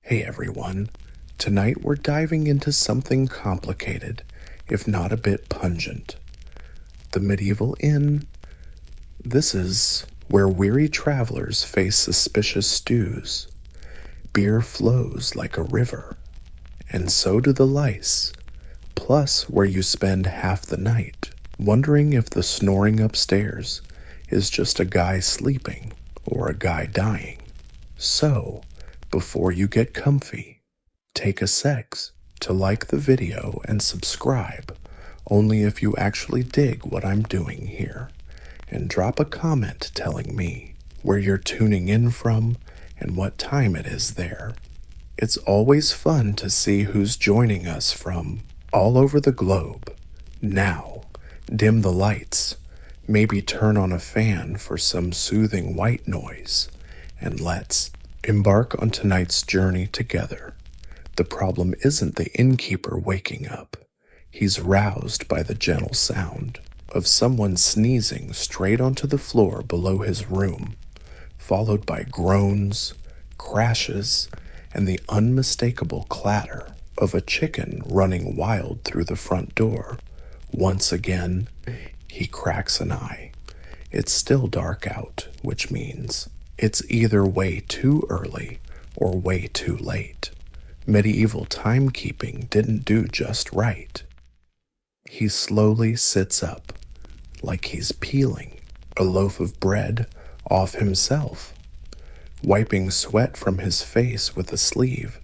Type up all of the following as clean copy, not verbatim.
Hey everyone, tonight we're diving into something complicated, if not a bit pungent. The medieval inn. This is where weary travelers face suspicious stews. Beer flows like a river, and so do the lice. Plus, where you spend half the night wondering if the snoring upstairs is just a guy sleeping or a guy dying. So, before you get comfy, take a sec to like the video and subscribe, only if you actually dig what I'm doing here, and drop a comment telling me where you're tuning in from and what time it is there. It's always fun to see who's joining us from all over the globe. Now, dim the lights, maybe turn on a fan for some soothing white noise, and let's embark on tonight's journey together. The problem isn't the innkeeper waking up. He's roused by the gentle sound of someone sneezing straight onto the floor below his room, followed by groans, crashes, and the unmistakable clatter of a chicken running wild through the front door. Once again, he cracks an eye. It's still dark out, which means it's either way too early or way too late. Medieval timekeeping didn't do just right. He slowly sits up, like he's peeling a loaf of bread off himself, wiping sweat from his face with a sleeve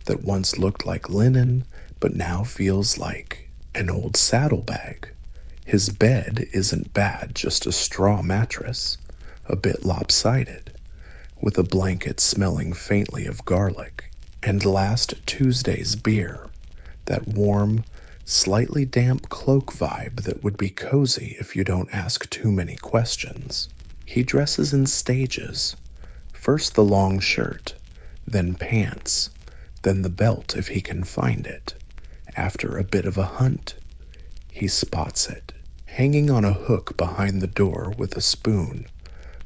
that once looked like linen but now feels like an old saddlebag. His bed isn't bad, just a straw mattress, a bit lopsided, with a blanket smelling faintly of garlic, and last Tuesday's beer, that warm, slightly damp cloak vibe that would be cozy if you don't ask too many questions. He dresses in stages, first the long shirt, then pants, then the belt if he can find it. After a bit of a hunt, he spots it, hanging on a hook behind the door with a spoon,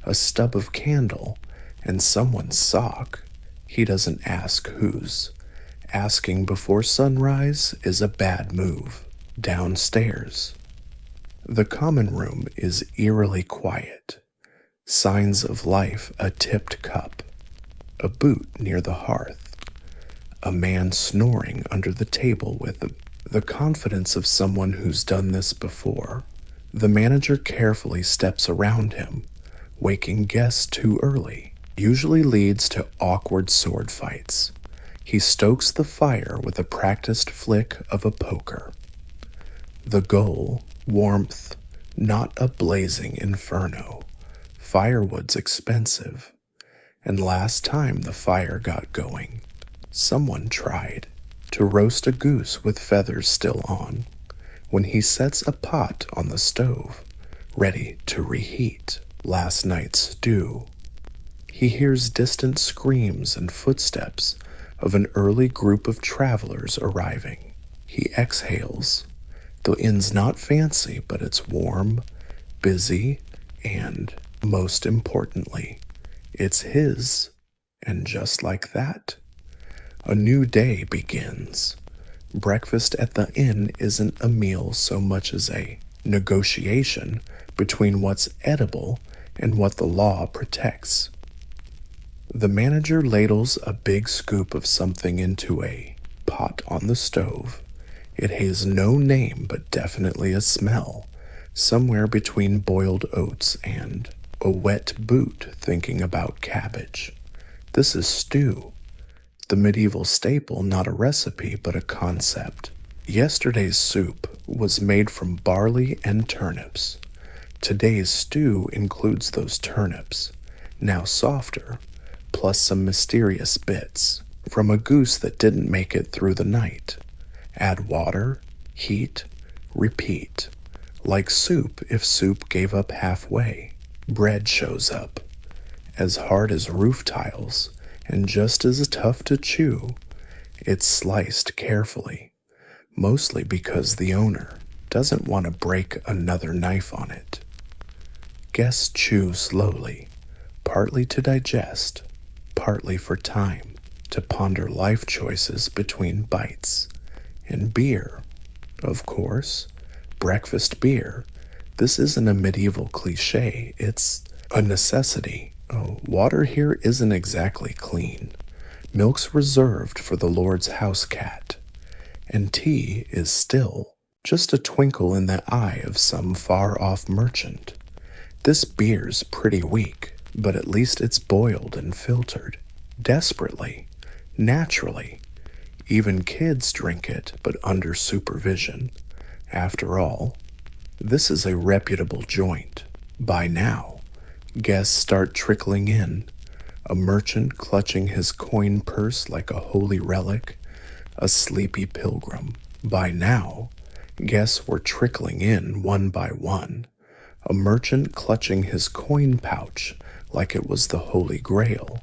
a stub of candle, and someone's sock. He doesn't ask whose. Asking before sunrise is a bad move. Downstairs, the common room is eerily quiet. Signs of life: a tipped cup, a boot near the hearth, a man snoring under the table with the confidence of someone who's done this before. The manager carefully steps around him. Waking guests too early usually leads to awkward sword fights. He stokes the fire with a practiced flick of a poker. The goal: warmth, not a blazing inferno. Firewood's expensive, and last time the fire got going, someone tried to roast a goose with feathers still on when he sets a pot on the stove, ready to reheat last night's stew. He hears distant screams and footsteps of an early group of travelers arriving. He exhales. The inn's not fancy, but it's warm, busy, and, most importantly, it's his. And just like that, a new day begins. Breakfast at the inn isn't a meal so much as a negotiation between what's edible and what the law protects. The manager ladles a big scoop of something into a pot on the stove. It has no name but definitely a smell, somewhere between boiled oats and a wet boot thinking about cabbage. This is stew, the medieval staple, not a recipe but a concept. Yesterday's soup was made from barley and turnips. Today's stew includes those turnips, now softer, plus some mysterious bits from a goose that didn't make it through the night. Add water, heat, repeat. Like soup if soup gave up halfway. Bread shows up, as hard as roof tiles and just as tough to chew. It's sliced carefully, mostly because the owner doesn't want to break another knife on it. Guests chew slowly, partly to digest, partly for time. to ponder life choices between bites. And beer, of course, breakfast beer. This isn't a medieval cliche, it's a necessity. Oh, water here isn't exactly clean. Milk's reserved for the Lord's house cat. And tea is still just a twinkle in the eye of some far-off merchant. This beer's pretty weak, but at least it's boiled and filtered. Desperately. Naturally. Even kids drink it, but under supervision. After all, this is a reputable joint. By now, guests start trickling in. A merchant clutching his coin purse like a holy relic. A sleepy pilgrim. By now, guests were trickling in one by one. A merchant clutching his coin pouch like it was the Holy Grail.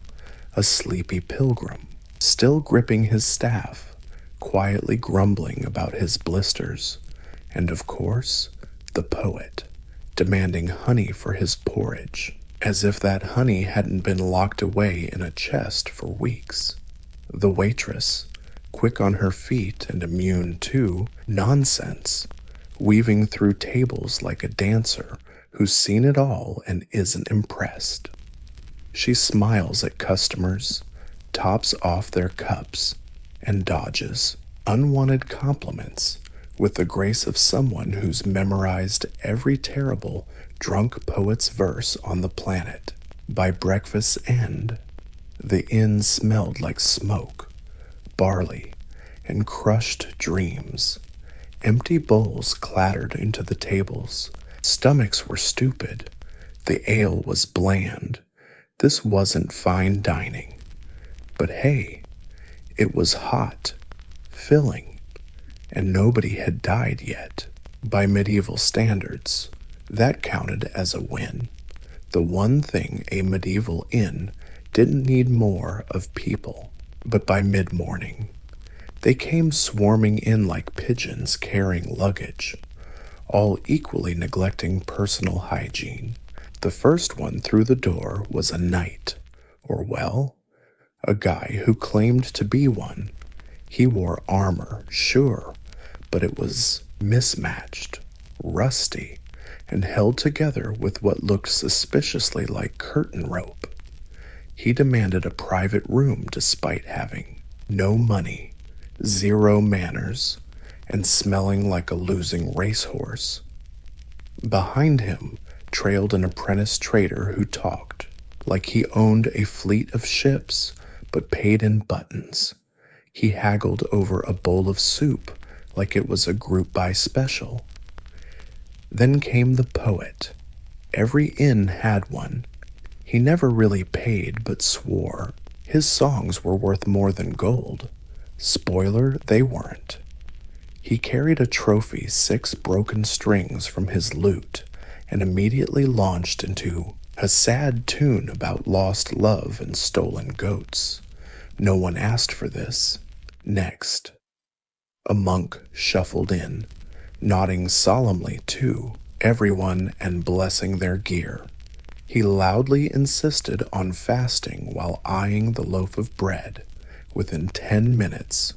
A sleepy pilgrim, still gripping his staff, quietly grumbling about his blisters. And of course, the poet, demanding honey for his porridge, as if that honey hadn't been locked away in a chest for weeks. The waitress, quick on her feet and immune to nonsense, weaving through tables like a dancer who's seen it all and isn't impressed. She smiles at customers, tops off their cups, and dodges unwanted compliments with the grace of someone who's memorized every terrible drunk poet's verse on the planet. By breakfast's end, the inn smelled like smoke, barley, and crushed dreams. Empty bowls clattered into the tables. Stomachs were stupid. The ale was bland. This wasn't fine dining. But hey, it was hot, filling, and nobody had died yet. By medieval standards, that counted as a win. The one thing a medieval inn didn't need more of people. But by mid-morning, they came swarming in like pigeons carrying luggage, all equally neglecting personal hygiene. The first one through the door was a knight, or well, a guy who claimed to be one. He wore armor, sure, but it was mismatched, rusty, and held together with what looked suspiciously like curtain rope. He demanded a private room despite having no money, zero manners, and smelling like a losing racehorse. Behind him trailed an apprentice trader who talked like he owned a fleet of ships but paid in buttons. He haggled over a bowl of soup like it was a group buy special. Then came the poet. Every inn had one. He never really paid but swore. His songs were worth more than gold. Spoiler, they weren't. He carried a trophy 6 broken strings from his lute and immediately launched into a sad tune about lost love and stolen goats. No one asked for this. Next, a monk shuffled in, nodding solemnly to everyone and blessing their gear. He loudly insisted on fasting while eyeing the loaf of bread. Within 10 minutes,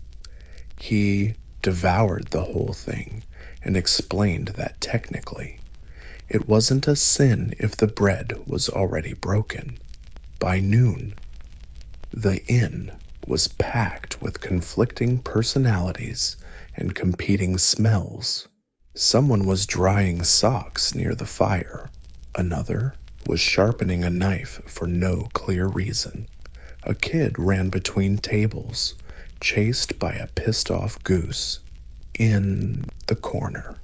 he devoured the whole thing and explained that technically, it wasn't a sin if the bread was already broken. By noon, the inn was packed with conflicting personalities and competing smells. Someone was drying socks near the fire. Another was sharpening a knife for no clear reason. A kid ran between tables, chased by a pissed-off goose. In the corner,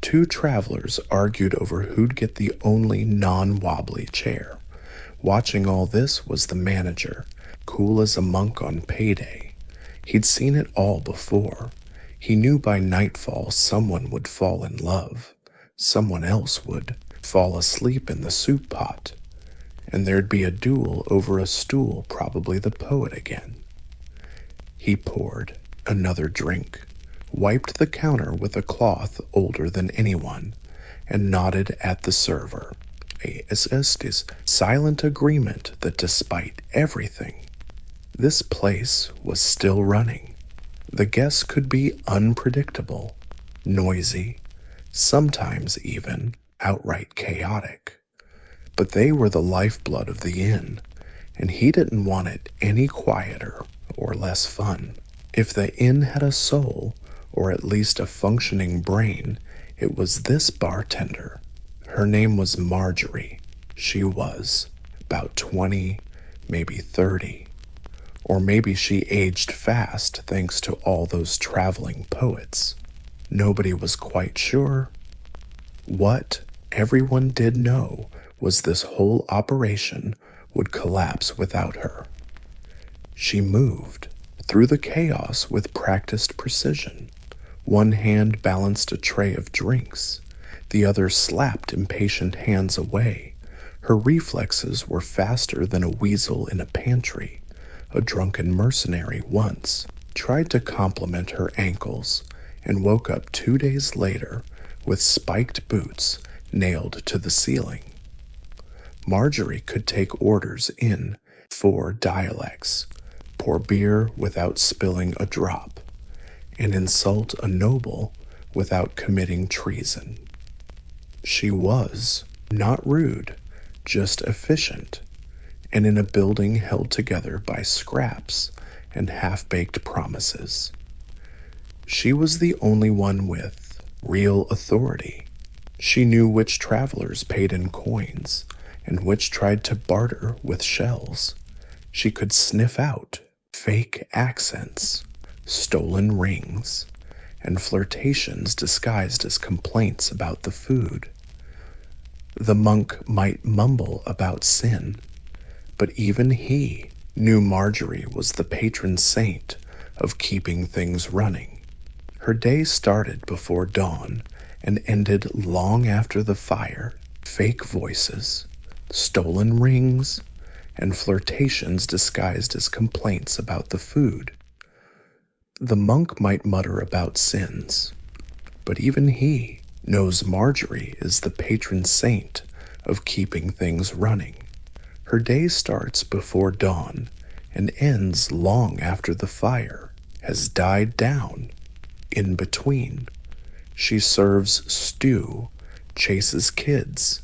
2 travelers argued over who'd get the only non-wobbly chair. Watching all this was the manager, cool as a monk on payday. He'd seen it all before. He knew by nightfall someone would fall in love. Someone else would fall asleep in the soup pot. And there'd be a duel over a stool, probably the poet again. He poured another drink, wiped the counter with a cloth older than anyone, and nodded at the server. A silent agreement that despite everything, This place was still running. The guests could be unpredictable, noisy, sometimes even outright chaotic. But they were the lifeblood of the inn, and he didn't want it any quieter or less fun. If the inn had a soul, or at least a functioning brain, it was this bartender. Her name was Marjorie. She was about 20, maybe 30. Or maybe she aged fast thanks to all those traveling poets. Nobody was quite sure. What everyone did know was this whole operation would collapse without her. She moved through the chaos with practiced precision. One hand balanced a tray of drinks, the other slapped impatient hands away. Her reflexes were faster than a weasel in a pantry. A drunken mercenary once tried to compliment her ankles and woke up 2 days later with spiked boots nailed to the ceiling. Marjorie could take orders in 4 dialects, pour beer without spilling a drop, and insult a noble without committing treason. She was not rude, just efficient, and in a building held together by scraps and half-baked promises. She was the only one with real authority. She knew which travelers paid in coins and which tried to barter with shells. She could sniff out fake accents, stolen rings, and flirtations disguised as complaints about the food. The monk might mumble about sin, but even he knew Marjorie was the patron saint of keeping things running. Her day started before dawn and ended long after the fire. Fake voices, stolen rings, and flirtations disguised as complaints about the food. The monk might mutter about sins, but even he knows Marjorie is the patron saint of keeping things running. Her day starts before dawn and ends long after the fire has died down. In between, she serves stew, chases kids,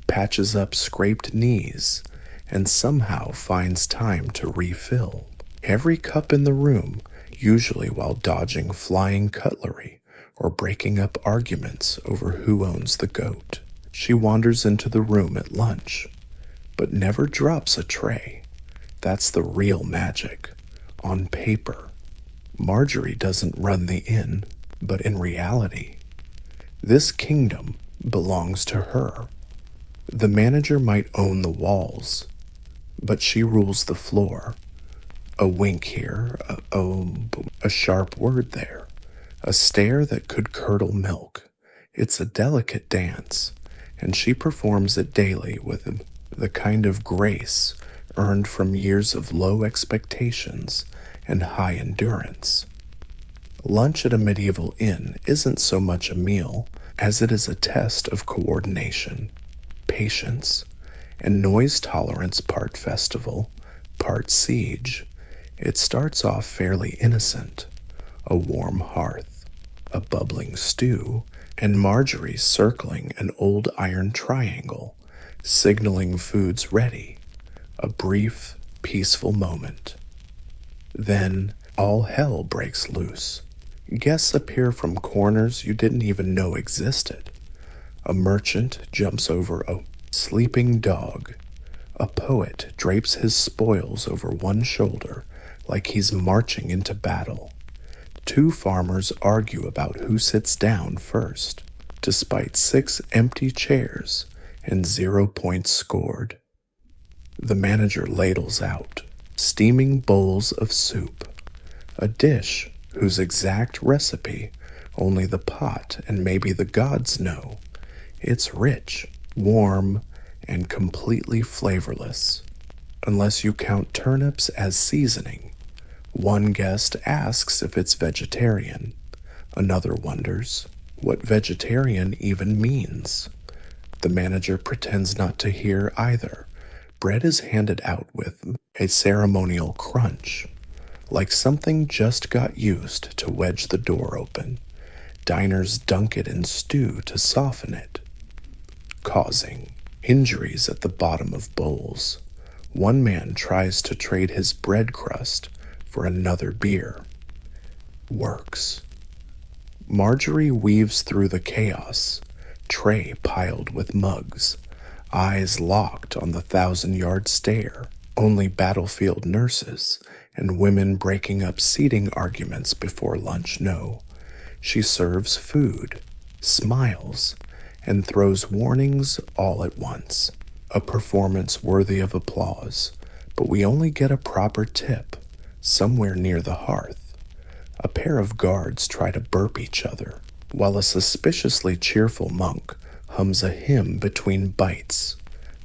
patches up scraped knees, and somehow finds time to refill every cup in the room, usually while dodging flying cutlery or breaking up arguments over who owns the goat. She wanders into the room at lunch, but never drops a tray. That's the real magic. On paper, Marjorie doesn't run the inn, but in reality, this kingdom belongs to her. The manager might own the walls, but she rules the floor. A wink here, a sharp word there, a stare that could curdle milk. It's a delicate dance, and she performs it daily with the kind of grace earned from years of low expectations and high endurance. Lunch at a medieval inn isn't so much a meal as it is a test of coordination, patience, and noise tolerance. Part festival, part siege. It starts off fairly innocent. A warm hearth, a bubbling stew, and Marjorie circling an old iron triangle, signaling food's ready. A brief, peaceful moment. Then all hell breaks loose. Guests appear from corners you didn't even know existed. A merchant jumps over a sleeping dog. A poet drapes his spoils over one shoulder like he's marching into battle. 2 farmers argue about who sits down first, despite 6 empty chairs and 0 points scored. The manager ladles out steaming bowls of soup, a dish whose exact recipe only the pot and maybe the gods know. It's rich, warm, and completely flavorless, unless you count turnips as seasoning. One guest asks if it's vegetarian. Another wonders what vegetarian even means. The manager pretends not to hear either, Bread is handed out with a ceremonial crunch, like something just got used to wedge the door open. Diners dunk it in stew to soften it, causing injuries at the bottom of bowls. One man tries to trade his bread crust for another beer. Works. Marjorie weaves through the chaos, tray piled with mugs, eyes locked on the 1,000-yard stare. Only battlefield nurses and women breaking up seating arguments before lunch know. She serves food, smiles, and throws warnings all at once. A performance worthy of applause, but we only get a proper tip somewhere near the hearth. A pair of guards try to burp each other, while a suspiciously cheerful monk hums a hymn between bites.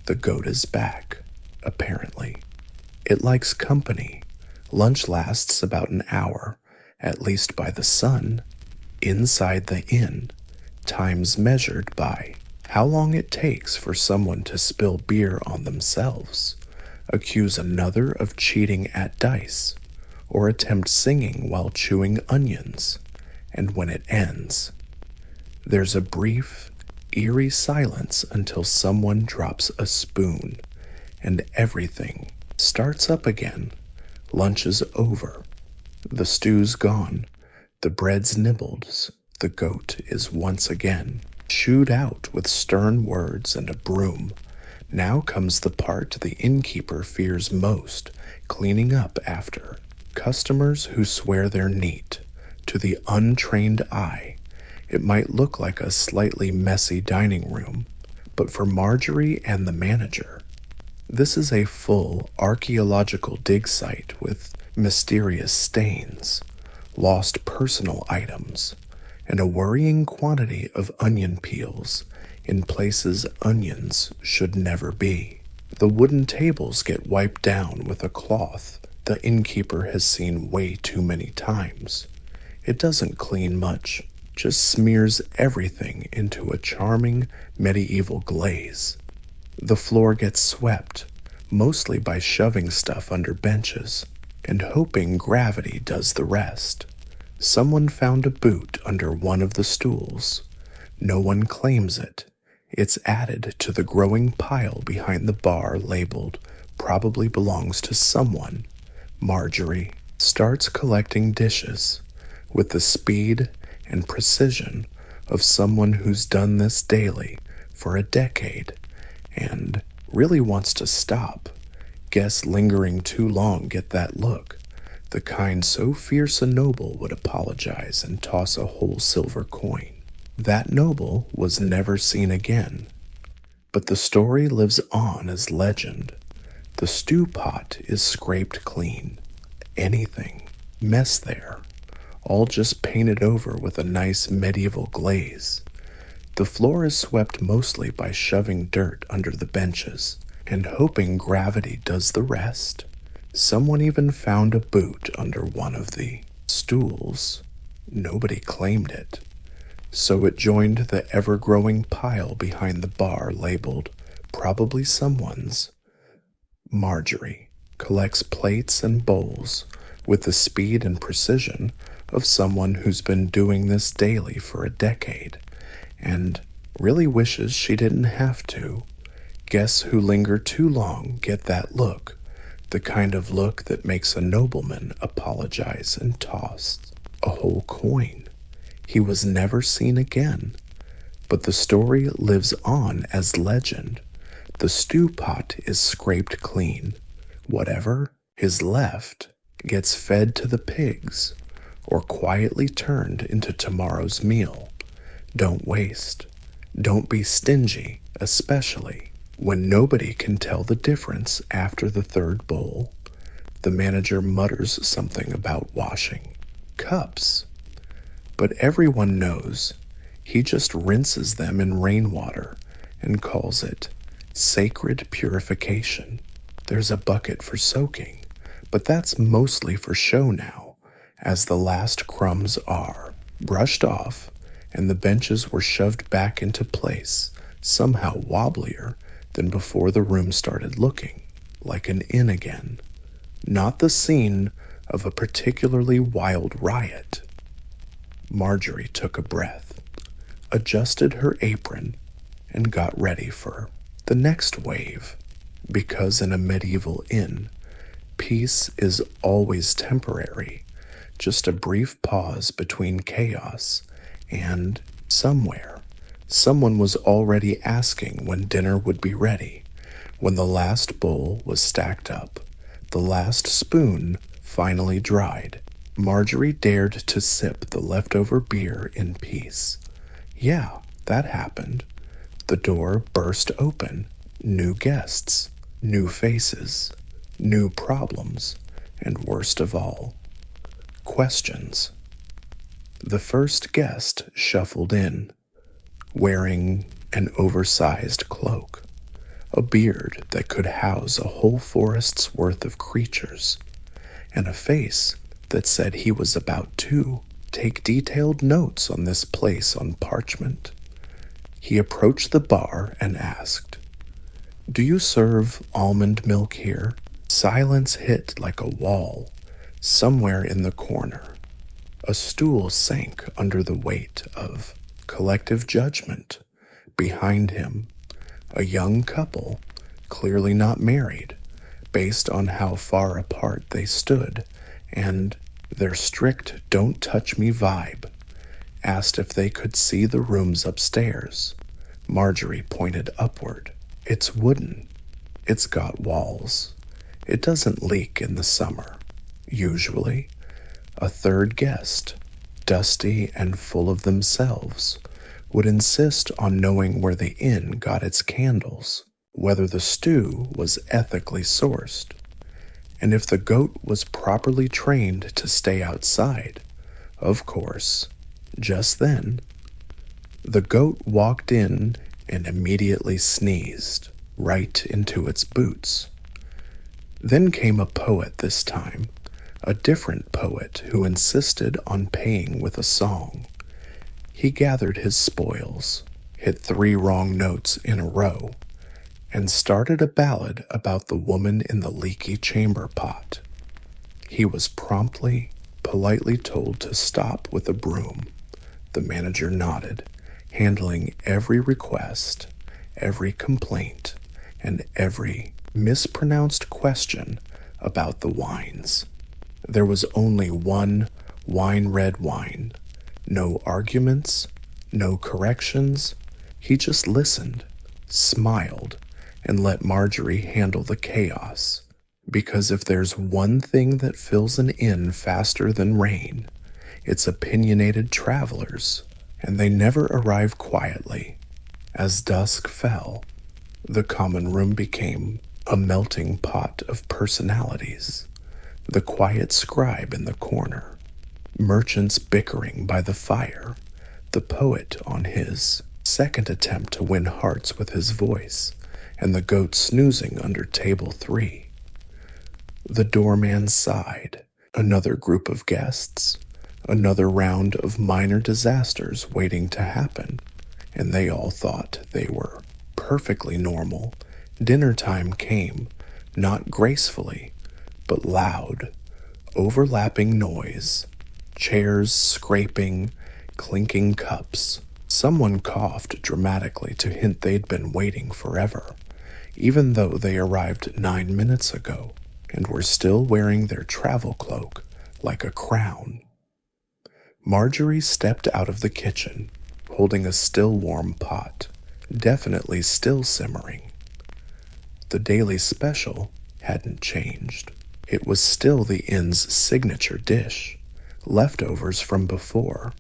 The goat is back, apparently. It likes company. Lunch lasts about an hour, at least by the sun. Inside the inn, time's measured by how long it takes for someone to spill beer on themselves, accuse another of cheating at dice, or attempt singing while chewing onions. And when it ends, there's a brief, eerie silence until someone drops a spoon, and everything starts up again. Lunch is over. The stew's gone. The bread's nibbled. The goat is once again chewed out with stern words and a broom. Now comes the part the innkeeper fears most, cleaning up after. Customers who swear they're neat. To the untrained eye, it might look like a slightly messy dining room, but for Marjorie and the manager, this is a full archaeological dig site with mysterious stains, lost personal items, and a worrying quantity of onion peels in places onions should never be. The wooden tables get wiped down with a cloth the innkeeper has seen way too many times. It doesn't clean much, just smears everything into a charming medieval glaze. The floor gets swept, mostly by shoving stuff under benches and hoping gravity does the rest. Someone found a boot under one of the stools. No one claims it. It's added to the growing pile behind the bar labeled "Probably belongs to someone." Marjorie starts collecting dishes with the speed and precision of someone who's done this daily for a decade and really wants to stop. Guests lingering too long get that look, the kind so fierce a noble would apologize and toss a whole silver coin. That noble was never seen again, but the story lives on as legend. The stew pot is scraped clean. Anything, mess there, all just painted over with a nice medieval glaze. The floor is swept mostly by shoving dirt under the benches and hoping gravity does the rest. Someone even found a boot under one of the stools. Nobody claimed it, so it joined the ever-growing pile behind the bar labeled "Probably Someone's." Marjorie collects plates and bowls with the speed and precision of someone who's been doing this daily for a decade and really wishes she didn't have to. Guests who linger too long get that look, the kind of look that makes a nobleman apologize and toss a whole coin. He was never seen again, but the story lives on as legend. The stew pot is scraped clean. Whatever is left gets fed to the pigs or quietly turned into tomorrow's meal. Don't waste. Don't be stingy, especially when nobody can tell the difference after the third bowl. The manager mutters something about washing cups, but everyone knows he just rinses them in rainwater and calls it sacred purification. There's a bucket for soaking, but that's mostly for show now, as the last crumbs are brushed off and the benches were shoved back into place, somehow wobblier than before the room started looking like an inn again, not the scene of a particularly wild riot. Marjorie took a breath, adjusted her apron, and got ready for the next wave, because in a medieval inn, peace is always temporary, just a brief pause between chaos, and somewhere, someone was already asking when dinner would be ready, when the last bowl was stacked up, the last spoon finally dried. Marjorie dared to sip the leftover beer in peace. Yeah, that happened. The door burst open. New guests, new faces, new problems, and worst of all, questions. The first guest shuffled in, wearing an oversized cloak, a beard that could house a whole forest's worth of creatures, and a face that said he was about to take detailed notes on this place on parchment. He approached the bar and asked, "Do you serve almond milk here?" Silence hit like a wall. Somewhere in the corner, a stool sank under the weight of collective judgment. Behind him, a young couple, clearly not married, based on how far apart they stood and their strict don't touch me vibe, asked if they could see the rooms upstairs. Marjorie pointed upward. It's wooden. It's got walls. It doesn't leak in the summer. Usually, a third guest, dusty and full of themselves, would insist on knowing where the inn got its candles, whether the stew was ethically sourced, and if the goat was properly trained to stay outside. Of course, just then, the goat walked in and immediately sneezed right into its boots. Then came a poet this time, a different poet who insisted on paying with a song. He gathered his spoils, hit 3 wrong notes in a row, and started a ballad about the woman in the leaky chamber pot. He was promptly, politely told to stop with a broom. The manager nodded, handling every request, every complaint, and every mispronounced question about the wines. There was only one red wine. No arguments, no corrections. He just listened, smiled, and let Marjorie handle the chaos. Because if there's one thing that fills an inn faster than rain, it's opinionated travelers, and they never arrive quietly. As dusk fell, the common room became a melting pot of personalities. The quiet scribe in the corner, merchants bickering by the fire, the poet on his second attempt to win hearts with his voice, and the goat snoozing under table 3. The doorman sighed. Another group of guests, another round of minor disasters waiting to happen, and they all thought they were perfectly normal. Dinner time came, not gracefully, but loud, overlapping noise, chairs scraping, clinking cups. Someone coughed dramatically to hint they'd been waiting forever, even though they arrived 9 minutes ago and were still wearing their travel cloak like a crown. Marjorie stepped out of the kitchen, holding a still warm pot, definitely still simmering. The daily special hadn't changed. It was still the inn's signature dish, leftovers from before,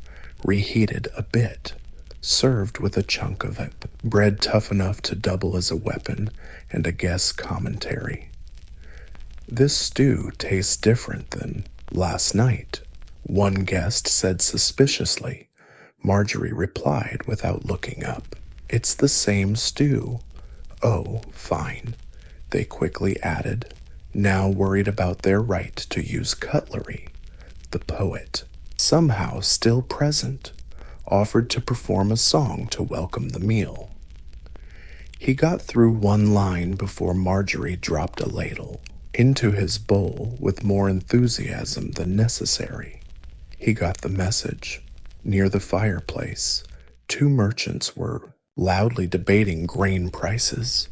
reheated a bit, served with a chunk of it, bread tough enough to double as a weapon, and a guest's commentary. "This stew tastes different than last night," one guest said suspiciously. Marjorie replied without looking up, "It's the same stew." "Oh, fine," they quickly added, now worried about their right to use cutlery. The poet, somehow still present, offered to perform a song to welcome the meal. He He got through one line before Marjorie dropped a ladle into his bowl with more enthusiasm than necessary. He got the message. Near the fireplace, two merchants were loudly debating grain prices,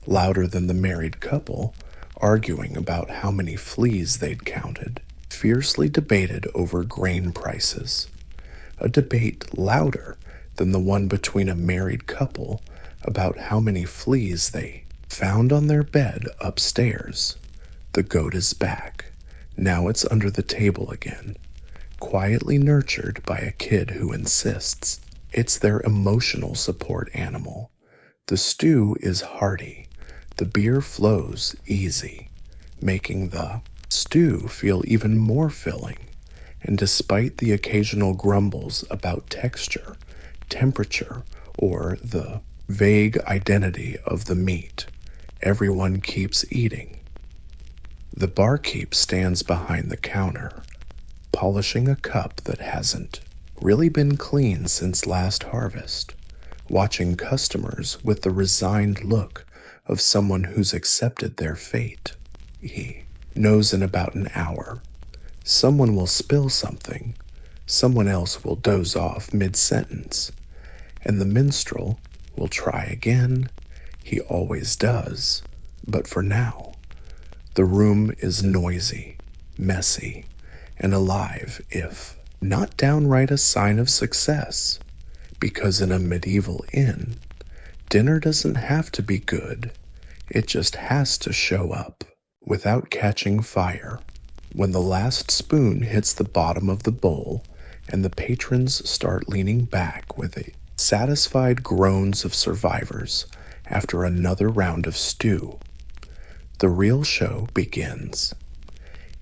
louder than the married couple, arguing about how many fleas they'd counted, fiercely debated over grain prices. A debate louder than the one between a married couple about how many fleas they found on their bed upstairs. The goat is back. Now it's under the table again, quietly nurtured by a kid who insists. It's their emotional support animal. The stew is hearty. The beer flows easy, making the stew feel even more filling. And despite the occasional grumbles about texture, temperature, or the vague identity of the meat, everyone keeps eating. The barkeep stands behind the counter, polishing a cup that hasn't really been cleaned since last harvest, watching customers with the resigned look of someone who's accepted their fate. He knows in about an hour, someone will spill something, someone else will doze off mid-sentence, and the minstrel will try again. He always does, but for now, the room is noisy, messy, and alive, if not downright a sign of success, because in a medieval inn, dinner doesn't have to be good, it just has to show up without catching fire. When the last spoon hits the bottom of the bowl and the patrons start leaning back with a satisfied groans of survivors after another round of stew, the real show begins.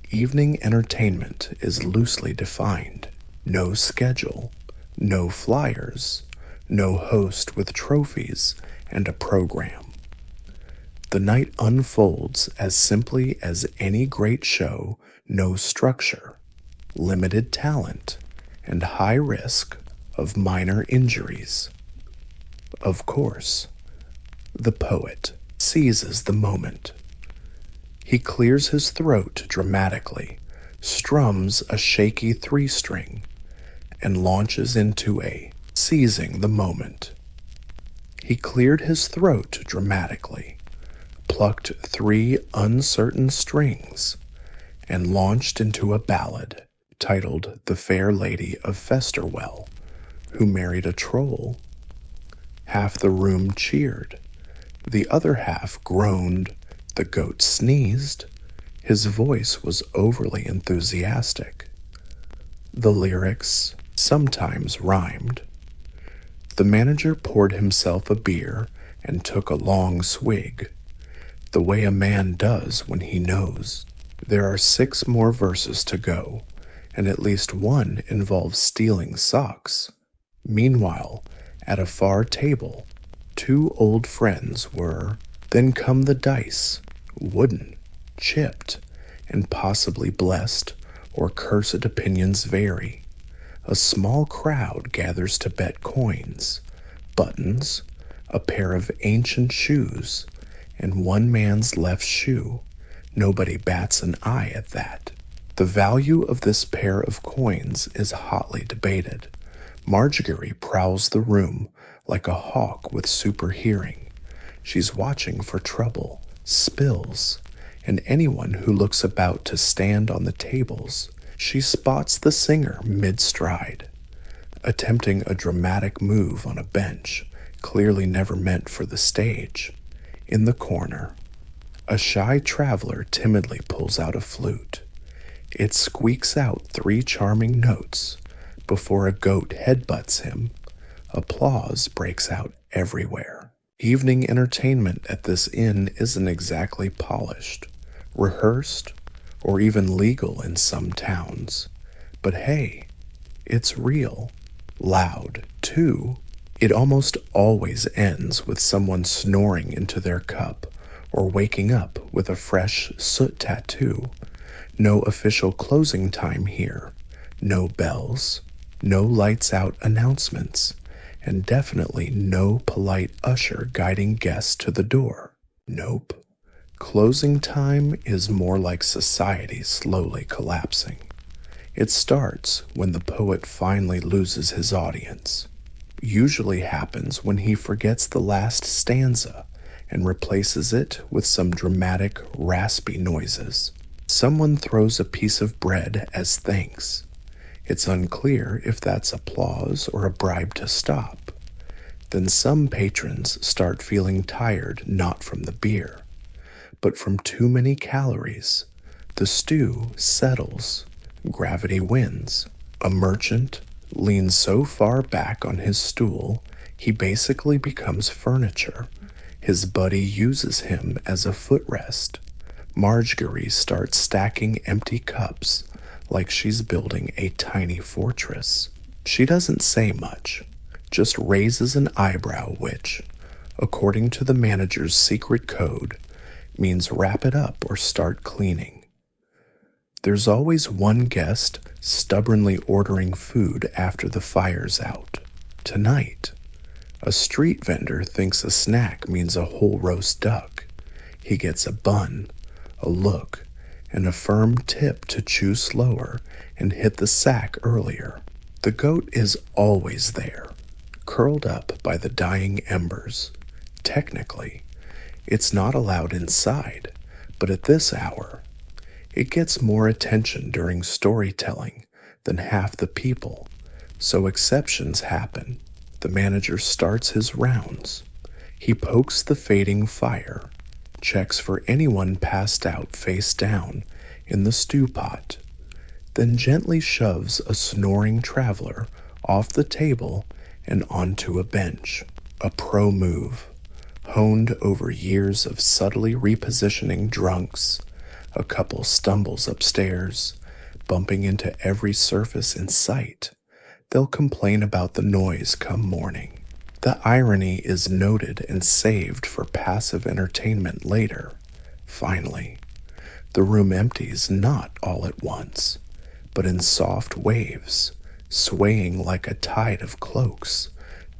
Evening entertainment is loosely defined. No schedule, no flyers, no host with trophies and a program. The night unfolds as simply as any great show, no structure, limited talent, and high risk of minor injuries. Of course, the poet seizes the moment. He clears his throat dramatically, strums a shaky three-string, and launches into a seizing the moment. He cleared his throat dramatically, plucked three uncertain strings, and launched into a ballad titled The Fair Lady of Festerwell, who married a troll. Half the room cheered, the other half groaned, the goat sneezed. His voice was overly enthusiastic. The lyrics sometimes rhymed. The manager poured himself a beer and took a long swig, the way a man does when he knows. There are 6 more verses to go, and at least one involves stealing socks. Meanwhile, at a far table, 2 old friends were. Then come the dice, wooden, chipped, and possibly blessed, or cursed opinions vary. A small crowd gathers to bet coins, buttons, a pair of ancient shoes, and one man's left shoe. Nobody bats an eye at that. The value of this pair of coins is hotly debated. Marjorie prowls the room like a hawk with super hearing. She's watching for trouble, spills, and anyone who looks about to stand on the tables. She spots the singer mid-stride, attempting a dramatic move on a bench, clearly never meant for the stage. In the corner, a shy traveler timidly pulls out a flute. It squeaks out 3 charming notes before a goat headbutts him. Applause breaks out everywhere. Evening entertainment at this inn isn't exactly polished, rehearsed, or even legal in some towns. But hey, it's real. Loud, too. It almost always ends with someone snoring into their cup or waking up with a fresh soot tattoo. No official closing time here. No bells. No lights out announcements. and definitely no polite usher guiding guests to the door. Nope. Closing time is more like society slowly collapsing. It starts when the poet finally loses his audience. Usually happens when he forgets the last stanza and replaces it with some dramatic, raspy noises. Someone throws a piece of bread as thanks. It's unclear if that's applause or a bribe to stop. Then some patrons start feeling tired not from the beer, but from too many calories. The stew settles. Gravity wins. A merchant leans so far back on his stool, he basically becomes furniture. His buddy uses him as a footrest. Marjorie starts stacking empty cups like she's building a tiny fortress. She doesn't say much, just raises an eyebrow, which, according to the manager's secret code, means wrap it up or start cleaning. There's always one guest stubbornly ordering food after the fire's out. Tonight, a street vendor thinks a snack means a whole roast duck. He gets a bun, a look, and a firm tip to chew slower and hit the sack earlier. The goat is always there, curled up by the dying embers. Technically, it's not allowed inside, but at this hour, it gets more attention during storytelling than half the people, so exceptions happen. The manager starts his rounds. He pokes the fading fire, checks for anyone passed out face down in the stew pot, then gently shoves a snoring traveler off the table and onto a bench. A pro move, honed over years of subtly repositioning drunks. A couple stumbles upstairs, bumping into every surface in sight. They'll complain about the noise come morning. The irony is noted and saved for passive entertainment later. Finally, the room empties not all at once, but in soft waves, swaying like a tide of cloaks,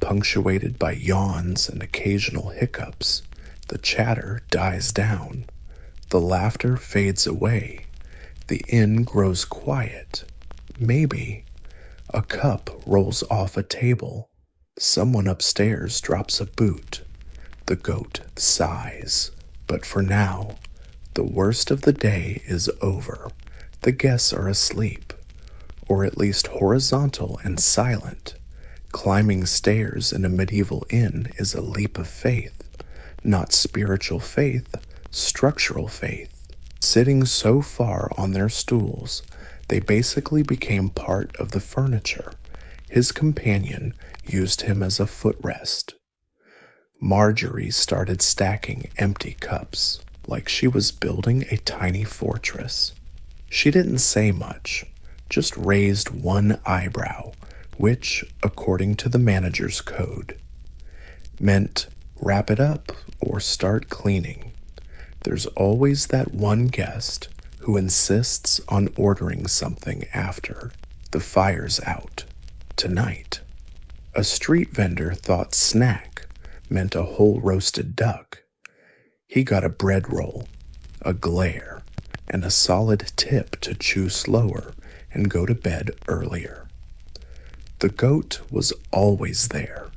punctuated by yawns and occasional hiccups. The chatter dies down. The laughter fades away. The inn grows quiet. Maybe a cup rolls off a table. Someone upstairs drops a boot. The goat sighs. But for now, the worst of the day is over. The guests are asleep, or at least horizontal and silent. Climbing stairs in a medieval inn is a leap of faith, not spiritual faith, structural faith. Sitting so far on their stools, they basically became part of the furniture. His companion used him as a footrest. Marjorie started stacking empty cups, like she was building a tiny fortress. She didn't say much, just raised one eyebrow, which, according to the manager's code, meant wrap it up or start cleaning. There's always that one guest who insists on ordering something after the fire's out. Tonight, a street vendor thought snack meant a whole roasted duck. He got a bread roll, a glare, and a solid tip to chew slower and go to bed earlier. The goat was always there,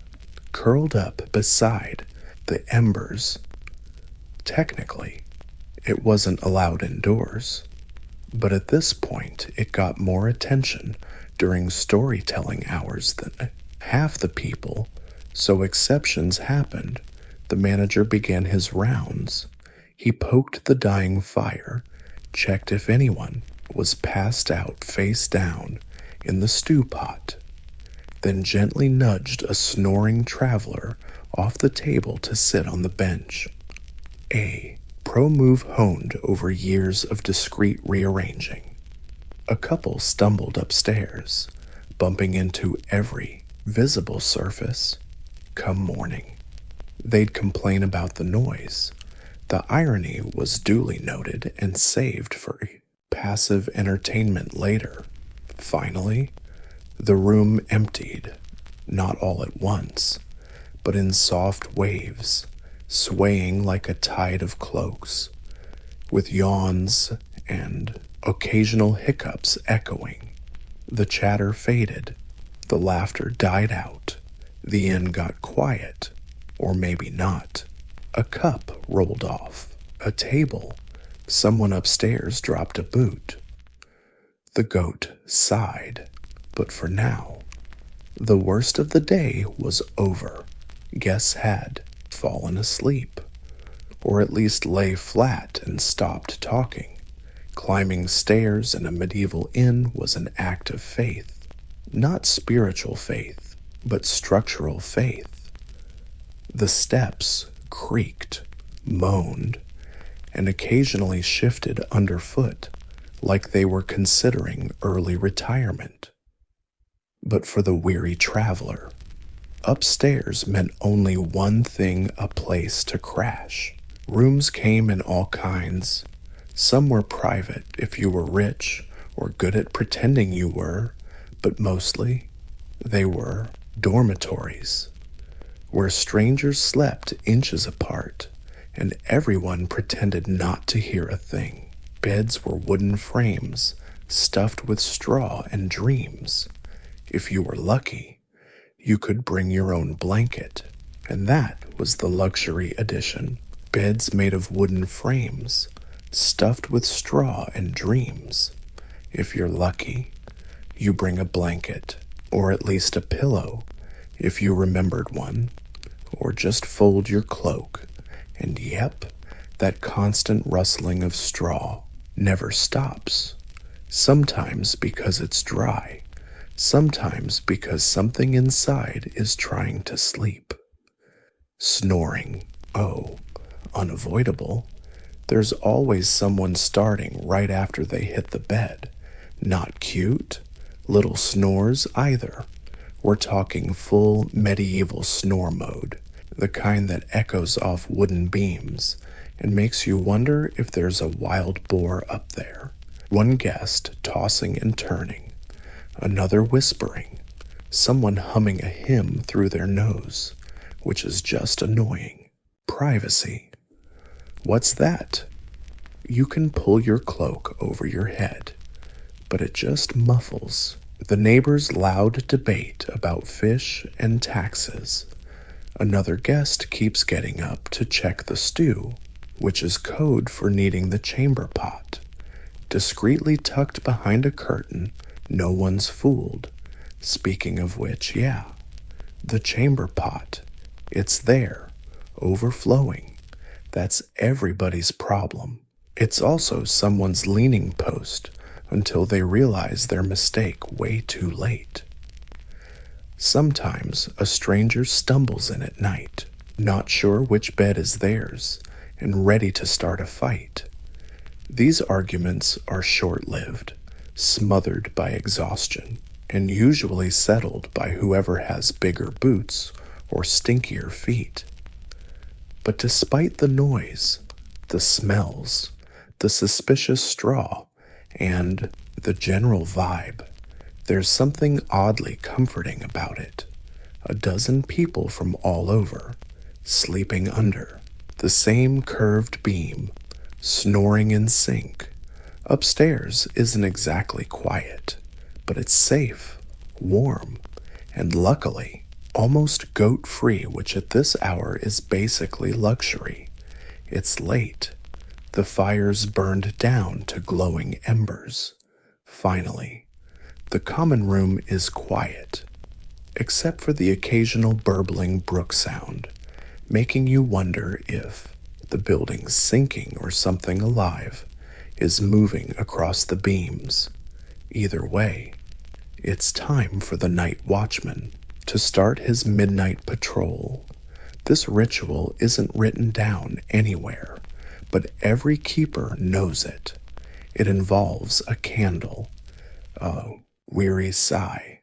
curled up beside the embers. Technically, it wasn't allowed indoors, but at this point it got more attention during storytelling hours than half the people, so exceptions happened. The manager began his rounds. He poked the dying fire, checked if anyone was passed out face down in the stew pot, then gently nudged a snoring traveler off the table to sit on the bench. A pro move honed over years of discreet rearranging. A couple stumbled upstairs, bumping into every visible surface. Come morning, they'd complain about the noise. The irony was duly noted and saved for passive entertainment later. Finally, the room emptied. not all at once, but in soft waves, swaying like a tide of cloaks, with yawns and occasional hiccups echoing. The chatter faded, the laughter died out, the inn got quiet, or maybe not. A cup rolled off, a table, someone upstairs dropped a boot. The goat sighed, but for now, the worst of the day was over. Guests had fallen asleep, or at least lay flat and stopped talking. Climbing stairs in a medieval inn was an act of faith. Not spiritual faith, but structural faith. The steps creaked, moaned, and occasionally shifted underfoot like they were considering early retirement. But for the weary traveler, upstairs meant only one thing: a place to crash. Rooms came in all kinds. Some were private if you were rich or good at pretending you were, but mostly they were dormitories, where strangers slept inches apart and everyone pretended not to hear a thing. Beds were wooden frames stuffed with straw and dreams. If you were lucky, you could bring your own blanket, and that was the luxury edition. Beds made of wooden frames, stuffed with straw and dreams. If you're lucky, you bring a blanket, or at least a pillow, if you remembered one, or just fold your cloak, and yep, that constant rustling of straw never stops. Sometimes because it's dry, sometimes because something inside is trying to sleep. Snoring, oh, unavoidable. There's always someone starting right after they hit the bed. Not cute, little snores either. We're talking full medieval snore mode, the kind that echoes off wooden beams and makes you wonder if there's a wild boar up there. One guest tossing and turning, another whispering, someone humming a hymn through their nose, which is just annoying. Privacy. What's that? You can pull your cloak over your head, but it just muffles the neighbors' loud debate about fish and taxes. Another guest keeps getting up to check the stew, which is code for needing the chamber pot. Discreetly tucked behind a curtain, no one's fooled. Speaking of which, yeah, the chamber pot. It's there, overflowing. That's everybody's problem. It's also someone's leaning post until they realize their mistake way too late. Sometimes a stranger stumbles in at night, not sure which bed is theirs, and ready to start a fight. These arguments are short-lived, smothered by exhaustion, and usually settled by whoever has bigger boots or stinkier feet. But despite the noise, the smells, the suspicious straw, and the general vibe, there's something oddly comforting about it. A dozen people from all over, sleeping under the same curved beam, snoring in sync. Upstairs isn't exactly quiet, but it's safe, warm, and luckily almost goat-free, which at this hour is basically luxury. It's late. The fire's burned down to glowing embers. Finally, the common room is quiet, except for the occasional burbling brook sound, making you wonder if the building's sinking or something alive is moving across the beams. Either way, it's time for the night watchman to start his midnight patrol. This ritual isn't written down anywhere, but every keeper knows it. It involves a candle, a weary sigh,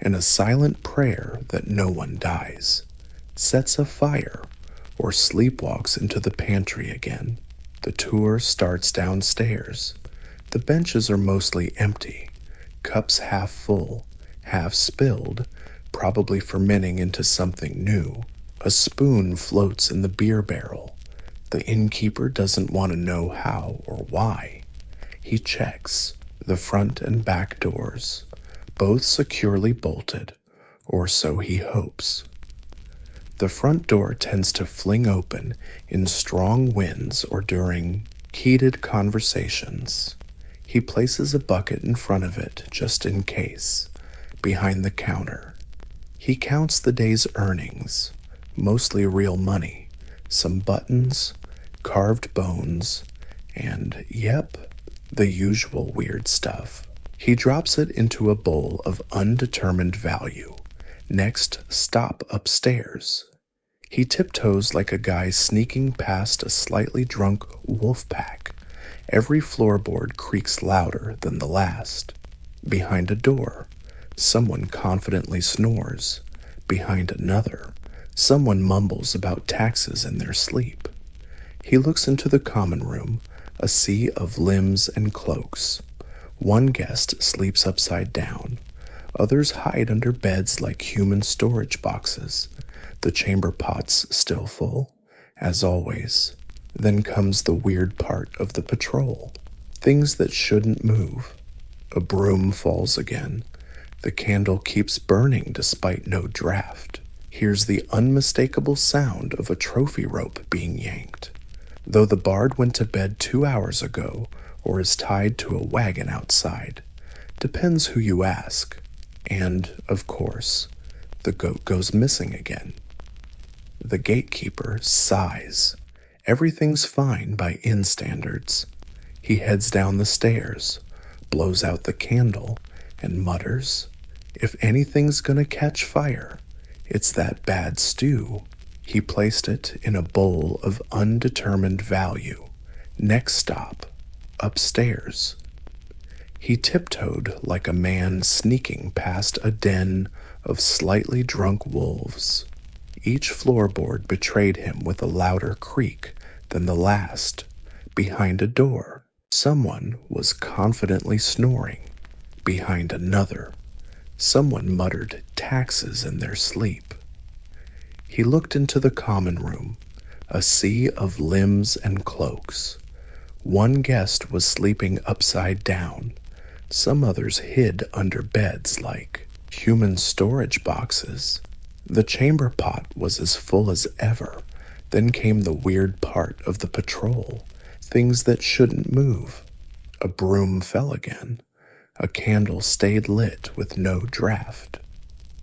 and a silent prayer that no one dies, sets a fire, or sleepwalks into the pantry again. The tour starts downstairs. The benches are mostly empty, cups half full, half spilled, probably fermenting into something new. A spoon floats in the beer barrel. The innkeeper doesn't want to know how or why. He checks the front and back doors, both securely bolted, or so he hopes. The front door tends to fling open in strong winds or during heated conversations. He places a bucket in front of it just in case, behind the counter. He counts the day's earnings, mostly real money, some buttons, carved bones, and, yep, the usual weird stuff. He drops it into a bowl of undetermined value. Next stop upstairs. He tiptoes like a guy sneaking past a slightly drunk wolf pack. Every floorboard creaks louder than the last. Behind a door, someone confidently snores. Behind another, someone mumbles about taxes in their sleep. He looks into the common room, a sea of limbs and cloaks. One guest sleeps upside down. Others hide under beds like human storage boxes. The chamber pot's still full, as always. Then comes the weird part of the patrol. Things that shouldn't move. A broom falls again. The candle keeps burning despite no draft. Here's the unmistakable sound of a trophy rope being yanked. Though the bard went to bed 2 hours ago or is tied to a wagon outside. Depends who you ask. And, of course, the goat goes missing again. The gatekeeper sighs. Everything's fine by inn standards. He heads down the stairs, blows out the candle, and mutters, "If anything's gonna catch fire, it's that bad stew." He placed it in a bowl of undetermined value. Next stop, upstairs. He tiptoed like a man sneaking past a den of slightly drunk wolves. Each floorboard betrayed him with a louder creak than the last. Behind a door, someone was confidently snoring. Behind another, someone muttered taxes in their sleep. He looked into the common room, a sea of limbs and cloaks. One guest was sleeping upside down. Some others hid under beds like human storage boxes. The chamber pot was as full as ever. Then came the weird part of the patrol. Things that shouldn't move. A broom fell again. A candle stayed lit with no draft.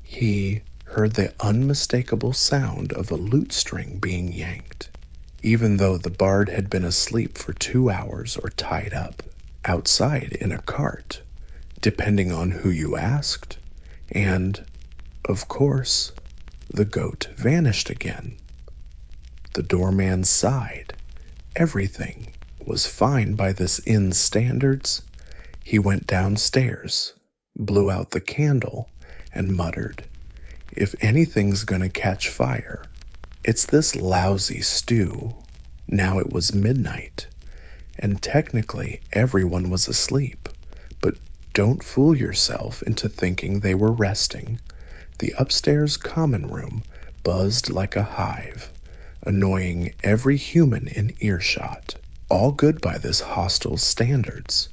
He heard the unmistakable sound of a lute string being yanked, even though the bard had been asleep for 2 hours or tied up, outside in a cart, depending on who you asked. And, of course, the goat vanished again. The doorman sighed. Everything was fine by this inn's standards. He went downstairs, blew out the candle, and muttered, "If anything's gonna catch fire, it's this lousy stew." Now it was midnight, and technically everyone was asleep, but don't fool yourself into thinking they were resting. The upstairs common room buzzed like a hive, annoying every human in earshot. All good by this hostel's standards.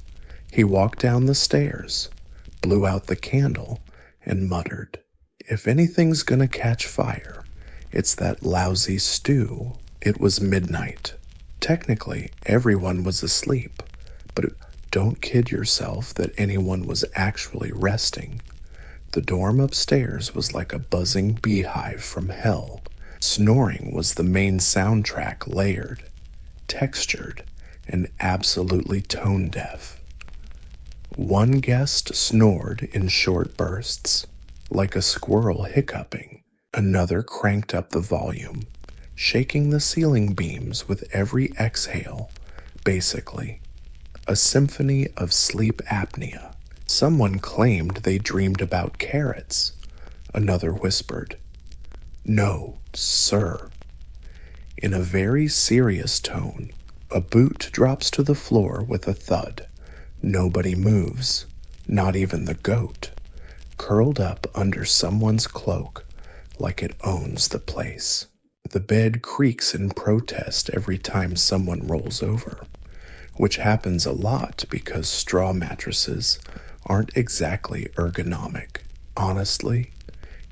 He walked down the stairs, blew out the candle, and muttered, "If anything's gonna catch fire, it's that lousy stew." It was midnight. Technically, everyone was asleep, but don't kid yourself that anyone was actually resting. The dorm upstairs was like a buzzing beehive from hell. Snoring was the main soundtrack, layered, textured, and absolutely tone-deaf. One guest snored in short bursts, like a squirrel hiccuping. Another cranked up the volume, shaking the ceiling beams with every exhale. Basically, a symphony of sleep apnea. Someone claimed they dreamed about carrots. Another whispered, "No, sir." In a very serious tone, a boot drops to the floor with a thud. Nobody moves, not even the goat. curled up under someone's cloak like it owns the place. The bed creaks in protest every time someone rolls over, which happens a lot because straw mattresses aren't exactly ergonomic. Honestly,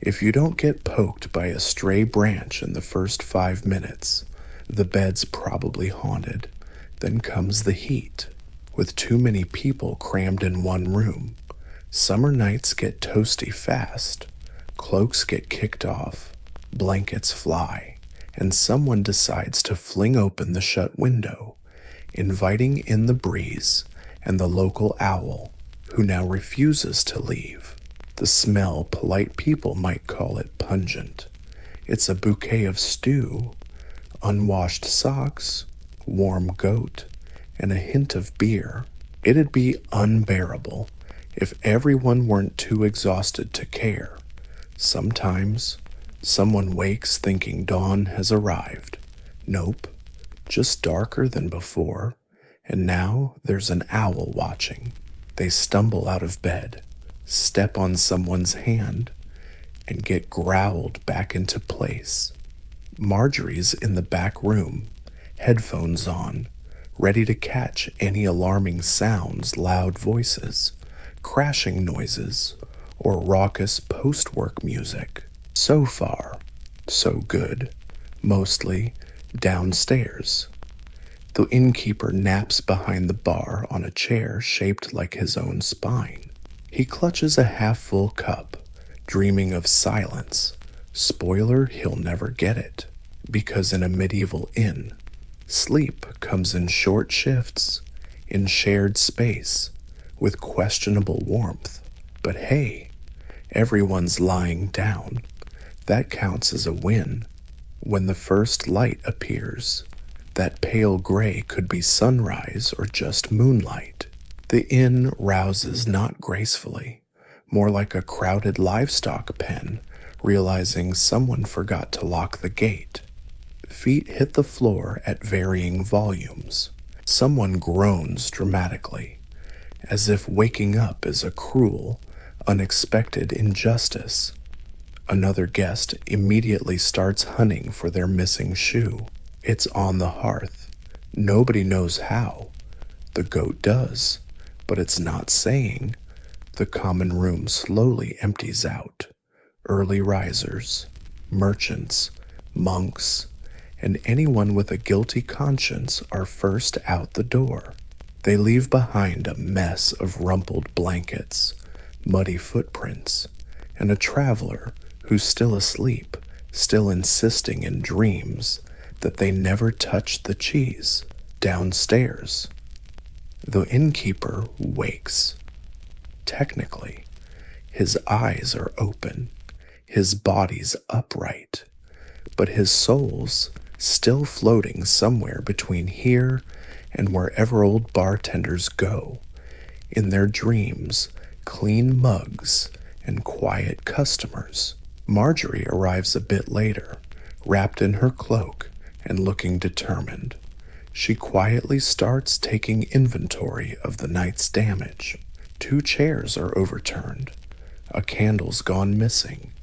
if you don't get poked by a stray branch in the first 5 minutes, the bed's probably haunted. Then comes the heat. With too many people crammed in one room, summer nights get toasty fast. Cloaks get kicked off, blankets fly, and someone decides to fling open the shut window, inviting in the breeze and the local owl, who now refuses to leave. The smell, polite people might call it pungent. It's a bouquet of stew, unwashed socks, warm goat, and a hint of beer. It'd be unbearable if everyone weren't too exhausted to care. Sometimes, someone wakes thinking dawn has arrived. Nope, just darker than before, and now there's an owl watching. They stumble out of bed, step on someone's hand, and get growled back into place. Marjorie's in the back room, headphones on, ready to catch any alarming sounds, loud voices, crashing noises, or raucous post-work music. So far, so good. Mostly downstairs. The innkeeper naps behind the bar on a chair shaped like his own spine. He clutches a half-full cup, dreaming of silence. Spoiler, he'll never get it, because in a medieval inn, sleep comes in short shifts, in shared space, with questionable warmth. But hey, everyone's lying down. That counts as a win. When the first light appears, that pale gray could be sunrise or just moonlight. The inn rouses not gracefully, more like a crowded livestock pen, realizing someone forgot to lock the gate. Feet hit the floor at varying volumes. Someone groans dramatically, as if waking up is a cruel, unexpected injustice. Another guest immediately starts hunting for their missing shoe. It's on the hearth. Nobody knows how. The goat does, but it's not saying. The common room slowly empties out. Early risers, merchants, monks, and anyone with a guilty conscience are first out the door. They leave behind a mess of rumpled blankets, muddy footprints, and a traveler who's still asleep, still insisting in dreams that they never touched the cheese. Downstairs, the innkeeper wakes. Technically, his eyes are open, his body's upright, but his soul's still floating somewhere between here and wherever old bartenders go, in their dreams, clean mugs and quiet customers. Marjorie arrives a bit later, wrapped in her cloak and looking determined. She quietly starts taking inventory of the night's damage. 2 chairs are overturned, a candle's gone missing,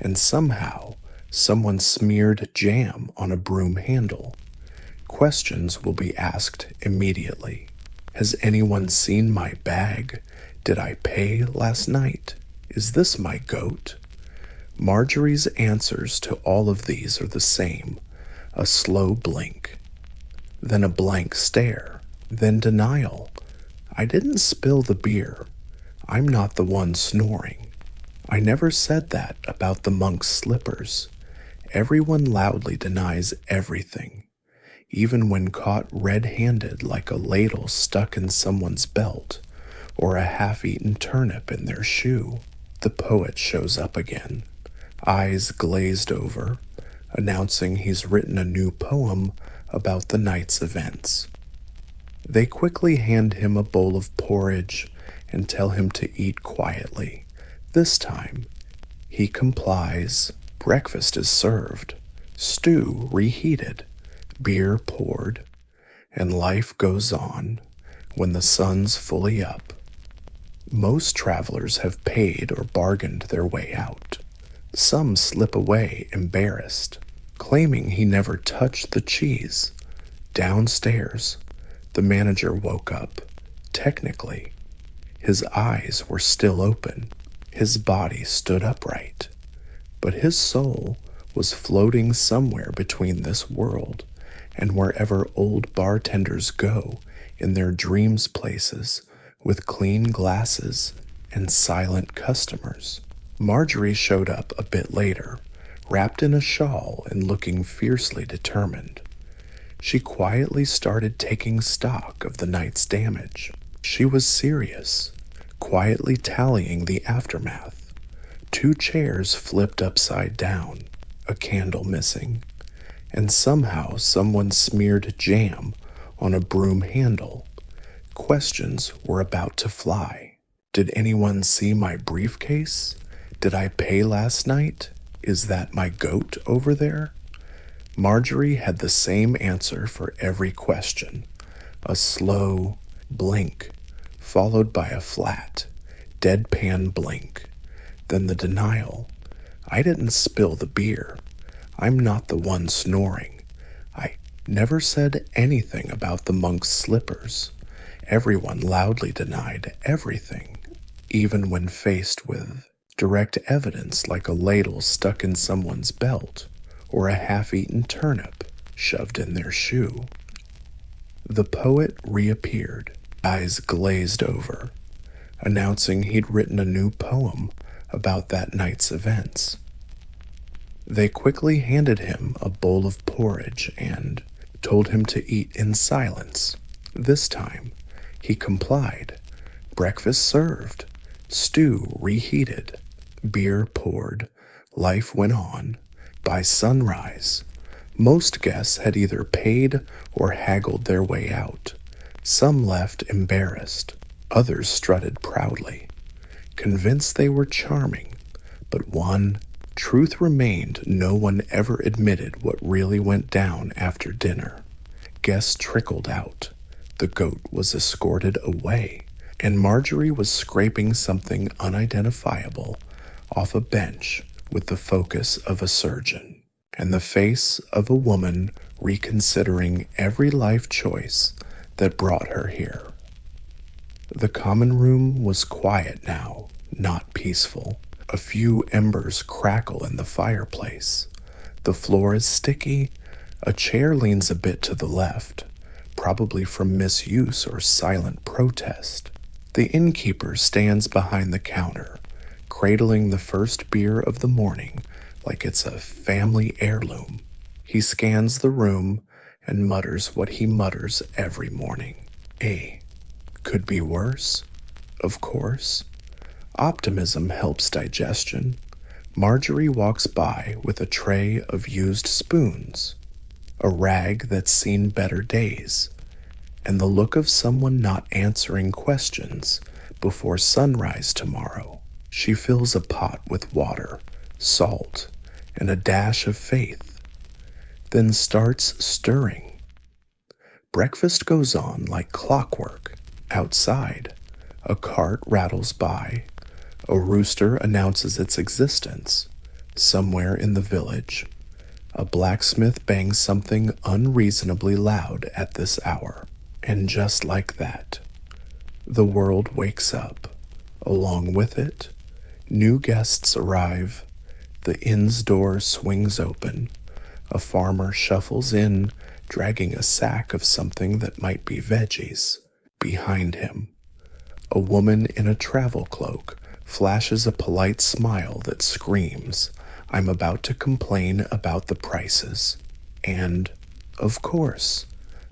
and somehow someone smeared jam on a broom handle. Questions will be asked immediately. Has anyone seen my bag? Did I pay last night? Is this my goat? Marjorie's answers to all of these are the same. A slow blink, then a blank stare, then denial. I didn't spill the beer. I'm not the one snoring. I never said that about the monk's slippers. Everyone loudly denies everything, even when caught red-handed like a ladle stuck in someone's belt or a half-eaten turnip in their shoe. The poet shows up again, eyes glazed over, announcing he's written a new poem about the night's events. They quickly hand him a bowl of porridge and tell him to eat quietly. This time, he complies. Breakfast is served, stew reheated, beer poured, and life goes on when the sun's fully up. Most travelers have paid or bargained their way out. Some slip away embarrassed, claiming he never touched the cheese. Downstairs, the manager woke up. Technically, his eyes were still open. His body stood upright. But his soul was floating somewhere between this world and wherever old bartenders go in their dreams places with clean glasses and silent customers. Marjorie showed up a bit later, wrapped in a shawl and looking fiercely determined. She quietly started taking stock of the night's damage. She was serious, quietly tallying the aftermath. 2 chairs flipped upside down, a candle missing, and somehow someone smeared jam on a broom handle. Questions were about to fly. Did anyone see my briefcase? Did I pay last night? Is that my goat over there? Marjorie had the same answer for every question. A slow blink, followed by a flat, deadpan blink. Then the denial. I didn't spill the beer. I'm not the one snoring. I never said anything about the monk's slippers. Everyone loudly denied everything, even when faced with direct evidence like a ladle stuck in someone's belt or a half-eaten turnip shoved in their shoe. The poet reappeared, eyes glazed over, announcing he'd written a new poem about that night's events. They quickly handed him a bowl of porridge and told him to eat in silence. This time, he complied. Breakfast served, stew reheated, beer poured, life went on. By sunrise, most guests had either paid or haggled their way out. Some left embarrassed, others strutted proudly, convinced they were charming. But one truth remained: no one ever admitted what really went down after dinner. Guests trickled out, the goat was escorted away, and Marjorie was scraping something unidentifiable off a bench with the focus of a surgeon and the face of a woman reconsidering every life choice that brought her here. The common room was quiet now, not peaceful. A few embers crackle in the fireplace. The floor is sticky. A chair leans a bit to the left, probably from misuse or silent protest. The innkeeper stands behind the counter, cradling the first beer of the morning like it's a family heirloom. He scans the room and mutters what he mutters every morning. Could be worse, of course. Optimism helps digestion. Marjorie walks by with a tray of used spoons, a rag that's seen better days, and the look of someone not answering questions before sunrise tomorrow. She fills a pot with water, salt, and a dash of faith, then starts stirring. Breakfast goes on like clockwork. Outside, a cart rattles by. A rooster announces its existence. Somewhere in the village, a blacksmith bangs something unreasonably loud at this hour. And just like that, the world wakes up. Along with it, new guests arrive. The inn's door swings open. A farmer shuffles in, dragging a sack of something that might be veggies. Behind him, a woman in a travel cloak flashes a polite smile that screams, "I'm about to complain about the prices." And, of course,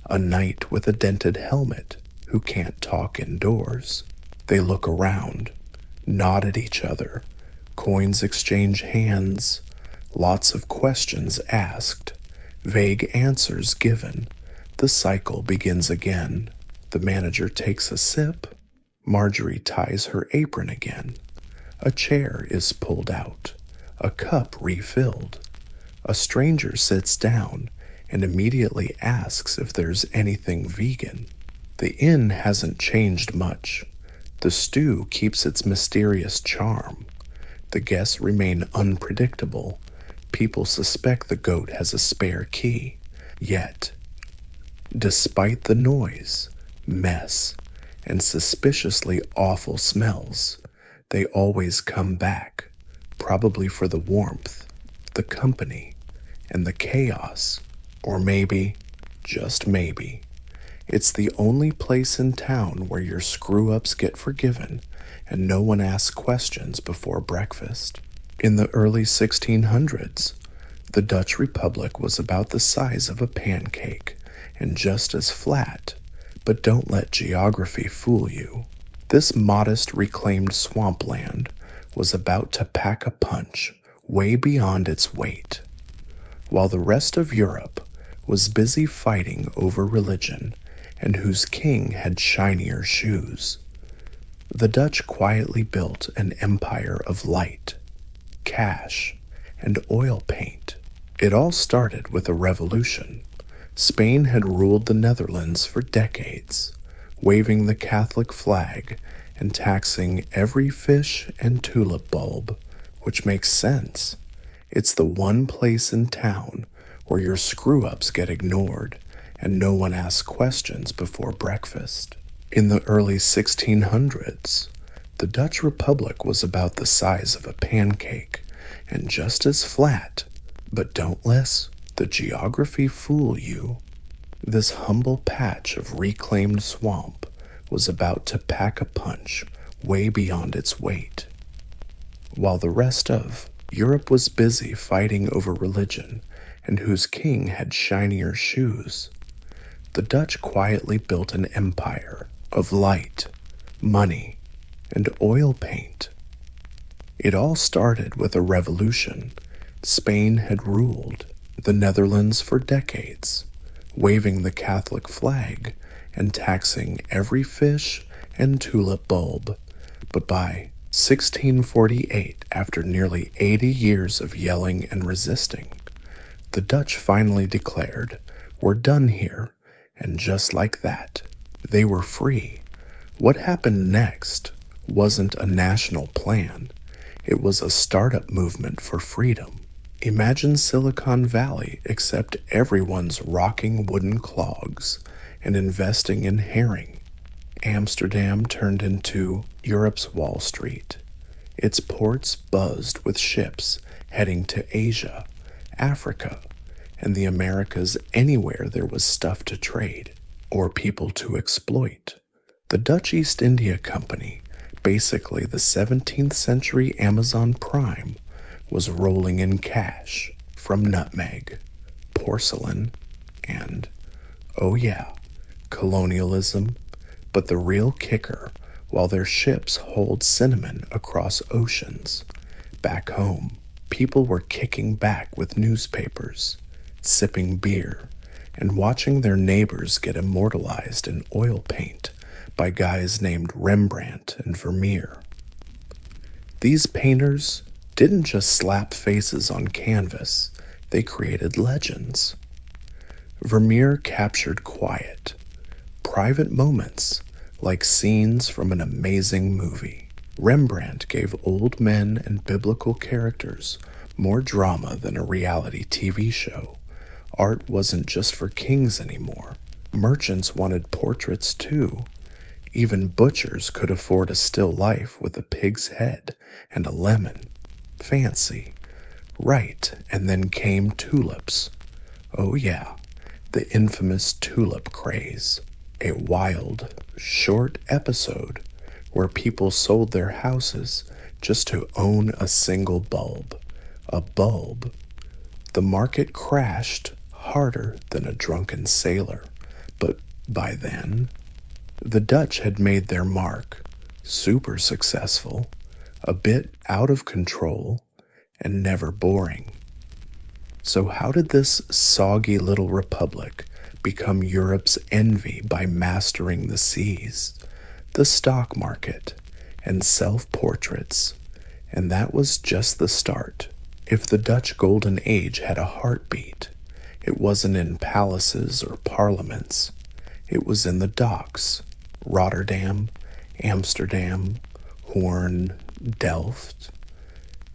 a knight with a dented helmet who can't talk indoors. They look around, nod at each other, coins exchange hands, lots of questions asked, vague answers given. The cycle begins again. The manager takes a sip. Marjorie ties her apron again. A chair is pulled out, a cup refilled. A stranger sits down and immediately asks if there's anything vegan. The inn hasn't changed much. The stew keeps its mysterious charm. The guests remain unpredictable. People suspect the goat has a spare key. Yet, despite the noise, mess, and suspiciously awful smells, they always come back, probably for the warmth, the company, and the chaos. Or maybe, just maybe, it's the only place in town where your screw-ups get forgiven and no one asks questions before breakfast. In the early 1600s, the Dutch Republic was about the size of a pancake and just as flat, but don't let geography fool you. This modest reclaimed swampland was about to pack a punch way beyond its weight. While the rest of Europe was busy fighting over religion and whose king had shinier shoes, the Dutch quietly built an empire of light, cash, and oil paint. It all started with a revolution. Spain had ruled the Netherlands for decades, waving the Catholic flag and taxing every fish and tulip bulb, which makes sense. It's the one place in town where your screw-ups get ignored and no one asks questions before breakfast. In the early 1600s, the Dutch Republic was about the size of a pancake and just as flat, but don't let the geography fool you. This humble patch of reclaimed swamp was about to pack a punch way beyond its weight. While the rest of Europe was busy fighting over religion and whose king had shinier shoes, the Dutch quietly built an empire of light, money, and oil paint. It all started with a revolution. Spain had ruled the Netherlands for decades, waving the Catholic flag and taxing every fish and tulip bulb. But by 1648, after nearly 80 years of yelling and resisting, the Dutch finally declared, "We're done here," and just like that, they were free. What happened next wasn't a national plan. It was a startup movement for freedom. Imagine Silicon Valley, except everyone's rocking wooden clogs and investing in herring. Amsterdam turned into Europe's Wall Street. Its ports buzzed with ships heading to Asia, Africa, and the Americas, anywhere there was stuff to trade or people to exploit. The Dutch East India Company, basically the 17th century Amazon Prime, was rolling in cash from nutmeg, porcelain, and, oh yeah, colonialism. But the real kicker, while their ships hauled cinnamon across oceans, back home, people were kicking back with newspapers, sipping beer, and watching their neighbors get immortalized in oil paint by guys named Rembrandt and Vermeer. These painters didn't just slap faces on canvas, they created legends. Vermeer captured quiet, private moments like scenes from an amazing movie. Rembrandt gave old men and biblical characters more drama than a reality TV show. Art wasn't just for kings anymore. Merchants wanted portraits too. Even butchers could afford a still life with a pig's head and a lemon. Fancy. Right, and then came tulips. Oh yeah, the infamous tulip craze. A wild, short episode where people sold their houses just to own a single bulb. A bulb. The market crashed harder than a drunken sailor, but by then, the Dutch had made their mark, super successful, a bit out of control, and never boring. So how did this soggy little republic become Europe's envy by mastering the seas, the stock market, and self-portraits? And that was just the start. If the Dutch Golden Age had a heartbeat, it wasn't in palaces or parliaments. It was in the docks, Rotterdam, Amsterdam, Hoorn, Delft.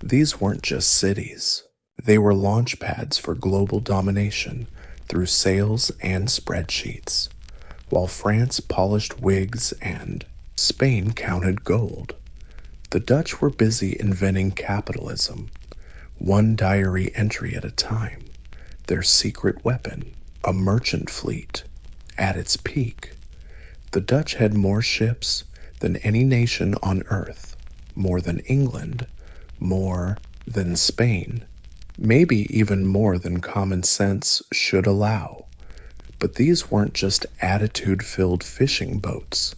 These weren't just cities. They were launch pads for global domination through sales and spreadsheets, while France polished wigs and Spain counted gold. The Dutch were busy inventing capitalism, one diary entry at a time, their secret weapon, a merchant fleet. At its peak, the Dutch had more ships than any nation on earth, more than England, more than Spain, maybe even more than common sense should allow. But these weren't just attitude-filled fishing boats.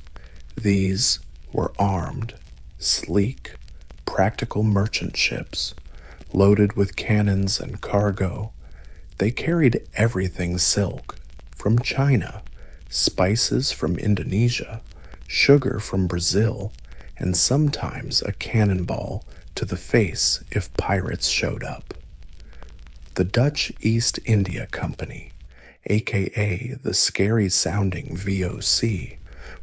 These were armed, sleek, practical merchant ships, loaded with cannons and cargo. They carried everything silk, from China, spices from Indonesia, sugar from Brazil, and sometimes a cannonball to the face if pirates showed up. The Dutch East India Company, a.k.a. the scary-sounding VOC,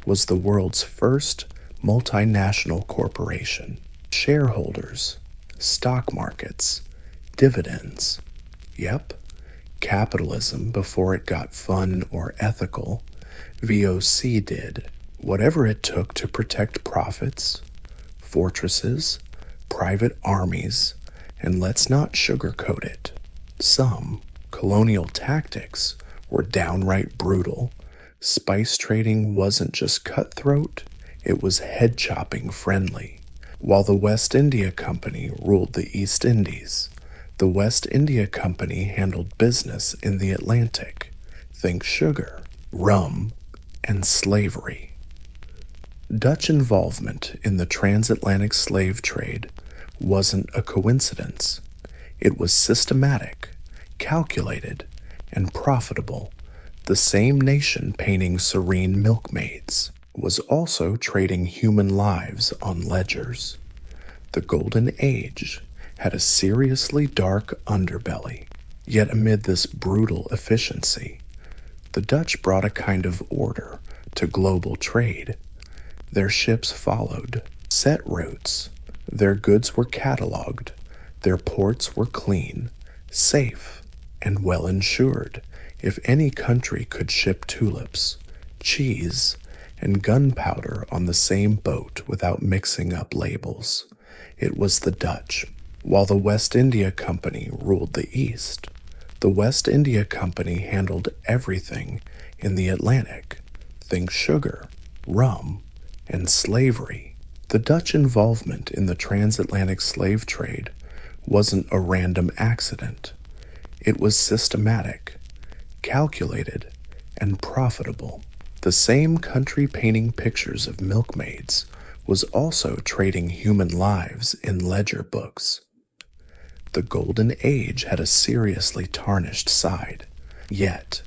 was the world's first multinational corporation. Shareholders, stock markets, dividends. Yep, capitalism before it got fun or ethical. VOC did whatever it took to protect profits, fortresses, private armies, and let's not sugarcoat it. Some colonial tactics were downright brutal. Spice trading wasn't just cutthroat, it was head-chopping friendly. While the West India Company ruled the East Indies, the West India Company handled business in the Atlantic. Think sugar, rum, and slavery. Dutch involvement in the transatlantic slave trade wasn't a coincidence. It was systematic, calculated, and profitable. The same nation painting serene milkmaids was also trading human lives on ledgers. The Golden Age had a seriously dark underbelly, yet amid this brutal efficiency, the Dutch brought a kind of order to global trade. Their ships followed set routes, their goods were cataloged, their ports were clean, safe, and well insured. If any country could ship tulips, cheese, and gunpowder on the same boat without mixing up labels, it was the Dutch. While the West India Company ruled the East, the West India Company handled everything in the Atlantic. Think sugar, rum, and slavery. The Dutch involvement in the transatlantic slave trade wasn't a random accident. It was systematic, calculated, and profitable. The same country painting pictures of milkmaids was also trading human lives in ledger books. The Golden Age had a seriously tarnished side. Yet,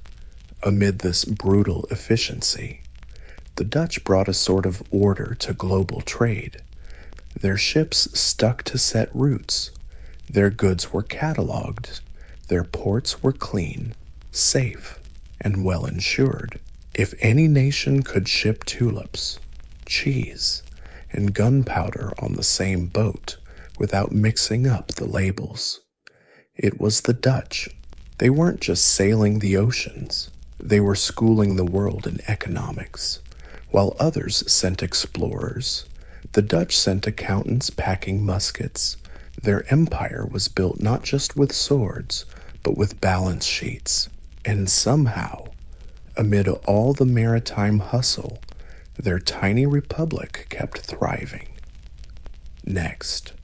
amid this brutal efficiency, the Dutch brought a sort of order to global trade. Their ships stuck to set routes. Their goods were cataloged. Their ports were clean, safe, and well insured. If any nation could ship tulips, cheese, and gunpowder on the same boat without mixing up the labels, it was the Dutch. They weren't just sailing the oceans, they were schooling the world in economics. While others sent explorers, the Dutch sent accountants packing muskets. Their empire was built not just with swords, but with balance sheets. And somehow, amid all the maritime hustle, their tiny republic kept thriving. Next,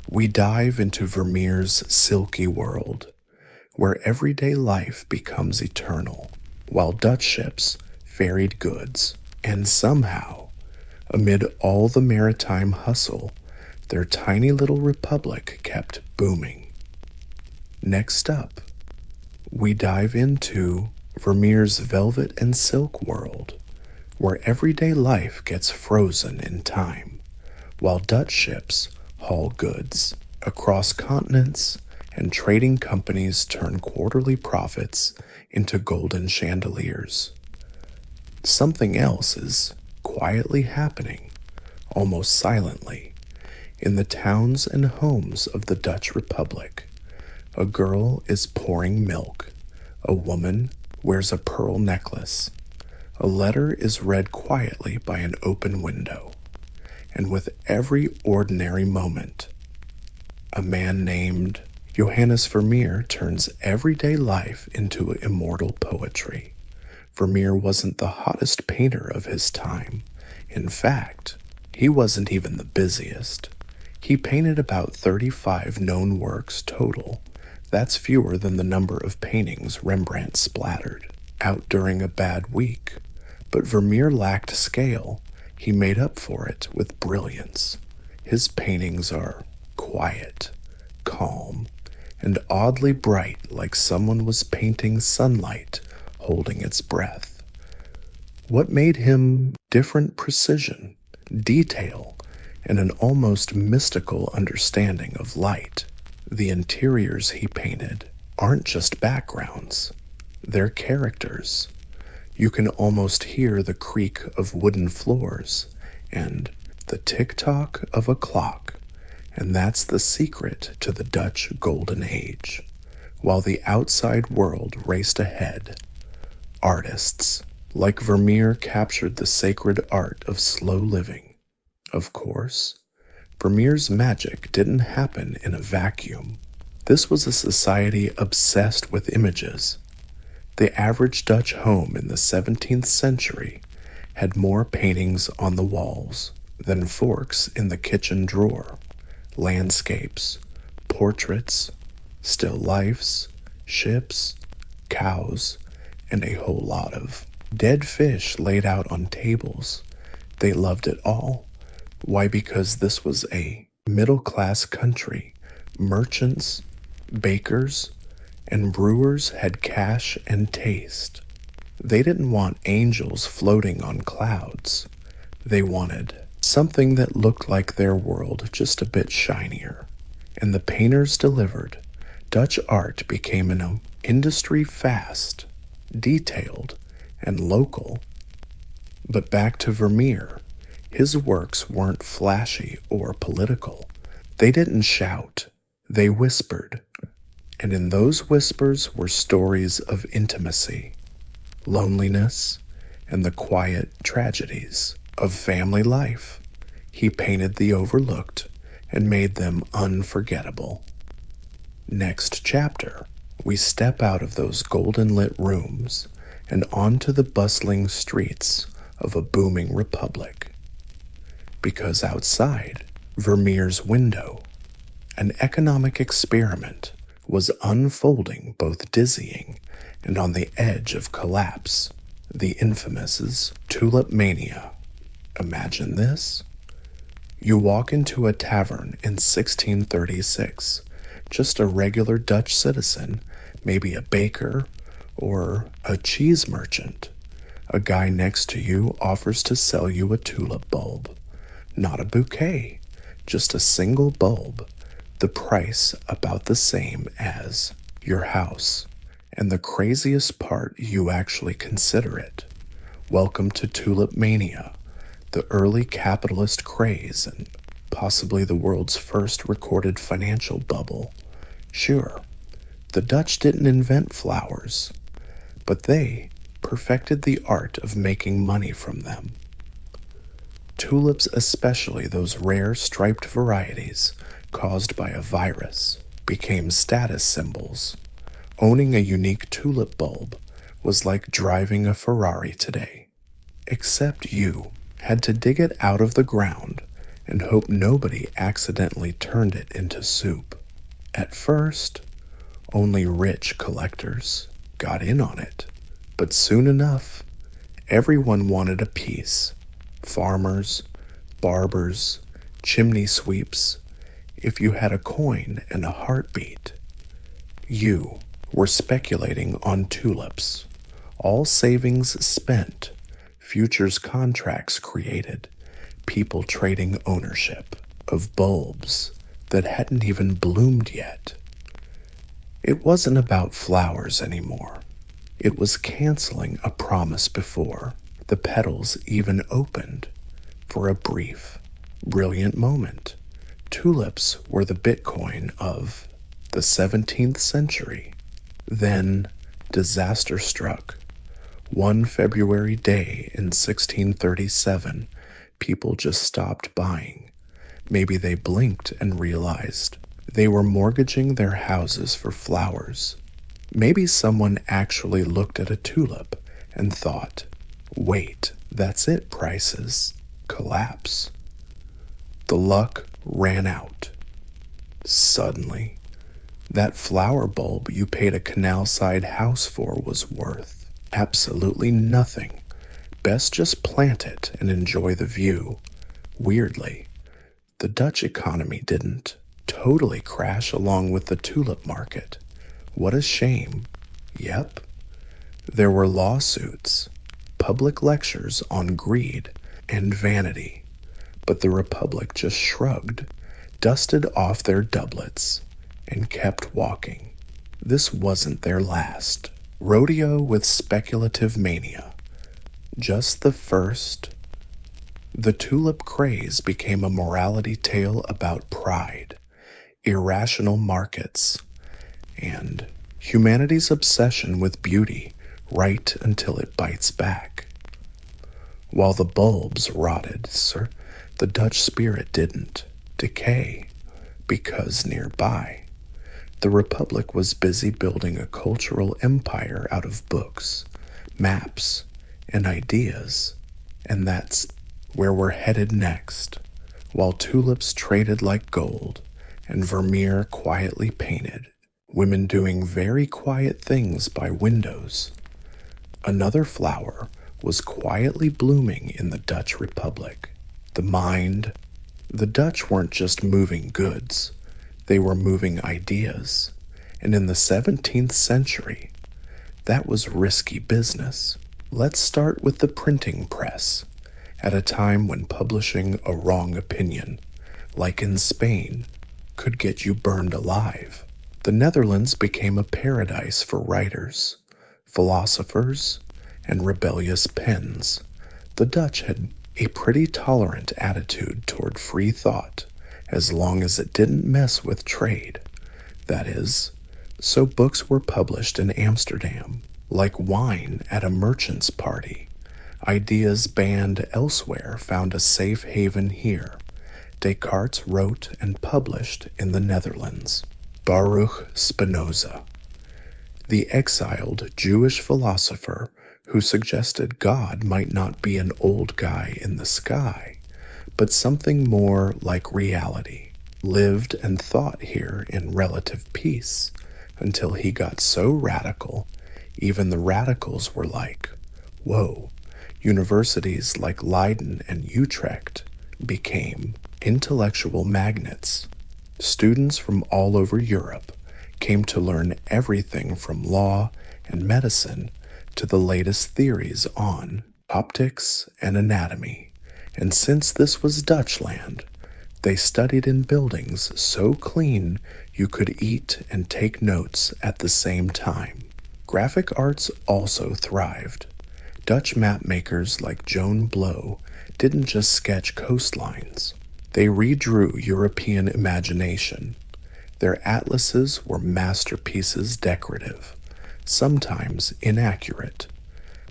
we dive into Vermeer's silky world, where everyday life becomes eternal, while Dutch ships ferried goods. And somehow, amid all the maritime hustle, their tiny little republic kept booming. Next up, we dive into Vermeer's velvet and silk world, where everyday life gets frozen in time, while Dutch ships haul goods across continents and trading companies turn quarterly profits into golden chandeliers. Something else is quietly happening. almost silently, in the towns and homes of the Dutch Republic. A girl is pouring milk. A woman wears a pearl necklace. A letter is read quietly by an open window. And with every ordinary moment, a man named Johannes Vermeer turns everyday life into immortal poetry. Vermeer wasn't the hottest painter of his time. In fact, he wasn't even the busiest. He painted about 35 known works total. That's fewer than the number of paintings Rembrandt splattered out during a bad week. But Vermeer lacked scale. He made up for it with brilliance. His paintings are quiet, calm, and oddly bright, like someone was painting sunlight holding its breath. What made him different? Precision, detail, and an almost mystical understanding of light. The interiors he painted aren't just backgrounds, they're characters. You can almost hear the creak of wooden floors and the tick-tock of a clock, and that's the secret to the Dutch Golden Age. While the outside world raced ahead, artists like Vermeer captured the sacred art of slow living. Of course, Vermeer's magic didn't happen in a vacuum. This was a society obsessed with images. The average Dutch home in the 17th century had more paintings on the walls than forks in the kitchen drawer. Landscapes, portraits, still lifes, ships, cows, and a whole lot of dead fish laid out on tables. They loved it all. Why? Because this was a middle-class country. Merchants, bakers, and brewers had cash and taste. They didn't want angels floating on clouds. They wanted something that looked like their world, just a bit shinier. And the painters delivered. Dutch art became an industry fast, detailed, and local. But back to Vermeer. His works weren't flashy or political. They didn't shout. They whispered. And in those whispers were stories of intimacy, loneliness, and the quiet tragedies of family life. He painted the overlooked and made them unforgettable. Next chapter, we step out of those golden-lit rooms and onto the bustling streets of a booming republic. Because outside Vermeer's window, an economic experiment was unfolding, both dizzying and on the edge of collapse. The infamous tulip mania. Imagine this. You walk into a tavern in 1636, just a regular Dutch citizen, maybe a baker or a cheese merchant. A guy next to you offers to sell you a tulip bulb. Not a bouquet, just a single bulb. The price about the same as your house. And the craziest part, you actually consider it. Welcome to tulip mania, the early capitalist craze and possibly the world's first recorded financial bubble. Sure, the Dutch didn't invent flowers, but they perfected the art of making money from them. Tulips, especially those rare striped varieties caused by a virus, became status symbols. Owning a unique tulip bulb was like driving a Ferrari today. Except you had to dig it out of the ground and hope nobody accidentally turned it into soup. At first, only rich collectors got in on it, but soon enough, everyone wanted a piece. Farmers, barbers, chimney sweeps. If you had a coin and a heartbeat, you were speculating on tulips. All savings spent, futures contracts created, people trading ownership of bulbs that hadn't even bloomed yet. It wasn't about flowers anymore. It was canceling a promise before the petals even opened for a brief Brilliant moment. Tulips were the Bitcoin of the 17th century. Then disaster struck. One February day in 1637, people just stopped buying. Maybe they blinked and realized they were mortgaging their houses for flowers. Maybe someone actually looked at a tulip and thought, wait, that's it, prices collapse. The luck ran out. Suddenly, that flower bulb you paid a canal-side house for was worth absolutely nothing. Best just plant it and enjoy the view. Weirdly, the Dutch economy didn't totally crash along with the tulip market. What a shame. Yep. There were lawsuits, public lectures on greed and vanity, but the Republic just shrugged, dusted off their doublets, and kept walking. This wasn't their last rodeo with speculative mania, just the first. The tulip craze became a morality tale about pride, irrational markets, and humanity's obsession with beauty right until it bites back. While the bulbs rotted, sir, the Dutch spirit didn't decay, because nearby, the Republic was busy building a cultural empire out of books, maps, and ideas, and that's where we're headed next. While tulips traded like gold and Vermeer quietly painted, women doing very quiet things by windows, another flower was quietly blooming in the Dutch Republic. The mind. The Dutch weren't just moving goods, they were moving ideas. And in the 17th century, that was risky business. Let's start with the printing press, at a time when publishing a wrong opinion, like in Spain, could get you burned alive. The Netherlands became a paradise for writers, philosophers, and rebellious pens. The Dutch had a pretty tolerant attitude toward free thought, as long as it didn't mess with trade. That is, so books were published in Amsterdam, like wine at a merchant's party. Ideas banned elsewhere found a safe haven here. Descartes wrote and published in the Netherlands. Baruch Spinoza, the exiled Jewish philosopher who suggested God might not be an old guy in the sky, but something more like reality, lived and thought here in relative peace until he got so radical, even the radicals were like, whoa. Universities like Leiden and Utrecht became intellectual magnets. Students from all over Europe came to learn everything from law and medicine to the latest theories on optics and anatomy. And since this was Dutchland, they studied in buildings so clean you could eat and take notes at the same time. Graphic arts also thrived. Dutch map makers like Joan Blow didn't just sketch coastlines. They redrew European imagination. Their atlases were masterpieces, decorative, sometimes inaccurate,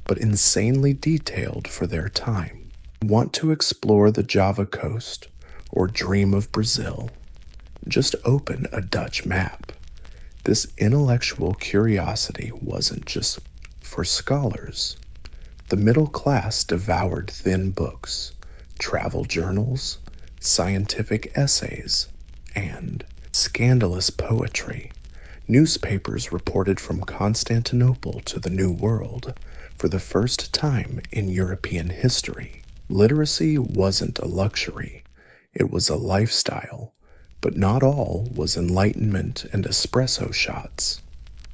but insanely detailed for their time. Want to explore the Java coast or dream of Brazil? Just open a Dutch map. This intellectual curiosity wasn't just for scholars. The middle class devoured thin books, travel journals, scientific essays, and scandalous poetry. Newspapers reported from Constantinople to the New World for the first time in European history. Literacy wasn't a luxury, it was a lifestyle, but not all was enlightenment and espresso shots.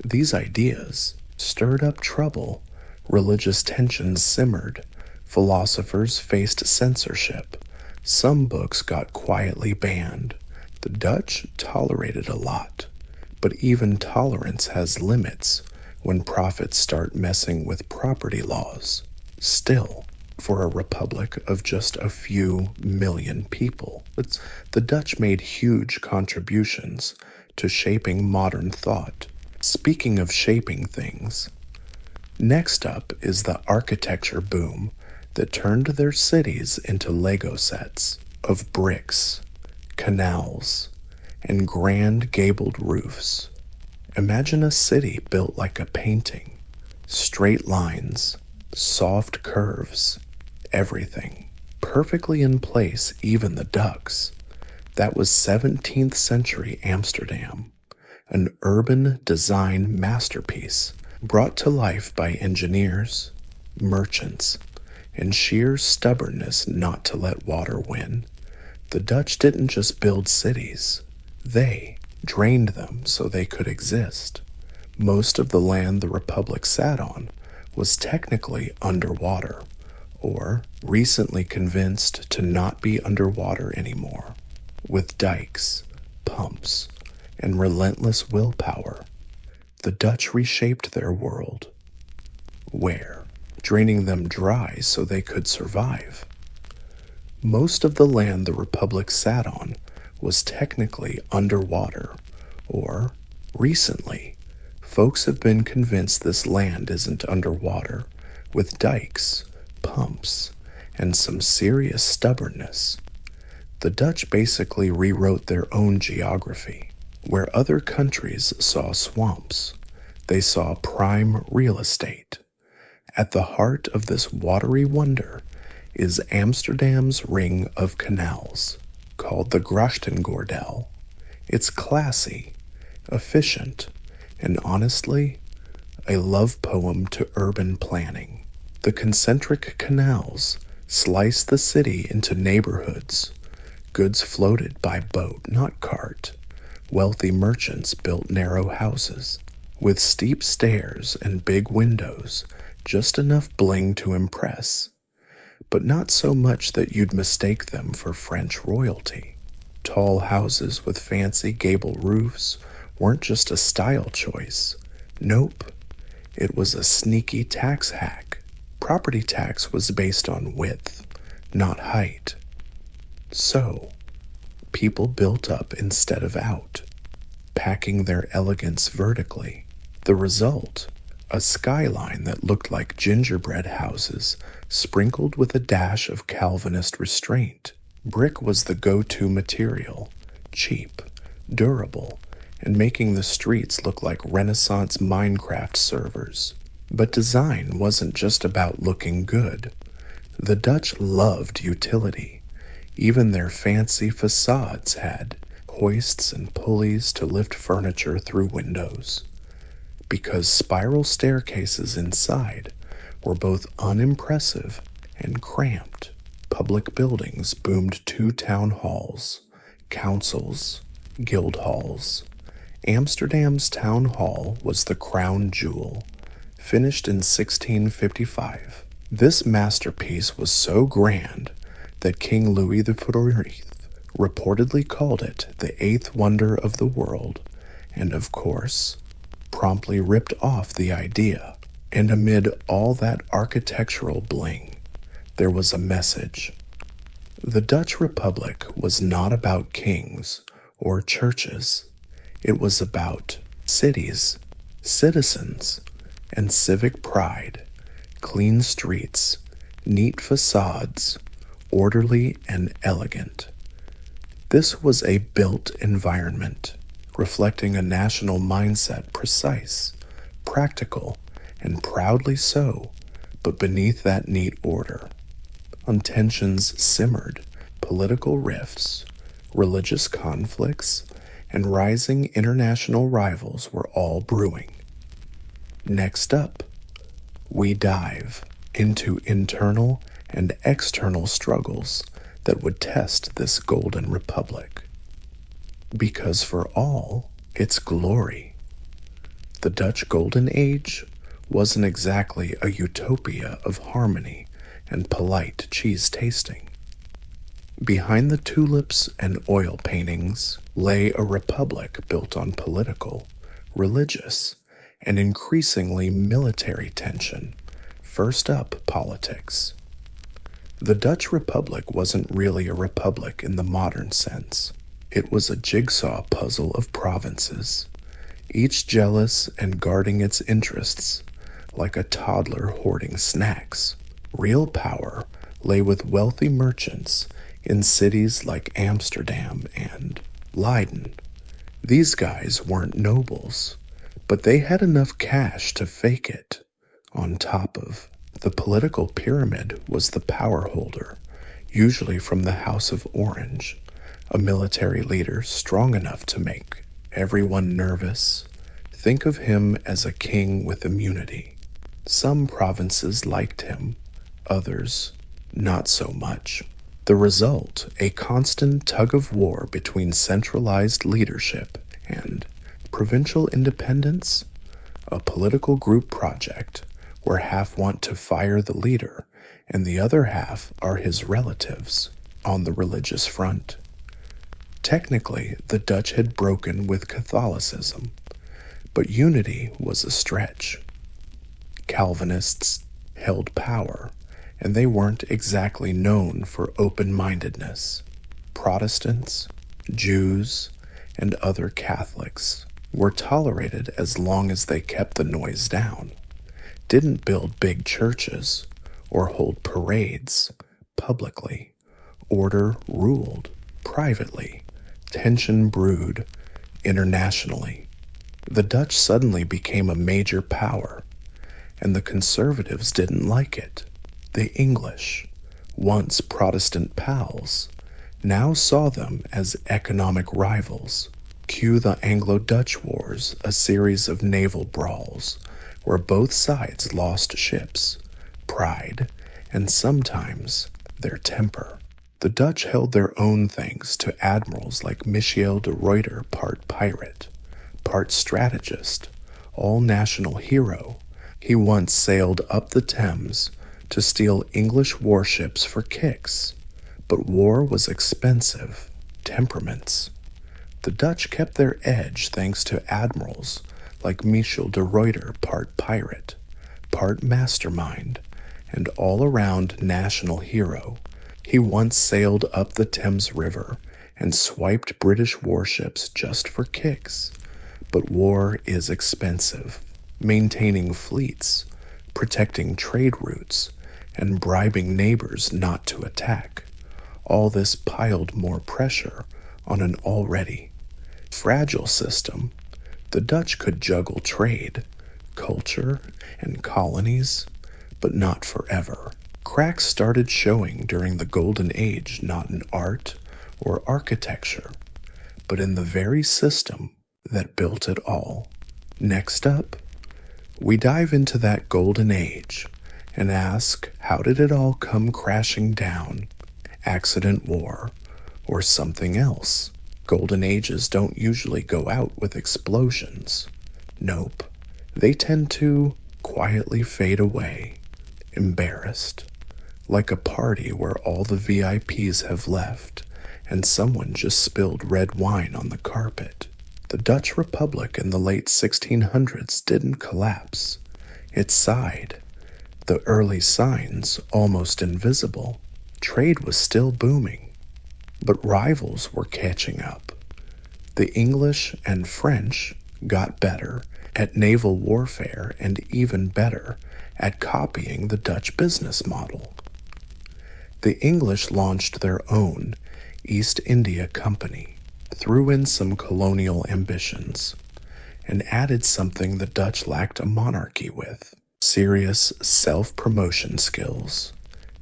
These ideas stirred up trouble, religious tensions simmered, philosophers faced censorship, some books got quietly banned. The Dutch tolerated a lot, but even tolerance has limits when profits start messing with property laws. Still, for a republic of just a few million people. The Dutch made huge contributions to shaping modern thought. Speaking of shaping things, next up is the architecture boom that turned their cities into Lego sets of bricks, canals, and grand gabled roofs. Imagine a city built like a painting. Straight lines, soft curves, everything. Perfectly in place, even the ducks. That was 17th century Amsterdam, an urban design masterpiece brought to life by engineers, merchants, and sheer stubbornness not to let water win. The Dutch didn't just build cities, they drained them so they could exist. Most of the land the Republic sat on was technically underwater, or recently convinced to not be underwater anymore. With dikes, pumps, and relentless willpower, the Dutch reshaped their world. Where? Draining them dry so they could survive. Most of the land the Republic sat on was technically underwater, or recently, folks have been convinced this land isn't underwater, with dikes, pumps, and some serious stubbornness. The Dutch basically rewrote their own geography. Where other countries saw swamps, they saw prime real estate. At the heart of this watery wonder is Amsterdam's ring of canals, called the Grachtengordel. It's classy, efficient, and honestly, a love poem to urban planning. The concentric canals slice the city into neighborhoods. Goods floated by boat, not cart. Wealthy merchants built narrow houses with steep stairs and big windows, just enough bling to impress, but not so much that you'd mistake them for French royalty. Tall houses with fancy gable roofs weren't just a style choice. Nope, it was a sneaky tax hack. Property tax was based on width, not height. So, people built up instead of out, packing their elegance vertically. The result? A skyline that looked like gingerbread houses sprinkled with a dash of Calvinist restraint. Brick was the go-to material, cheap, durable, and making the streets look like Renaissance Minecraft servers. But design wasn't just about looking good. The Dutch loved utility. Even their fancy facades had hoists and pulleys to lift furniture through windows. Because spiral staircases inside were both unimpressive and cramped, public buildings boomed 2 town halls, councils, guild halls. Amsterdam's town hall was the crown jewel, finished in 1655. This masterpiece was so grand that King Louis XIV reportedly called it the 8th wonder of the world, and of course, promptly ripped off the idea. And amid all that architectural bling, there was a message. The Dutch Republic was not about kings or churches. It was about cities, citizens, and civic pride, clean streets, neat facades, orderly and elegant. This was a built environment, reflecting a national mindset, precise, practical, and proudly so, but beneath that neat order, tensions simmered, political rifts, religious conflicts, and rising international rivals were all brewing. Next up, we dive into internal and external struggles that would test this golden republic. Because for all its glory, the Dutch Golden Age wasn't exactly a utopia of harmony and polite cheese tasting. Behind the tulips and oil paintings lay a republic built on political, religious, and increasingly military tension. First up, politics. The Dutch Republic wasn't really a republic in the modern sense. It was a jigsaw puzzle of provinces, each jealous and guarding its interests, like a toddler hoarding snacks. Real power lay with wealthy merchants in cities like Amsterdam and Leiden. These guys weren't nobles, but they had enough cash to fake it. On top of the political pyramid was the power holder, usually from the House of Orange, a military leader strong enough to make everyone nervous. Think of him as a king with immunity. Some provinces liked him, others not so much. The result, a constant tug of war between centralized leadership and provincial independence, a political group project where half want to fire the leader and the other half are his relatives on the religious front. Technically, the Dutch had broken with Catholicism, but unity was a stretch. Calvinists held power, and they weren't exactly known for open-mindedness. Protestants, Jews, and other Catholics were tolerated as long as they kept the noise down, didn't build big churches, or hold parades publicly. Order ruled privately. Tension brewed internationally. The Dutch suddenly became a major power, and the conservatives didn't like it. The English, once Protestant pals, now saw them as economic rivals. Cue the Anglo-Dutch Wars, a series of naval brawls where both sides lost ships, pride, and sometimes their temper. The Dutch held their own thanks to admirals like Michiel de Ruyter, part pirate, part strategist, all-national hero. He once sailed up the Thames to steal English warships for kicks, but war was expensive. Temperaments. The Dutch kept their edge thanks to admirals like Michiel de Ruyter, part pirate, part mastermind, and all-around national hero. He once sailed up the Thames River and swiped British warships just for kicks. But war is expensive. Maintaining fleets, protecting trade routes, and bribing neighbors not to attack. All this piled more pressure on an already fragile system. The Dutch could juggle trade, culture, and colonies, but not forever. Cracks started showing during the Golden Age, not in art or architecture, but in the very system that built it all. Next up, we dive into that Golden Age and ask, how did it all come crashing down? Accident, war, or something else? Golden Ages don't usually go out with explosions. Nope. They tend to quietly fade away, embarrassed, like a party where all the VIPs have left and someone just spilled red wine on the carpet. The Dutch Republic in the late 1600s didn't collapse. It sighed. The early signs almost invisible. Trade was still booming, but rivals were catching up. The English and French got better at naval warfare and even better at copying the Dutch business model. The English launched their own East India Company, threw in some colonial ambitions, and added something the Dutch lacked a monarchy with: serious self-promotion skills.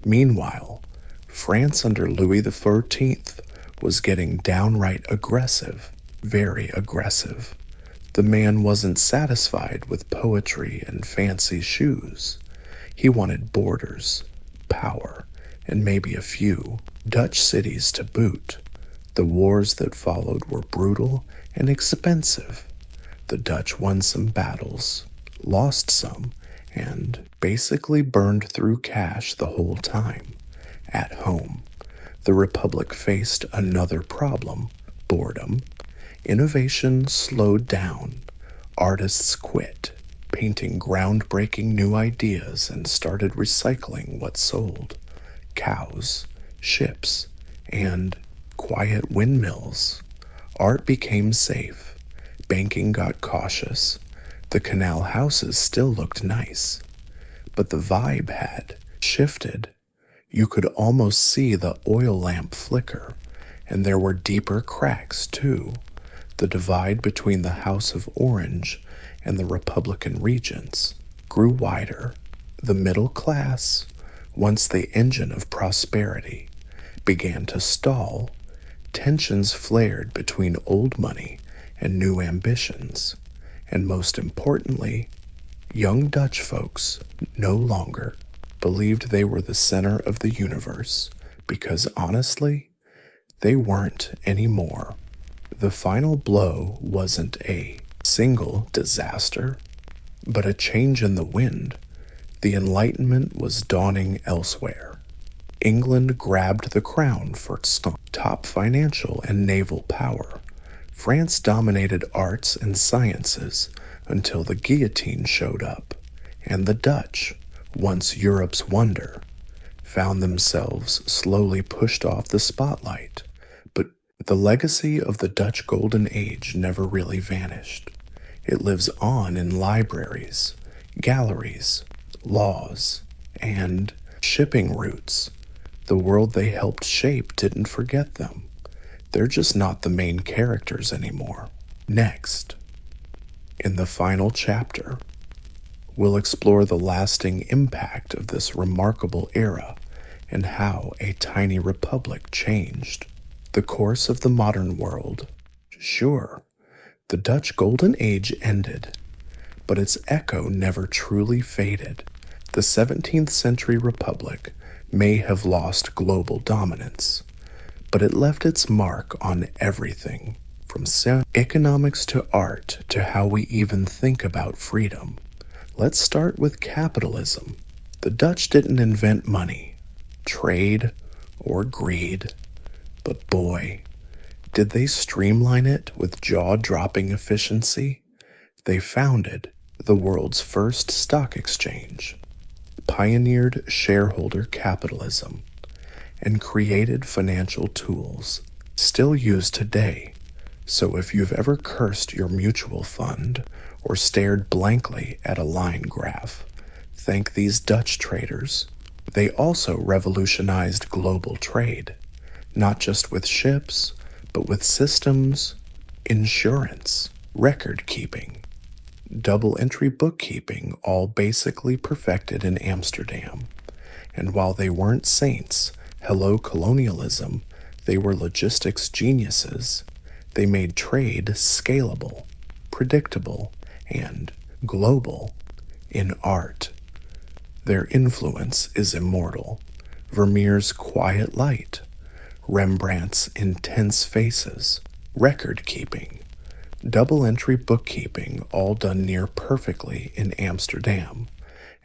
Meanwhile, France under Louis XIV was getting downright aggressive, very aggressive. The man wasn't satisfied with poetry and fancy shoes. He wanted borders, power, and maybe a few Dutch cities to boot. The wars that followed were brutal and expensive. The Dutch won some battles, lost some, and basically burned through cash the whole time. At home, the Republic faced another problem: boredom. Innovation slowed down. Artists quit, painting groundbreaking new ideas, and started recycling what sold. cows, ships, and quiet windmills. Art became safe, banking got cautious, the canal houses still looked nice, but the vibe had shifted. You could almost see the oil lamp flicker, and there were deeper cracks too. The divide between the House of Orange and the Republican regents grew wider. The middle class, once the engine of prosperity, began to stall. Tensions flared between old money and new ambitions, and most importantly, young Dutch folks no longer believed they were the center of the universe, because honestly, they weren't anymore. The final blow wasn't a single disaster, but a change in the wind. The Enlightenment was dawning elsewhere. England grabbed the crown for its top financial and naval power. France dominated arts and sciences until the guillotine showed up, and the Dutch, once Europe's wonder, found themselves slowly pushed off the spotlight. But the legacy of the Dutch Golden Age never really vanished. It lives on in libraries, galleries, laws, and shipping routes. The world they helped shape didn't forget them. They're just not the main characters anymore. Next, in the final chapter, we'll explore the lasting impact of this remarkable era and how a tiny republic changed the course of the modern world. Sure, the Dutch Golden Age ended, but its echo never truly faded. The 17th century republic may have lost global dominance, but it left its mark on everything, from economics to art to how we even think about freedom. Let's start with capitalism. The Dutch didn't invent money, trade, or greed, but boy, did they streamline it with jaw-dropping efficiency. They founded the world's first stock exchange, pioneered shareholder capitalism, and created financial tools still used today. So if you've ever cursed your mutual fund or stared blankly at a line graph, thank these Dutch traders. They also revolutionized global trade, not just with ships, but with systems, insurance, record keeping, double entry bookkeeping, all basically perfected in Amsterdam. And while they weren't saints, hello colonialism, they were logistics geniuses. They made trade scalable, predictable, and global. In art, their influence is immortal. Vermeer's quiet light, Rembrandt's intense faces, record keeping, double entry bookkeeping, all done near perfectly in Amsterdam.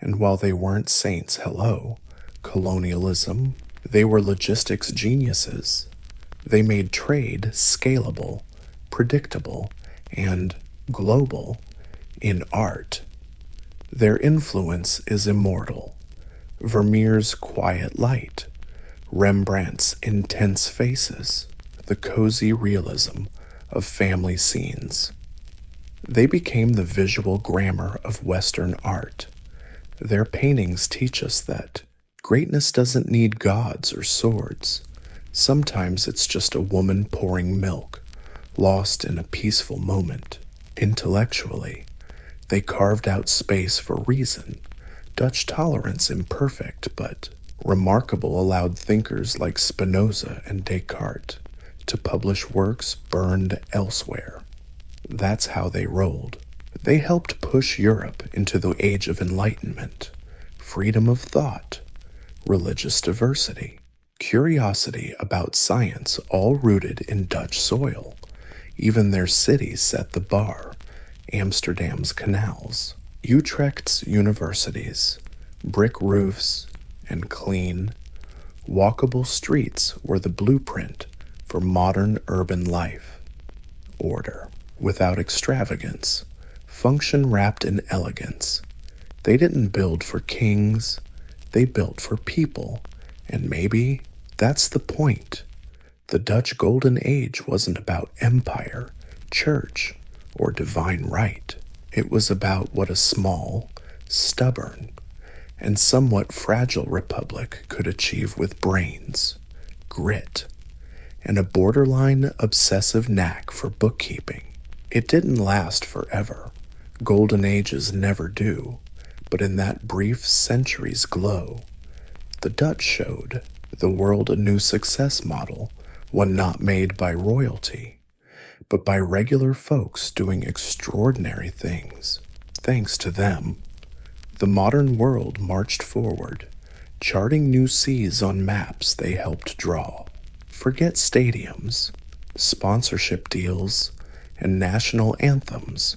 And while they weren't saints, hello, colonialism, they were logistics geniuses. They made trade scalable, predictable, and global. In art, their influence is immortal. Vermeer's quiet light, Rembrandt's intense faces, the cozy realism of family scenes. They became the visual grammar of Western art. Their paintings teach us that greatness doesn't need gods or swords. Sometimes it's just a woman pouring milk, lost in a peaceful moment. Intellectually, they carved out space for reason. Dutch tolerance imperfect, but remarkable, allowed thinkers like Spinoza and Descartes to publish works burned elsewhere. That's how they rolled. They helped push Europe into the age of enlightenment, freedom of thought, religious diversity, curiosity about science, all rooted in Dutch soil. Even their cities set the bar. Amsterdam's canals, Utrecht's universities, brick roofs, and clean, walkable streets were the blueprint for modern urban life. Order, without extravagance, function wrapped in elegance. They didn't build for kings, they built for people, And maybe that's the point. The Dutch Golden Age wasn't about empire, church, or divine right. It was about what a small, stubborn, and somewhat fragile republic could achieve with brains, grit, and a borderline obsessive knack for bookkeeping. It didn't last forever. Golden ages never do. But in that brief century's glow, the Dutch showed the world a new success model, one not made by royalty, but by regular folks doing extraordinary things. Thanks to them, the modern world marched forward, charting new seas on maps they helped draw. Forget stadiums, sponsorship deals, and national anthems.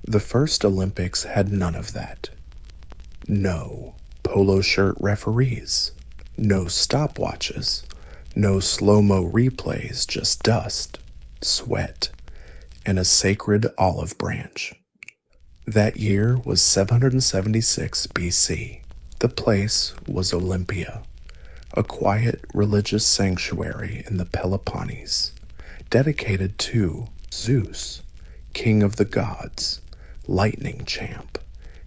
The first Olympics had none of that. No polo shirt referees, no stopwatches, no slow-mo replays, just dust, sweat, and a sacred olive branch. That year was 776 BC. The place was Olympia, a quiet religious sanctuary in the Peloponnese, dedicated to Zeus, king of the gods, lightning champ,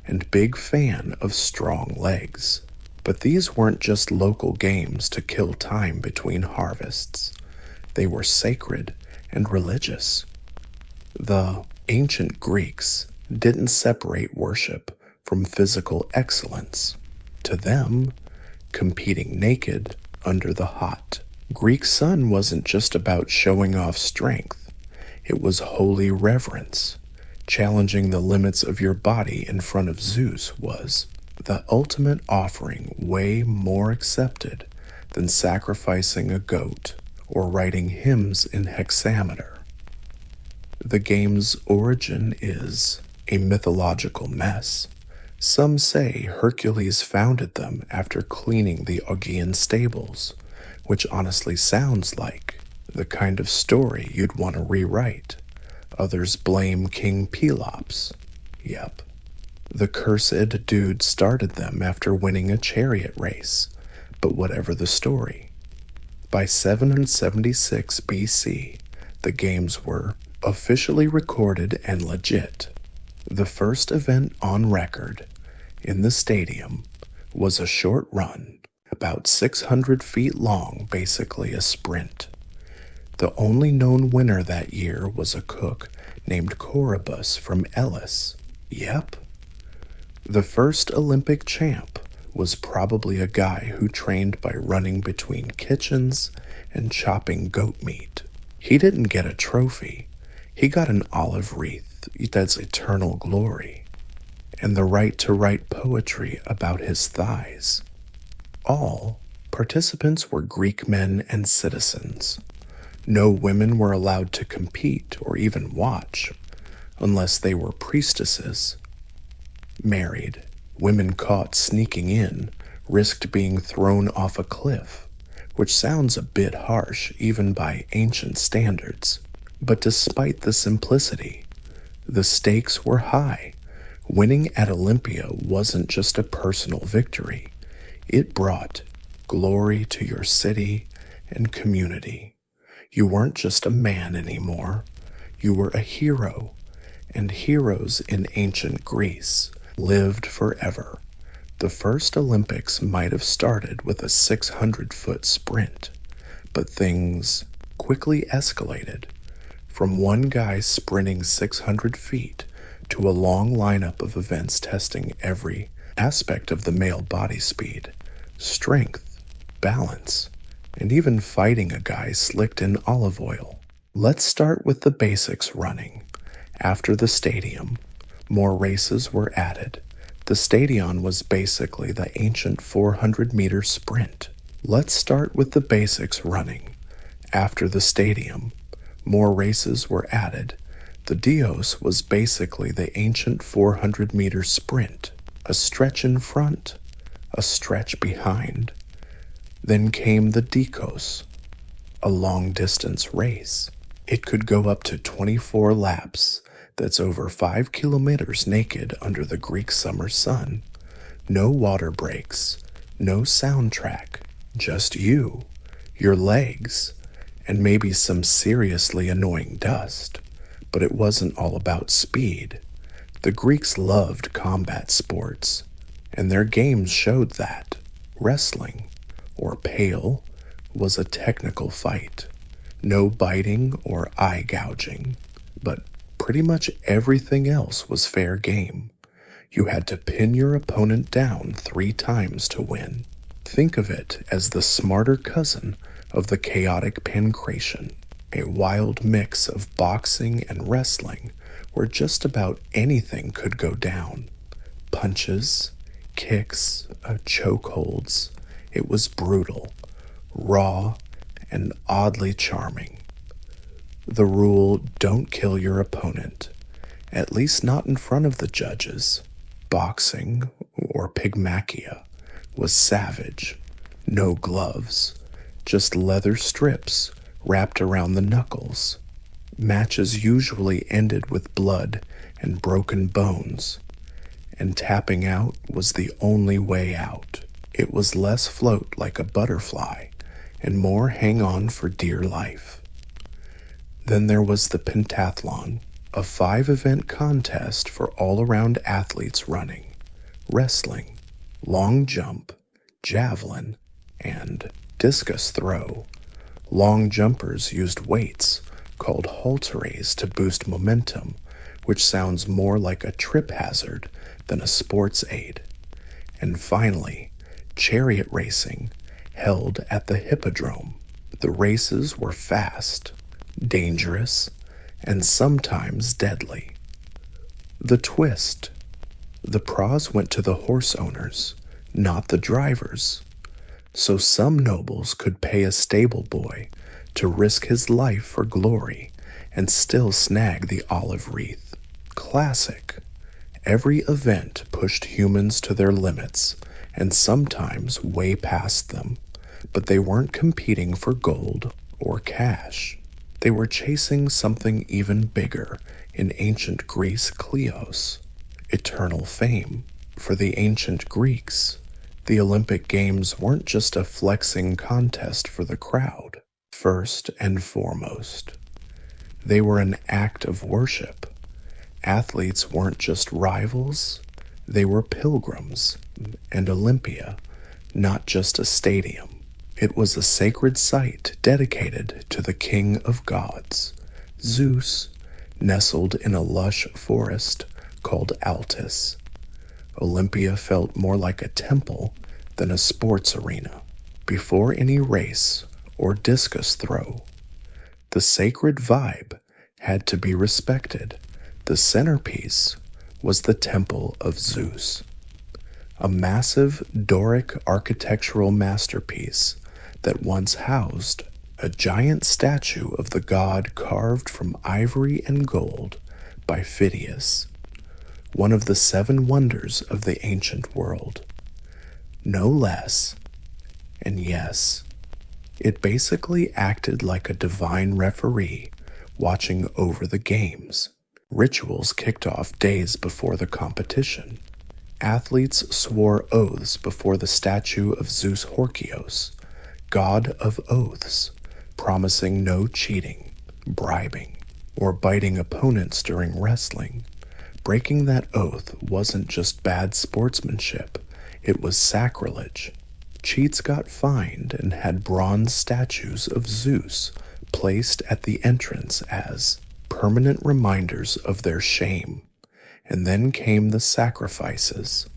and big fan of strong legs. But these weren't just local games to kill time between harvests. They were sacred and religious. The ancient Greeks didn't separate worship from physical excellence. To them, competing naked under the hot Greek sun wasn't just about showing off strength. It was holy reverence. Challenging the limits of your body in front of Zeus was the ultimate offering, way more accepted than sacrificing a goat or writing hymns in hexameter. The game's origin is a mythological mess. Some say Hercules founded them after cleaning the Augean stables, which honestly sounds like the kind of story you'd want to rewrite. Others blame King Pelops. Yep. The cursed dude started them after winning a chariot race, but whatever the story. By 776 BC, the games were officially recorded and legit. The first event on record in the stadium was a short run, about 600 feet long, basically a sprint. The only known winner that year was a cook named Corybus from Elis. Yep. The first Olympic champ was probably a guy who trained by running between kitchens and chopping goat meat. He didn't get a trophy. He got an olive wreath that's eternal glory, and the right to write poetry about his thighs. All participants were Greek men and citizens. No women were allowed to compete or even watch, unless they were priestesses. Married, women caught sneaking in risked being thrown off a cliff, which sounds a bit harsh even by ancient standards. But despite the simplicity, the stakes were high. Winning at Olympia wasn't just a personal victory. It brought glory to your city and community. You weren't just a man anymore. You were a hero, and heroes in ancient Greece lived forever. The first Olympics might have started with a 600-foot sprint, but things quickly escalated. From one guy sprinting 600 feet to a long lineup of events testing every aspect of the male body speed, strength, balance, and even fighting a guy slicked in olive oil. Let's start with the basics running. After the stadium, more races were added. The stadion was basically the ancient 400-meter sprint. Let's start with the basics running. After the stadium, more races were added. The Dios was basically the ancient 400-meter sprint. A stretch in front, a stretch behind. Then came the Dikos, a long-distance race. It could go up to 24 laps. That's over 5 kilometers naked under the Greek summer sun. No water breaks, no soundtrack, Just you, your legs, and maybe some seriously annoying dust. But it wasn't all about speed. The Greeks loved combat sports, and their games showed that. Wrestling, or pale, was a technical fight. No biting or eye gouging, but pretty much everything else was fair game. You had to pin your opponent down 3 times to win. Think of it as the smarter cousin of the chaotic pancration, a wild mix of boxing and wrestling where just about anything could go down. Punches, kicks, chokeholds. It was brutal, raw, and oddly charming. The rule, don't kill your opponent, at least not in front of the judges. Boxing, or pygmachia, was savage. No gloves, just leather strips wrapped around the knuckles. Matches usually ended with blood and broken bones, and tapping out was the only way out. It was less float like a butterfly and more hang on for dear life. Then there was the pentathlon, a 5-event contest for all-around athletes running, wrestling, long jump, javelin, and discus throw. Long jumpers used weights called halteres to boost momentum, which sounds more like a trip hazard than a sports aid. And finally, chariot racing, held at the hippodrome. The races were fast, dangerous, and sometimes deadly. The twist: the prize went to the horse owners, not the drivers. So some nobles could pay a stable boy to risk his life for glory and still snag the olive wreath. Classic. Every event pushed humans to their limits, and sometimes way past them, but they weren't competing for gold or cash. They were chasing something even bigger in ancient Greece Kleos, eternal fame. For the ancient Greeks, the Olympic Games weren't just a flexing contest for the crowd. First and foremost, they were an act of worship. Athletes weren't just rivals, they were pilgrims, and Olympia, not just a stadium. It was a sacred site dedicated to the king of gods, Zeus, nestled in a lush forest called Altus. Olympia felt more like a temple than a sports arena. Before any race or discus throw, the sacred vibe had to be respected. The centerpiece was the Temple of Zeus, a massive Doric architectural masterpiece that once housed a giant statue of the god carved from ivory and gold by Phidias, one of the 7 wonders of the ancient world. No less, and yes, it basically acted like a divine referee watching over the games. Rituals kicked off days before the competition. Athletes swore oaths before the statue of Zeus Horkios, god of oaths, promising no cheating, bribing, or biting opponents during wrestling. Breaking that oath wasn't just bad sportsmanship, it was sacrilege. Cheats got fined and had bronze statues of Zeus placed at the entrance as permanent reminders of their shame. And then came the sacrifices,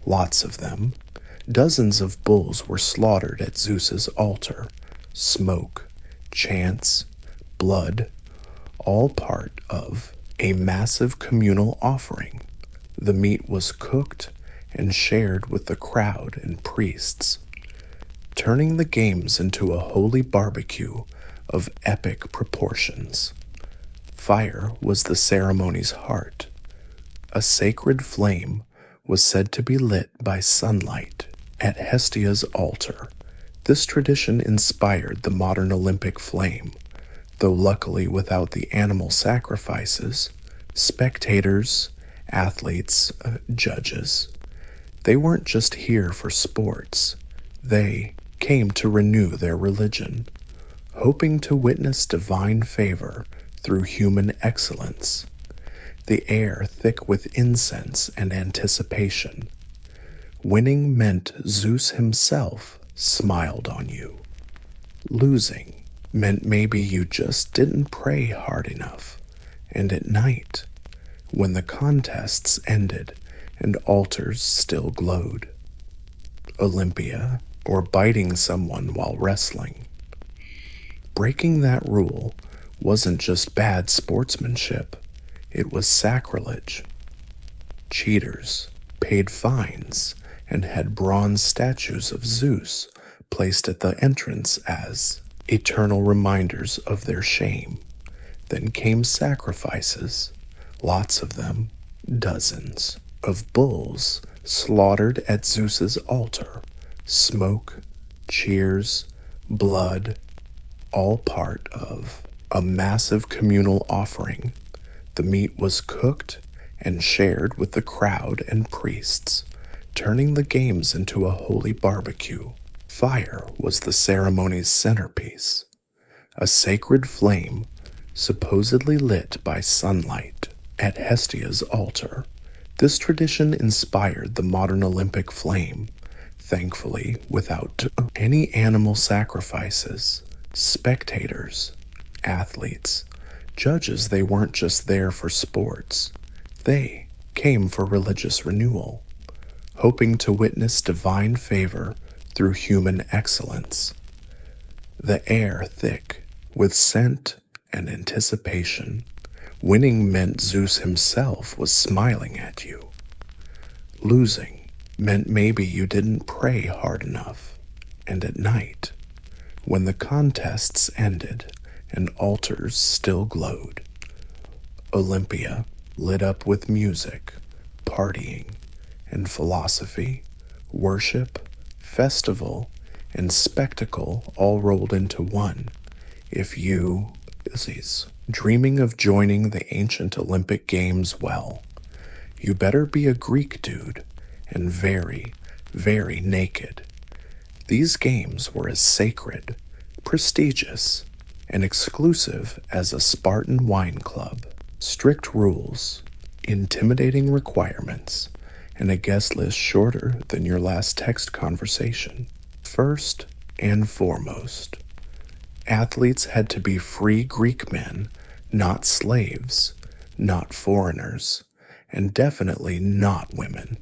lots of them. Dozens of bulls were slaughtered at Zeus's altar. Smoke, chants, blood, all part of a massive communal offering. The meat was cooked and shared with the crowd and priests, turning the games into a holy barbecue of epic proportions. Fire was the ceremony's heart. A sacred flame was said to be lit by sunlight at Hestia's altar. This tradition inspired the modern Olympic flame, though luckily without the animal sacrifices. Spectators, athletes, judges, they weren't just here for sports. They came to renew their religion, hoping to witness divine favor through human excellence, the air thick with incense and anticipation. Winning meant Zeus himself smiled on you. Losing meant maybe you just didn't pray hard enough. And at night, when the contests ended and altars still glowed, Olympia, or biting someone while wrestling. Breaking that rule wasn't just bad sportsmanship, it was sacrilege. Cheaters paid fines and had bronze statues of Zeus placed at the entrance as eternal reminders of their shame. Then came sacrifices, lots of them, dozens, of bulls slaughtered at Zeus's altar. Smoke, cheers, blood, all part of a massive communal offering. The meat was cooked and shared with the crowd and priests, turning the games into a holy barbecue. Fire was the ceremony's centerpiece, a sacred flame supposedly lit by sunlight at Hestia's altar. This tradition inspired the modern Olympic flame, thankfully without any animal sacrifices. Spectators, athletes, judges, they weren't just there for sports. They came for religious renewal, hoping to witness divine favor through human excellence. The air thick with scent and anticipation. Winning meant Zeus himself was smiling at you. Losing meant maybe you didn't pray hard enough. And at night, when the contests ended and altars still glowed, Olympia lit up with music, partying, and philosophy, worship, festival, and spectacle all rolled into one. If you, dreaming of joining the ancient Olympic Games, well, you better be a Greek dude and very, very naked. These games were as sacred, prestigious, and exclusive as a Spartan wine club. Strict rules, intimidating requirements, and a guest list shorter than your last text conversation. First and foremost, athletes had to be free Greek men, not slaves, not foreigners, and definitely not women.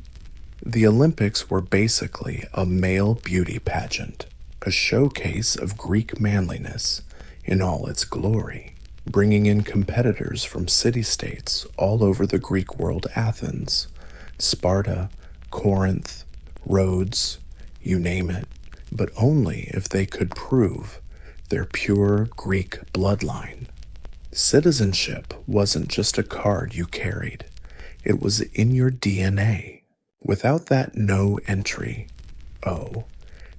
The Olympics were basically a male beauty pageant, a showcase of Greek manliness in all its glory, bringing in competitors from city-states all over the Greek world: Athens, Sparta, Corinth, Rhodes, you name it, but only if they could prove their pure Greek bloodline. Citizenship wasn't just a card you carried, it was in your DNA. Without that, no entry. Oh,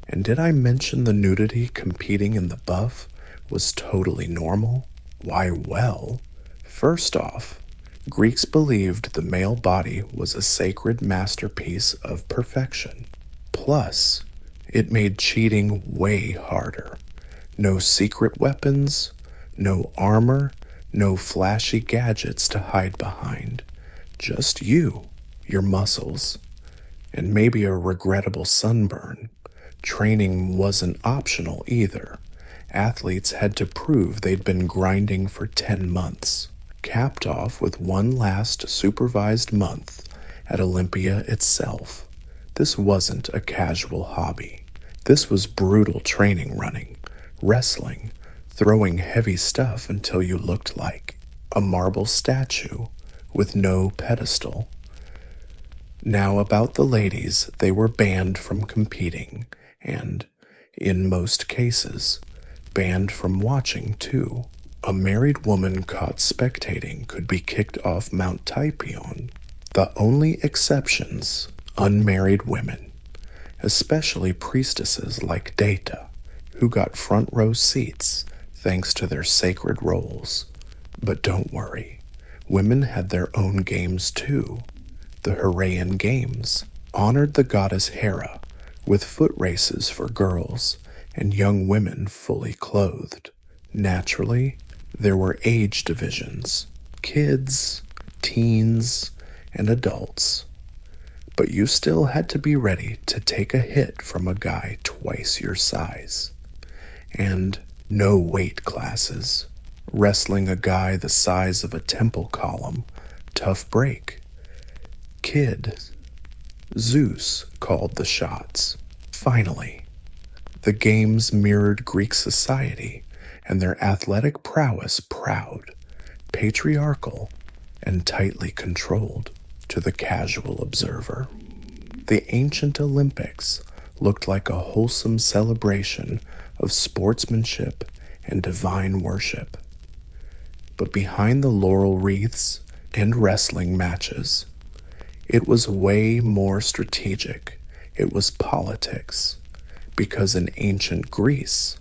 and did I mention the nudity competing in the buff was totally normal? Why, well, first off, Greeks believed the male body was a sacred masterpiece of perfection. Plus, it made cheating way harder. No secret weapons, no armor, no flashy gadgets to hide behind. Just you, your muscles, and maybe a regrettable sunburn. Training wasn't optional either. Athletes had to prove they'd been grinding for 10 months, capped off with one last supervised month at Olympia itself. This wasn't a casual hobby. This was brutal training: running, wrestling, throwing heavy stuff until you looked like a marble statue with no pedestal. Now about the ladies, they were banned from competing and, in most cases, banned from watching too. A married woman caught spectating could be kicked off Mount Typion. The only exceptions, unmarried women, especially priestesses like Data, who got front row seats thanks to their sacred roles. But don't worry, women had their own games too. The Heraean Games honored the goddess Hera with foot races for girls and young women fully clothed. Naturally, there were age divisions: kids, teens, and adults. But you still had to be ready to take a hit from a guy twice your size. And no weight classes. Wrestling a guy the size of a temple column, tough break. Kid, Zeus called the shots. Finally, the games mirrored Greek society and their athletic prowess proud, patriarchal, and tightly controlled to the casual observer. The ancient Olympics looked like a wholesome celebration of sportsmanship and divine worship. But behind the laurel wreaths and wrestling matches, it was way more strategic. It was politics. Because in ancient Greece,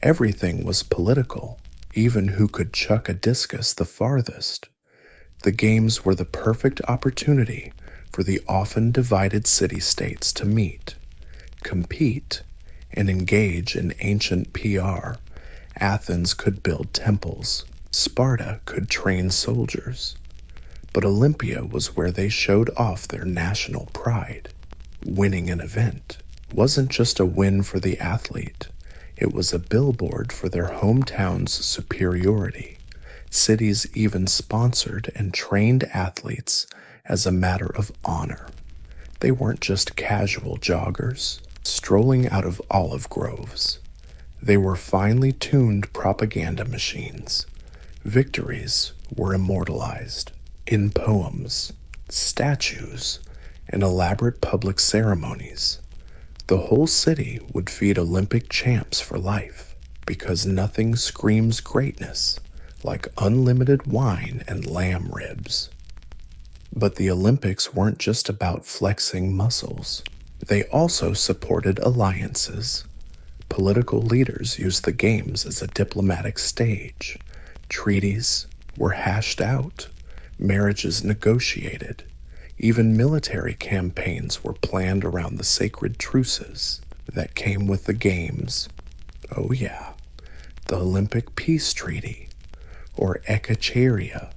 everything was political, even who could chuck a discus the farthest. The games were the perfect opportunity for the often divided city-states to meet, compete, and engage in ancient PR. Athens could build temples. Sparta could train soldiers. But Olympia was where they showed off their national pride. Winning an event wasn't just a win for the athlete. It was a billboard for their hometown's superiority. Cities even sponsored and trained athletes as a matter of honor. They weren't just casual joggers, strolling out of olive groves. They were finely tuned propaganda machines. Victories were immortalized in poems, statues, and elaborate public ceremonies. The whole city would feed Olympic champs for life, because nothing screams greatness like unlimited wine and lamb ribs. But the Olympics weren't just about flexing muscles. They also supported alliances. Political leaders used the games as a diplomatic stage. Treaties were hashed out, marriages negotiated. Even military campaigns were planned around the sacred truces that came with the games. Oh yeah, the Olympic Peace Treaty, or a.k.a.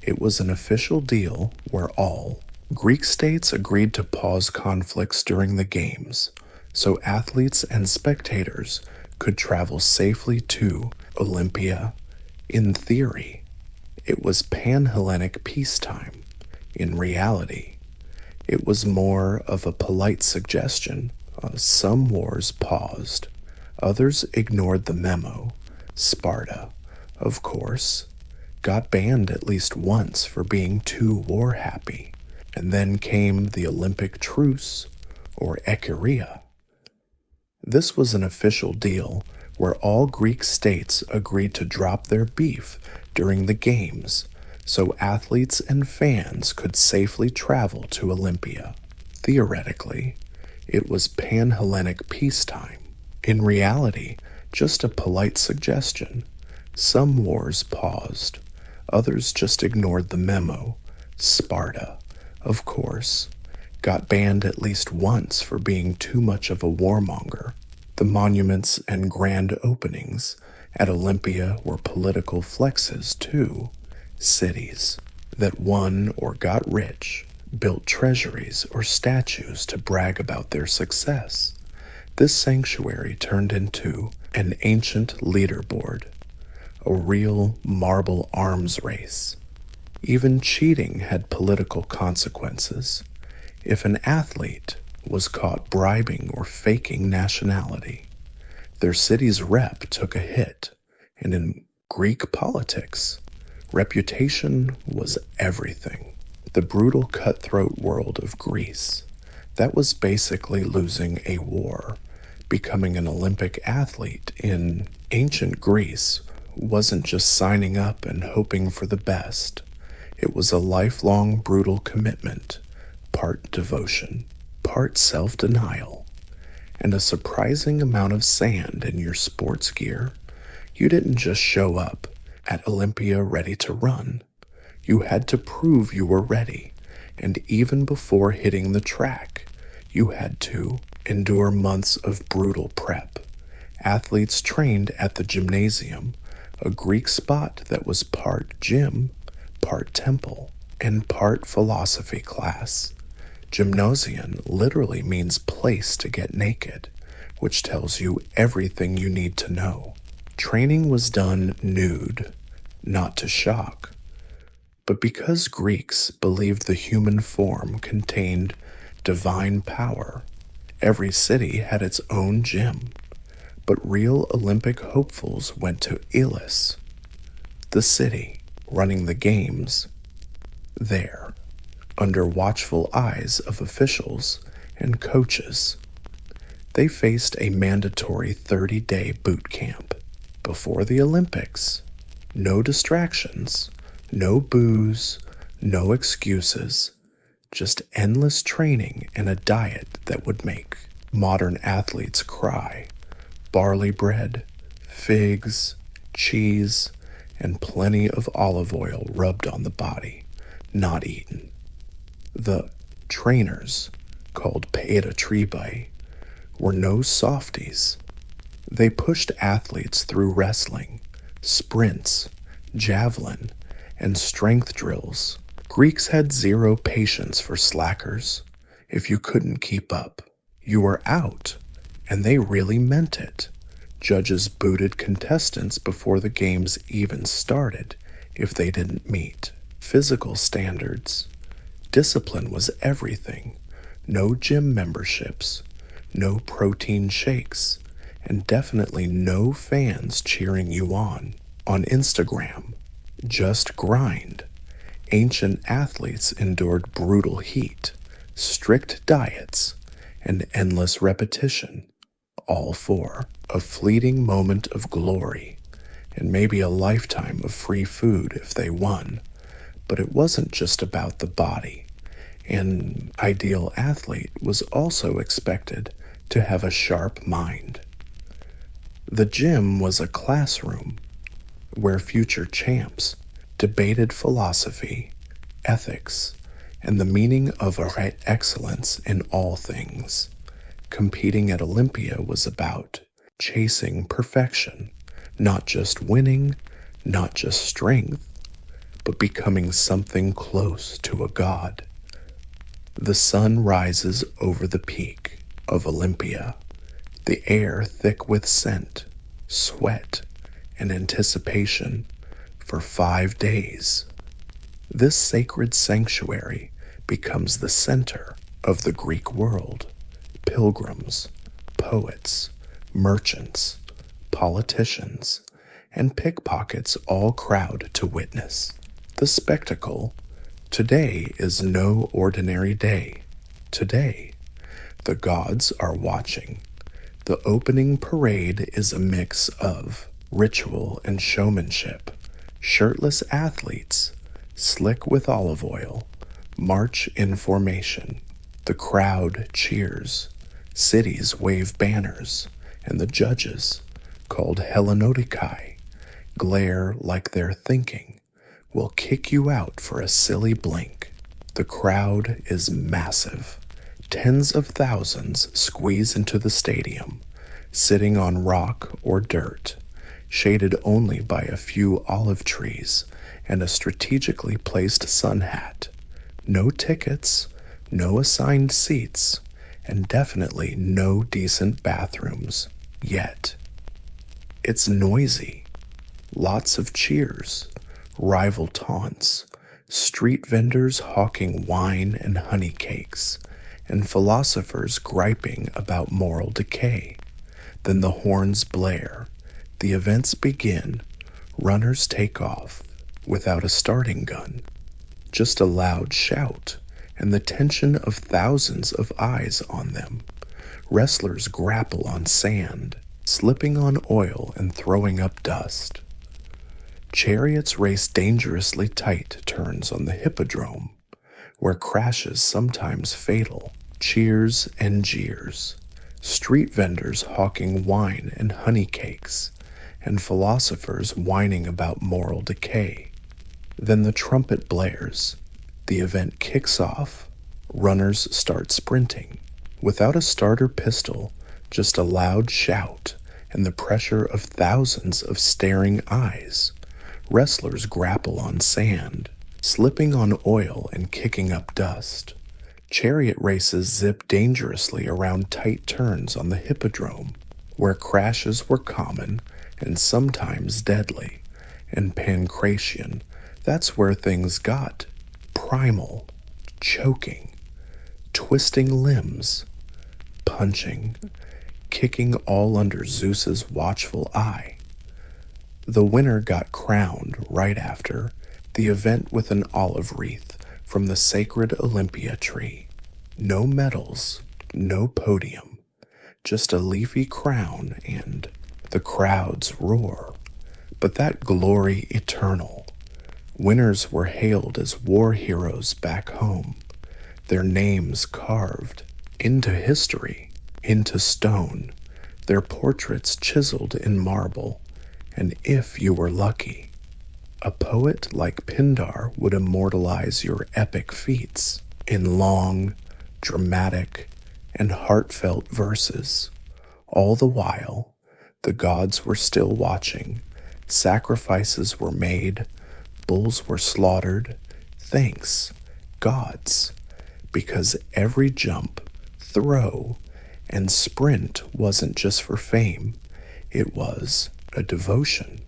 It was an official deal where all Greek states agreed to pause conflicts during the games, so athletes and spectators could travel safely to Olympia. In theory, it was Pan-Hellenic peacetime. In reality, it was more of a polite suggestion. Some wars paused. Others ignored the memo. Sparta, of course, got banned at least once for being too war-happy. And then came the Olympic truce, or a.k.a. This was an official deal where all Greek states agreed to drop their beef during the games so athletes and fans could safely travel to Olympia. Theoretically, it was Pan-Hellenic peacetime. In reality, just a polite suggestion. Some wars paused. Others just ignored the memo. Sparta, of course, got banned at least once for being too much of a warmonger. The monuments and grand openings at Olympia were political flexes too. Cities that won or got rich built treasuries or statues to brag about their success. This sanctuary turned into an ancient leaderboard, a real marble arms race. Even cheating had political consequences. If an athlete was caught bribing or faking nationality, their city's rep took a hit, and in Greek politics, reputation was everything. The brutal cutthroat world of Greece, that was basically losing a war. Becoming an Olympic athlete in ancient Greece wasn't just signing up and hoping for the best. It was a lifelong brutal commitment, part devotion, part self-denial, and a surprising amount of sand in your sports gear. You didn't just show up at Olympia ready to run. You had to prove you were ready, and even before hitting the track, you had to endure months of brutal prep. Athletes trained at the gymnasium, a Greek spot that was part gym, part temple, and part philosophy class. Gymnasium literally means place to get naked, which tells you everything you need to know. Training was done nude, not to shock, but because Greeks believed the human form contained divine power, every city had its own gym. But real Olympic hopefuls went to Elis, the city running the games. There, under watchful eyes of officials and coaches, they faced a mandatory 30-day boot camp. Before the Olympics, no distractions, no booze, no excuses, just endless training and a diet that would make modern athletes cry. Barley bread, figs, cheese, and plenty of olive oil rubbed on the body, not eaten. The trainers, called paidatribai, were no softies. They pushed athletes through wrestling, sprints, javelin, and strength drills. Greeks had zero patience for slackers. If you couldn't keep up, you were out, and they really meant it. Judges booted contestants before the games even started if they didn't meet physical standards. Discipline was everything. No gym memberships, no protein shakes, and definitely no fans cheering you on. On Instagram, just grind. Ancient athletes endured brutal heat, strict diets, and endless repetition, all for a fleeting moment of glory, and maybe a lifetime of free food if they won. But it wasn't just about the body. An ideal athlete was also expected to have a sharp mind. The gym was a classroom where future champs debated philosophy, ethics, and the meaning of excellence in all things. Competing at Olympia was about chasing perfection, not just winning, not just strength, but becoming something close to a god. The sun rises over the peak of Olympia, the air thick with scent, sweat, and anticipation for 5 days. This sacred sanctuary becomes the center of the Greek world. Pilgrims, poets, merchants, politicians, and pickpockets all crowd to witness. The spectacle today is no ordinary day. Today, the gods are watching. The opening parade is a mix of ritual and showmanship. Shirtless athletes, slick with olive oil, march in formation. The crowd cheers. Cities wave banners, and the judges, called Hellenodikai, glare like they're thinking, "We'll kick you out for a silly blink." The crowd is massive. Tens of thousands squeeze into the stadium, sitting on rock or dirt, shaded only by a few olive trees and a strategically placed sun hat. No tickets, no assigned seats, and definitely no decent bathrooms yet. It's noisy. Lots of cheers, rival taunts, street vendors hawking wine and honey cakes, and philosophers griping about moral decay. Then the horns blare. The events begin. Runners take off without a starting gun. Just a loud shout and the tension of thousands of eyes on them. Wrestlers grapple on sand, slipping on oil and throwing up dust. Chariots race dangerously tight turns on the hippodrome, where crashes sometimes fatal. Cheers and jeers. Street vendors hawking wine and honey cakes, and philosophers whining about moral decay. Then the trumpet blares. The event kicks off. Runners start sprinting. Without a starter pistol, just a loud shout and the pressure of thousands of staring eyes. Wrestlers grapple on sand, slipping on oil and kicking up dust. Chariot races zip dangerously around tight turns on the hippodrome, where crashes were common and sometimes deadly. And pancration, that's where things got primal, choking, twisting limbs, punching, kicking all under Zeus's watchful eye. The winner got crowned right after the event with an olive wreath from the sacred Olympia tree. No medals, no podium, just a leafy crown and the crowd's roar. But that glory eternal. Winners were hailed as war heroes back home, their names carved into history, into stone, their portraits chiseled in marble, and if you were lucky, a poet like Pindar would immortalize your epic feats in long, dramatic, and heartfelt verses. All the while, the gods were still watching, sacrifices were made, bulls were slaughtered. Thanks, gods, because every jump, throw, and sprint wasn't just for fame, it was a devotion,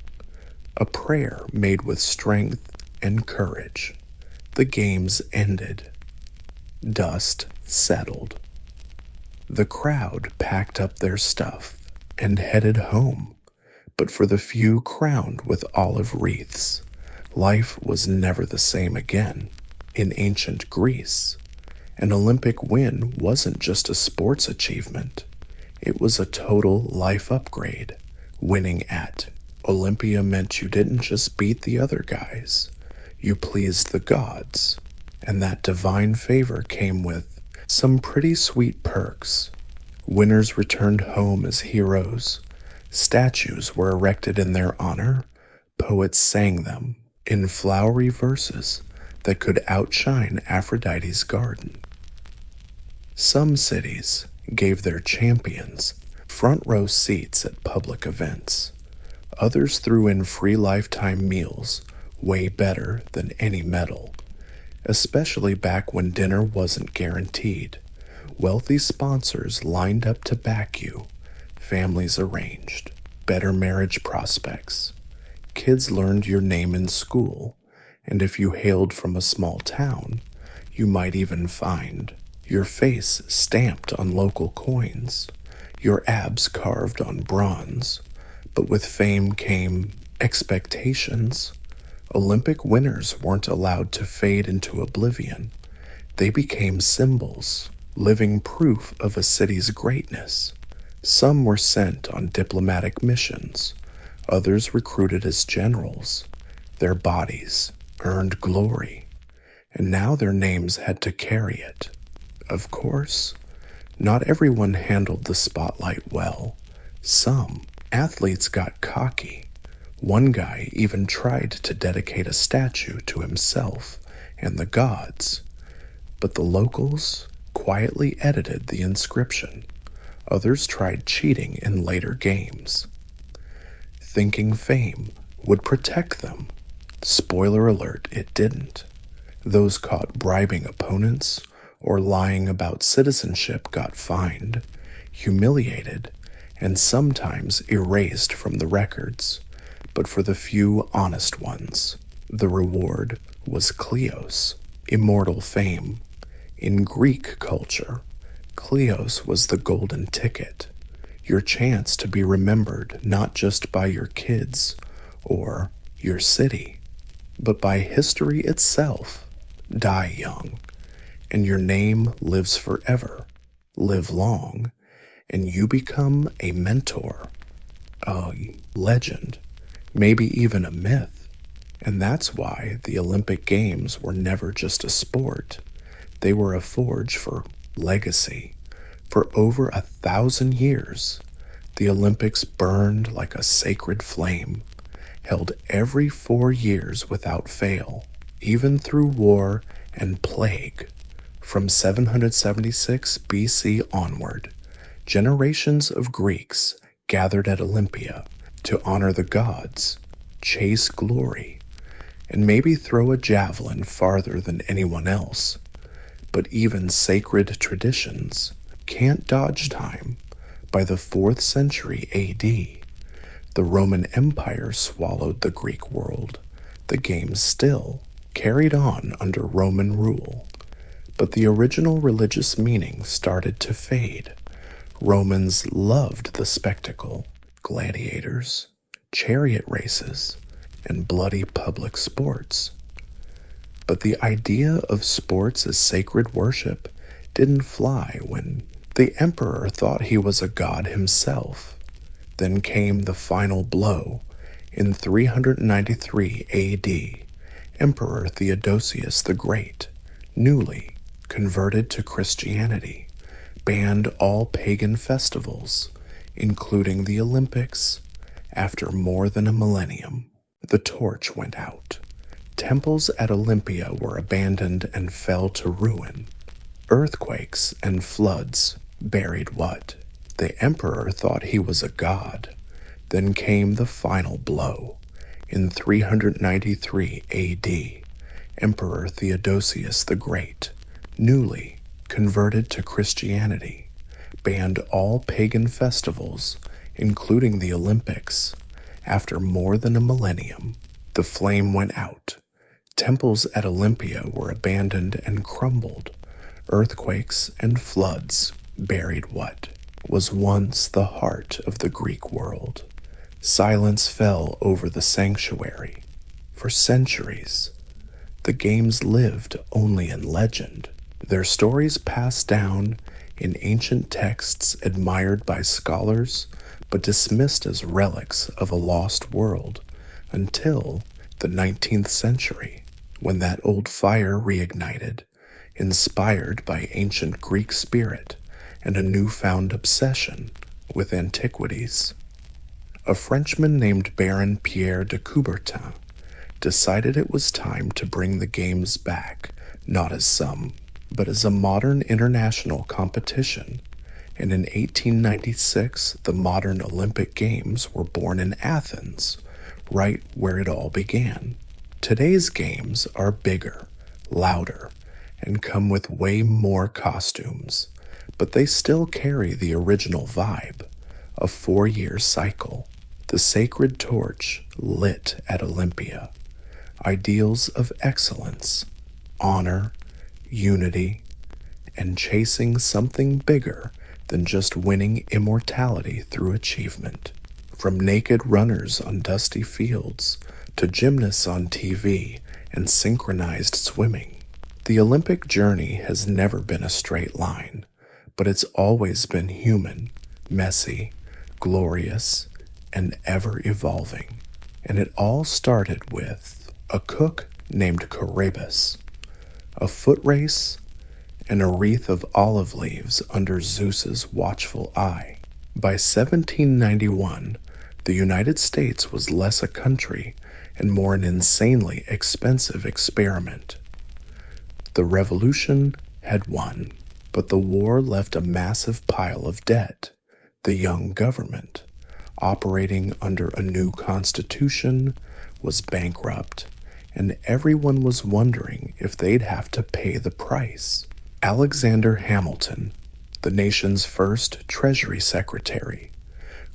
a prayer made with strength and courage. The games ended. Dust settled. The crowd packed up their stuff and headed home, but for the few crowned with olive wreaths, life was never the same again. In ancient Greece, an Olympic win wasn't just a sports achievement, it was a total life upgrade. Winning at Olympia meant you didn't just beat the other guys, you pleased the gods, and that divine favor came with some pretty sweet perks. Winners returned home as heroes, statues were erected in their honor, poets sang them in flowery verses that could outshine Aphrodite's garden. Some cities gave their champions front row seats at public events. Others threw in free lifetime meals, way better than any medal, especially back when dinner wasn't guaranteed. Wealthy sponsors lined up to back you, families arranged, better marriage prospects. Kids learned your name in school, and if you hailed from a small town, you might even find your face stamped on local coins, your abs carved on bronze. But with fame came expectations. Olympic winners weren't allowed to fade into oblivion. They became symbols, living proof of a city's greatness. Some were sent on diplomatic missions, others recruited as generals. Their bodies earned glory, and now their names had to carry it. Of course, not everyone handled the spotlight well. Some athletes got cocky. One guy even tried to dedicate a statue to himself and the gods, but the locals quietly edited the inscription. Others tried cheating in later games, thinking fame would protect them. Spoiler alert, it didn't. Those caught bribing opponents or lying about citizenship got fined, humiliated, and sometimes erased from the records. But for the few honest ones, the reward was kleos, immortal fame. In Greek culture, kleos was the golden ticket, your chance to be remembered not just by your kids or your city, but by history itself. Die young, and your name lives forever. Live long, and you become a mentor, a legend, maybe even a myth. And that's why the Olympic Games were never just a sport. They were a forge for legacy. For over 1,000 years, the Olympics burned like a sacred flame, held every 4 years without fail, even through war and plague. From 776 BC onward, generations of Greeks gathered at Olympia to honor the gods, chase glory, and maybe throw a javelin farther than anyone else. But even sacred traditions can't dodge time. By the 4th century AD, the Roman Empire swallowed the Greek world. The games still carried on under Roman rule, but the original religious meaning started to fade. Romans loved the spectacle, gladiators, chariot races, and bloody public sports. But the idea of sports as sacred worship didn't fly when the emperor thought he was a god himself. Then came the final blow. In 393 AD, Emperor Theodosius the Great, newly converted to Christianity, banned all pagan festivals, including the Olympics. After more than a millennium, the torch went out. Temples at Olympia were abandoned and fell to ruin. Earthquakes and floods buried what? The emperor thought he was a god. Then came the final blow. In 393 AD, Emperor Theodosius the Great, newly converted to Christianity, banned all pagan festivals, including the Olympics. After more than a millennium, the flame went out. Temples at Olympia were abandoned and crumbled. Earthquakes and floods buried what was once the heart of the Greek world. Silence fell over the sanctuary. For centuries, the games lived only in legend, their stories passed down in ancient texts admired by scholars but dismissed as relics of a lost world until the 19th century, when that old fire reignited, inspired by ancient Greek spirit and a newfound obsession with antiquities. A Frenchman named Baron Pierre de Coubertin decided it was time to bring the games back, not as some, but as a modern international competition. And in 1896, the modern Olympic Games were born in Athens, right where it all began. Today's games are bigger, louder, and come with way more costumes, but they still carry the original vibe, a 4-year cycle. The sacred torch lit at Olympia. Ideals of excellence, honor, unity, and chasing something bigger than just winning immortality through achievement. From naked runners on dusty fields to gymnasts on TV and synchronized swimming, the Olympic journey has never been a straight line, but it's always been human, messy, glorious, and ever-evolving. And it all started with a cook named Coroebus, a foot race, and a wreath of olive leaves under Zeus's watchful eye. By 1791, the United States was less a country and more an insanely expensive experiment. The revolution had won, but the war left a massive pile of debt. The young government, operating under a new constitution, was bankrupt, and everyone was wondering if they'd have to pay the price. Alexander Hamilton, the nation's first Treasury Secretary,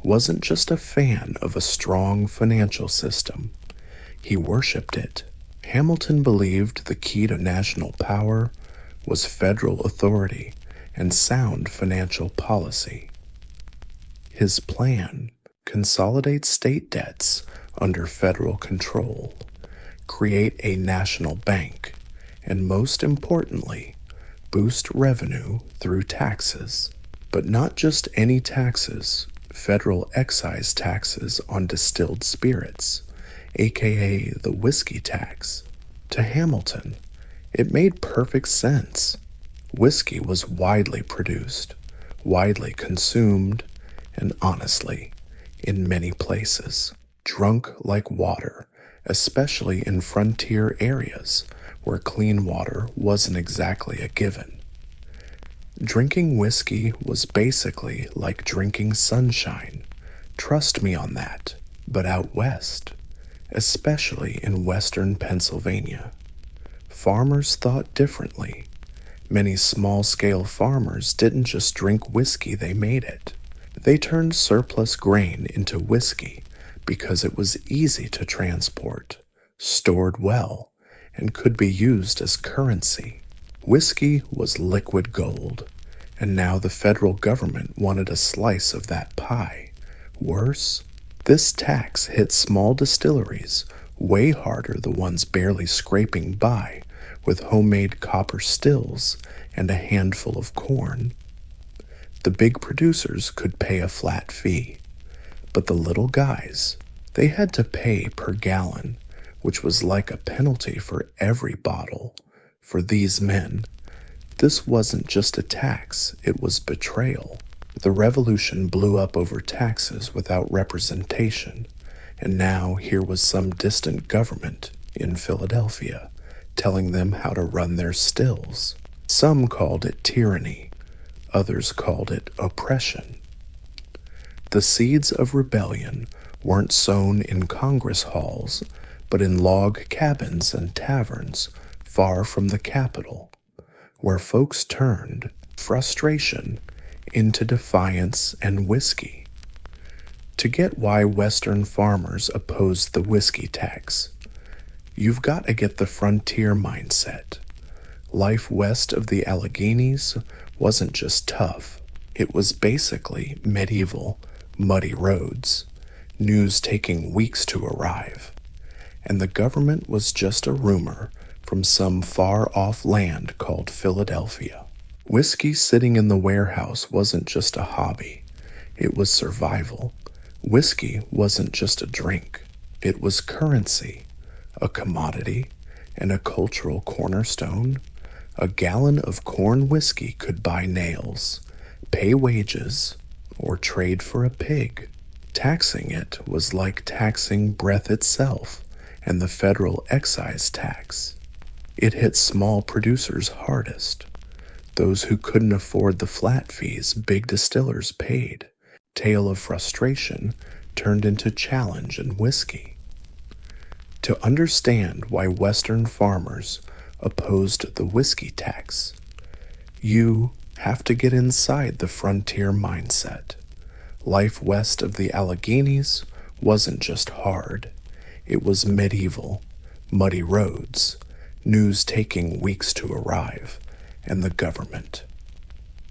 wasn't just a fan of a strong financial system. He worshipped it. Hamilton believed the key to national power was federal authority and sound financial policy. His plan: consolidate state debts under federal control, create a national bank, and most importantly, boost revenue through taxes. But not just any taxes, federal excise taxes on distilled spirits, a.k.a. the whiskey tax. To Hamilton, it made perfect sense. Whiskey was widely produced, widely consumed, and honestly, in many places, drunk like water, especially in frontier areas where clean water wasn't exactly a given. Drinking whiskey was basically like drinking sunshine, Trust me on that. But out west, especially in western Pennsylvania, farmers thought differently. Many small-scale farmers didn't just drink whiskey, they made it. They turned surplus grain into whiskey because it was easy to transport, stored well, and could be used as currency. Whiskey was liquid gold, and now the federal government wanted a slice of that pie. Worse, this tax hit small distilleries way harder, the ones barely scraping by with homemade copper stills and a handful of corn. The big producers could pay a flat fee, but the little guys, they had to pay per gallon, which was like a penalty for every bottle. For these men, this wasn't just a tax, it was betrayal. The revolution blew up over taxes without representation, and now here was some distant government in Philadelphia telling them how to run their stills. Some called it tyranny, others called it oppression. The seeds of rebellion weren't sown in Congress halls, but in log cabins and taverns far from the capital, where folks turned frustration into defiance and whiskey. To get why Western farmers opposed the whiskey tax, you've got to get the frontier mindset. Life west of the Alleghenies wasn't just tough, it was basically medieval, muddy roads, news taking weeks to arrive, and the government was just a rumor from some far-off land called Philadelphia. Whiskey sitting in the warehouse wasn't just a hobby, it was survival. Whiskey wasn't just a drink, it was currency, a commodity, and a cultural cornerstone. A gallon of corn whiskey could buy nails, pay wages, or trade for a pig. Taxing it was like taxing breath itself and the federal excise tax. It hit small producers hardest, those who couldn't afford the flat fees big distillers paid. Tale of frustration turned into challenge in whiskey. To understand why Western farmers opposed the whiskey tax, you have to get inside the frontier mindset. Life west of the Alleghenies wasn't just hard, it was medieval, muddy roads, news taking weeks to arrive, and the government.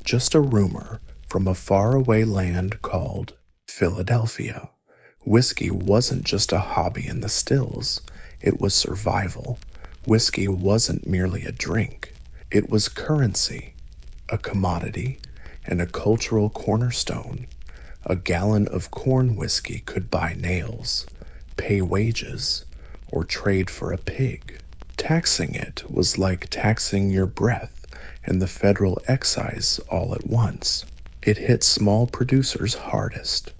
Just a rumor from a faraway land called Philadelphia. Whiskey wasn't just a hobby in the stills, it was survival. Whiskey wasn't merely a drink, it was currency, a commodity, and a cultural cornerstone. A gallon of corn whiskey could buy nails, pay wages, or trade for a pig. Taxing it was like taxing your breath and the federal excise all at once. It hit small producers hardest,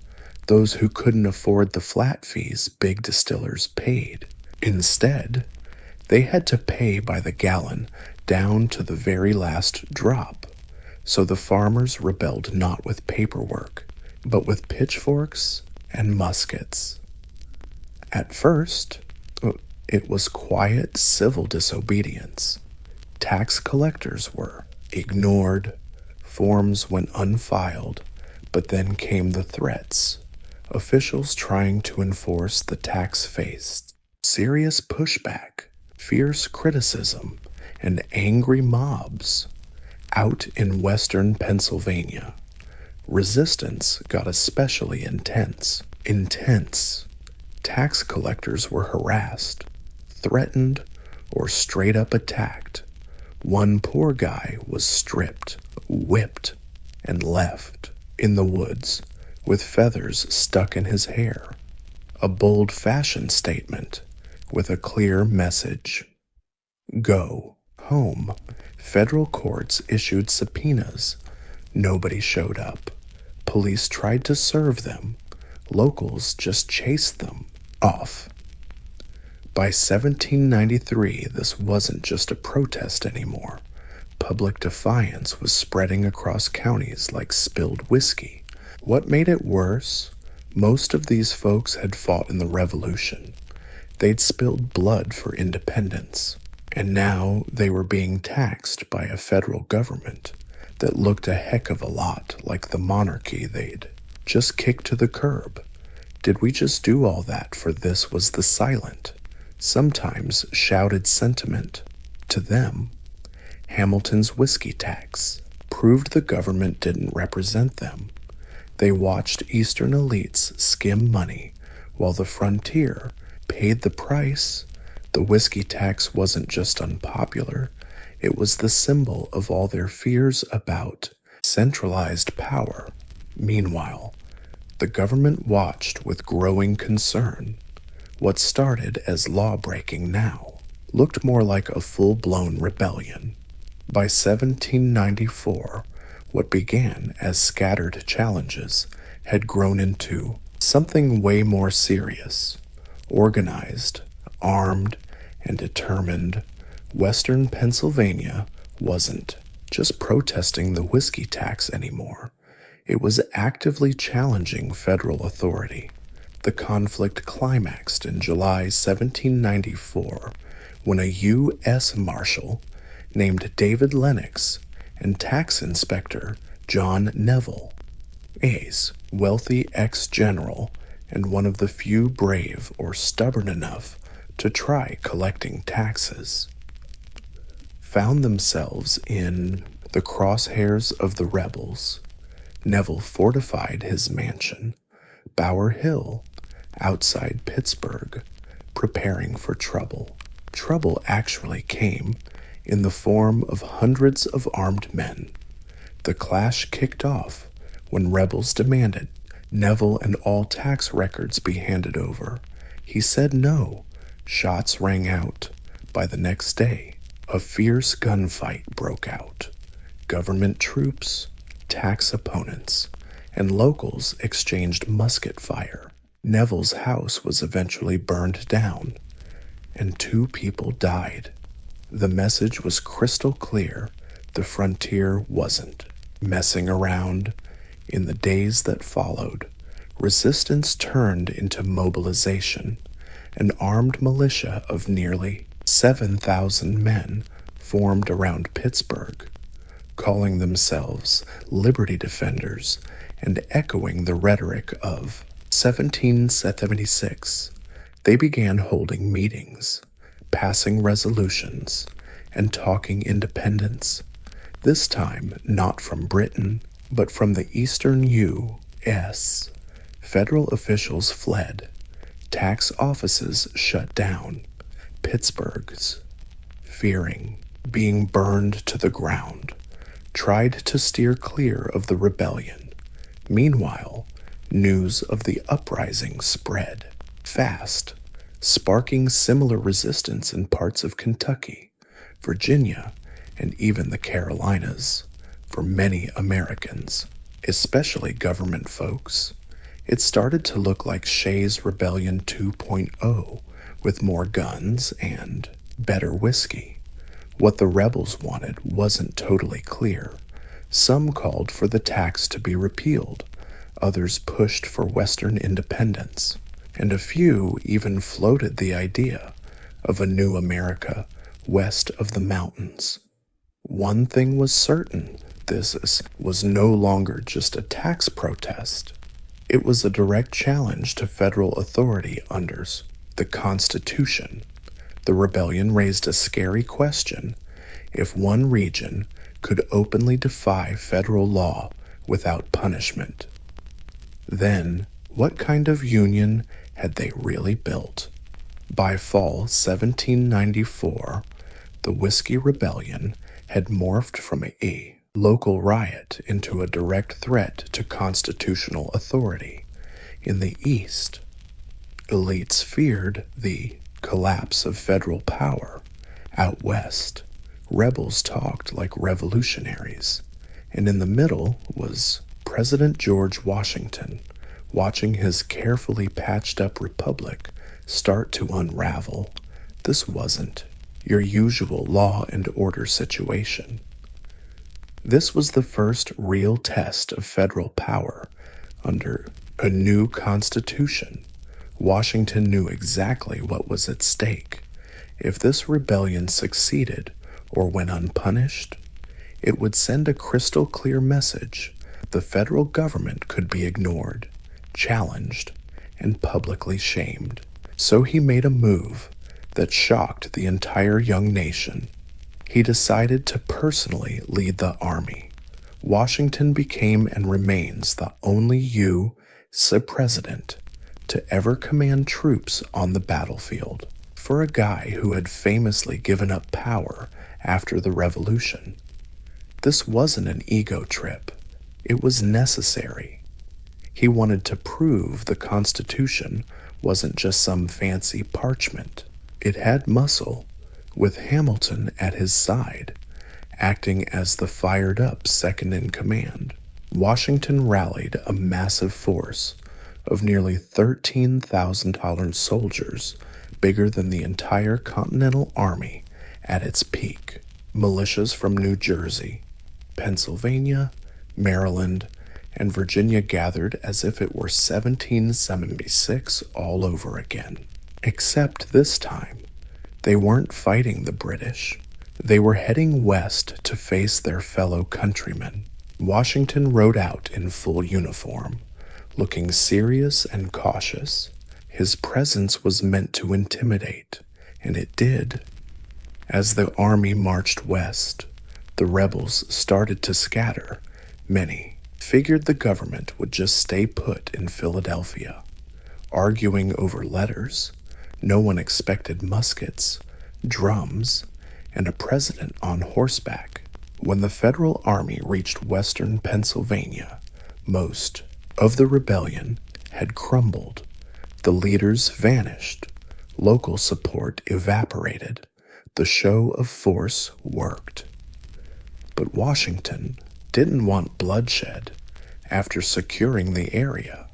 those who couldn't afford the flat fees big distillers paid. Instead, they had to pay by the gallon down to the very last drop. So the farmers rebelled not with paperwork, but with pitchforks and muskets. At first, it was quiet civil disobedience. Tax collectors were ignored, forms went unfiled, but then came the threats. Officials trying to enforce the tax faced serious pushback, fierce criticism, and angry mobs. Out in western Pennsylvania, resistance got especially intense. Tax collectors were harassed, threatened, or straight up attacked. One poor guy was stripped, whipped, and left in the woods with feathers stuck in his hair. A bold fashion statement with a clear message. Go home. Federal courts issued subpoenas. Nobody showed up. Police tried to serve them. Locals just chased them off. By 1793, this wasn't just a protest anymore. Public defiance was spreading across counties like spilled whiskey. What made it worse? Most of these folks had fought in the Revolution. They'd spilled blood for independence, and now they were being taxed by a federal government that looked a heck of a lot like the monarchy they'd just kicked to the curb. Did we just do all that for this was the silent, sometimes shouted sentiment? To them, Hamilton's whiskey tax proved the government didn't represent them. They watched Eastern elites skim money while the frontier paid the price. The whiskey tax wasn't just unpopular, it was the symbol of all their fears about centralized power. Meanwhile, the government watched with growing concern. What started as law-breaking now looked more like a full-blown rebellion. By 1794, what began as scattered challenges had grown into something way more serious. Organized, armed, and determined, Western Pennsylvania wasn't just protesting the whiskey tax anymore. It was actively challenging federal authority. The conflict climaxed in July 1794 when a U.S. Marshal named David Lennox and tax inspector John Neville, a wealthy ex-general and one of the few brave or stubborn enough to try collecting taxes, found themselves in the crosshairs of the rebels. Neville fortified his mansion, Bower Hill, outside Pittsburgh, preparing for trouble. Trouble actually came in the form of hundreds of armed men. The clash kicked off when rebels demanded Neville and all tax records be handed over. He said no. Shots rang out. By the next day, a fierce gunfight broke out. Government troops, tax opponents, and locals exchanged musket fire. Neville's house was eventually burned down, and 2 people died. The message was crystal clear. The frontier wasn't messing around. In the days that followed, resistance turned into mobilization. An armed militia of nearly 7,000 men formed around Pittsburgh, calling themselves Liberty Defenders and echoing the rhetoric of 1776. They began holding meetings, passing resolutions, and talking independence. This time not from Britain, but from the eastern U.S. Federal officials fled. Tax offices shut down. Pittsburgh's, fearing being burned to the ground, tried to steer clear of the rebellion. Meanwhile, news of the uprising spread fast, sparking similar resistance in parts of Kentucky, Virginia, and even the Carolinas. For many Americans, especially government folks, it started to look like Shays' Rebellion 2.0 with more guns and better whiskey. What the rebels wanted wasn't totally clear. Some called for the tax to be repealed, others pushed for Western independence, and a few even floated the idea of a new America west of the mountains. One thing was certain, this was no longer just a tax protest. It was a direct challenge to federal authority under the Constitution. The rebellion raised a scary question. If one region could openly defy federal law without punishment, then what kind of union had they really built? By fall 1794, the Whiskey Rebellion had morphed from a local riot into a direct threat to constitutional authority. In the East, elites feared the collapse of federal power. Out west, rebels talked like revolutionaries. And in the middle was President George Washington, watching his carefully patched-up republic start to unravel. This wasn't your usual law and order situation. This was the first real test of federal power under A new constitution. Washington knew exactly what was at stake. If this rebellion succeeded or went unpunished, it would send a crystal clear message. The federal government could be ignored, challenged, and publicly shamed. So he made a move that shocked the entire young nation. He decided to personally lead the army. Washington became and remains the only U.S. president to ever command troops on the battlefield. For a guy who had famously given up power after the Revolution, this wasn't an ego trip. It was necessary. He wanted to prove the Constitution wasn't just some fancy parchment. It had muscle, with Hamilton at his side, acting as the fired-up second in command. Washington rallied a massive force of nearly 13,000 soldiers, bigger than the entire Continental Army at its peak. Militias from New Jersey, Pennsylvania, Maryland, and Virginia gathered as if it were 1776 all over again. Except this time, they weren't fighting the British. They were heading west to face their fellow countrymen. Washington rode out in full uniform, looking serious and cautious. His presence was meant to intimidate, and it did. As the army marched west, the rebels started to scatter. Many figured the government would just stay put in Philadelphia, arguing over letters. No one expected muskets, drums, and a president on horseback. When the federal army reached western Pennsylvania, most of the rebellion had crumbled. The leaders vanished. Local support evaporated. The show of force worked. But Washington didn't want bloodshed. After securing the area,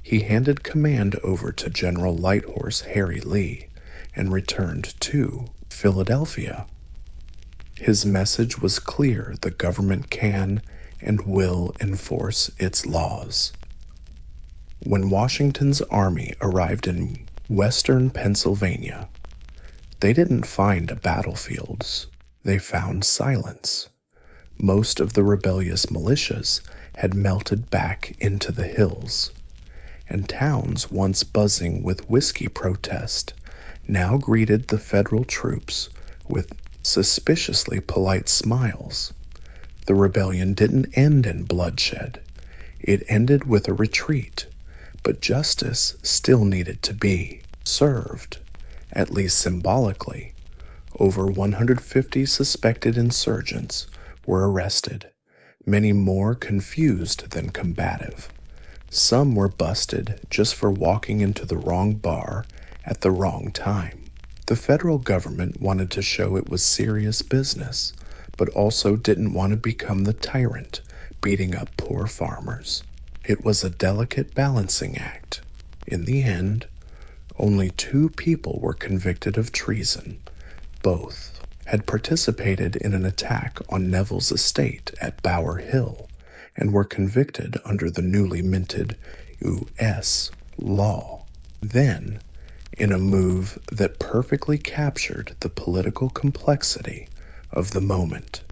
he handed command over to General Light Horse Harry Lee and returned to Philadelphia. His message was clear: the government can and will enforce its laws. When Washington's army arrived in western Pennsylvania, they didn't find battlefields. They found silence. Most of the rebellious militias had melted back into the hills, and towns once buzzing with whiskey protest now greeted the federal troops with suspiciously polite smiles. The rebellion didn't end in bloodshed. It ended with a retreat, but justice still needed to be served, at least symbolically. Over 150 suspected insurgents were arrested, many more confused than combative. Some were busted just for walking into the wrong bar at the wrong time. The federal government wanted to show it was serious business, but also didn't want to become the tyrant beating up poor farmers. It was a delicate balancing act. In the end, only 2 people were convicted of treason. Both had participated in an attack on Neville's estate at Bower Hill and were convicted under the newly minted U.S. law. Then, in a move that perfectly captured the political complexity of the moment,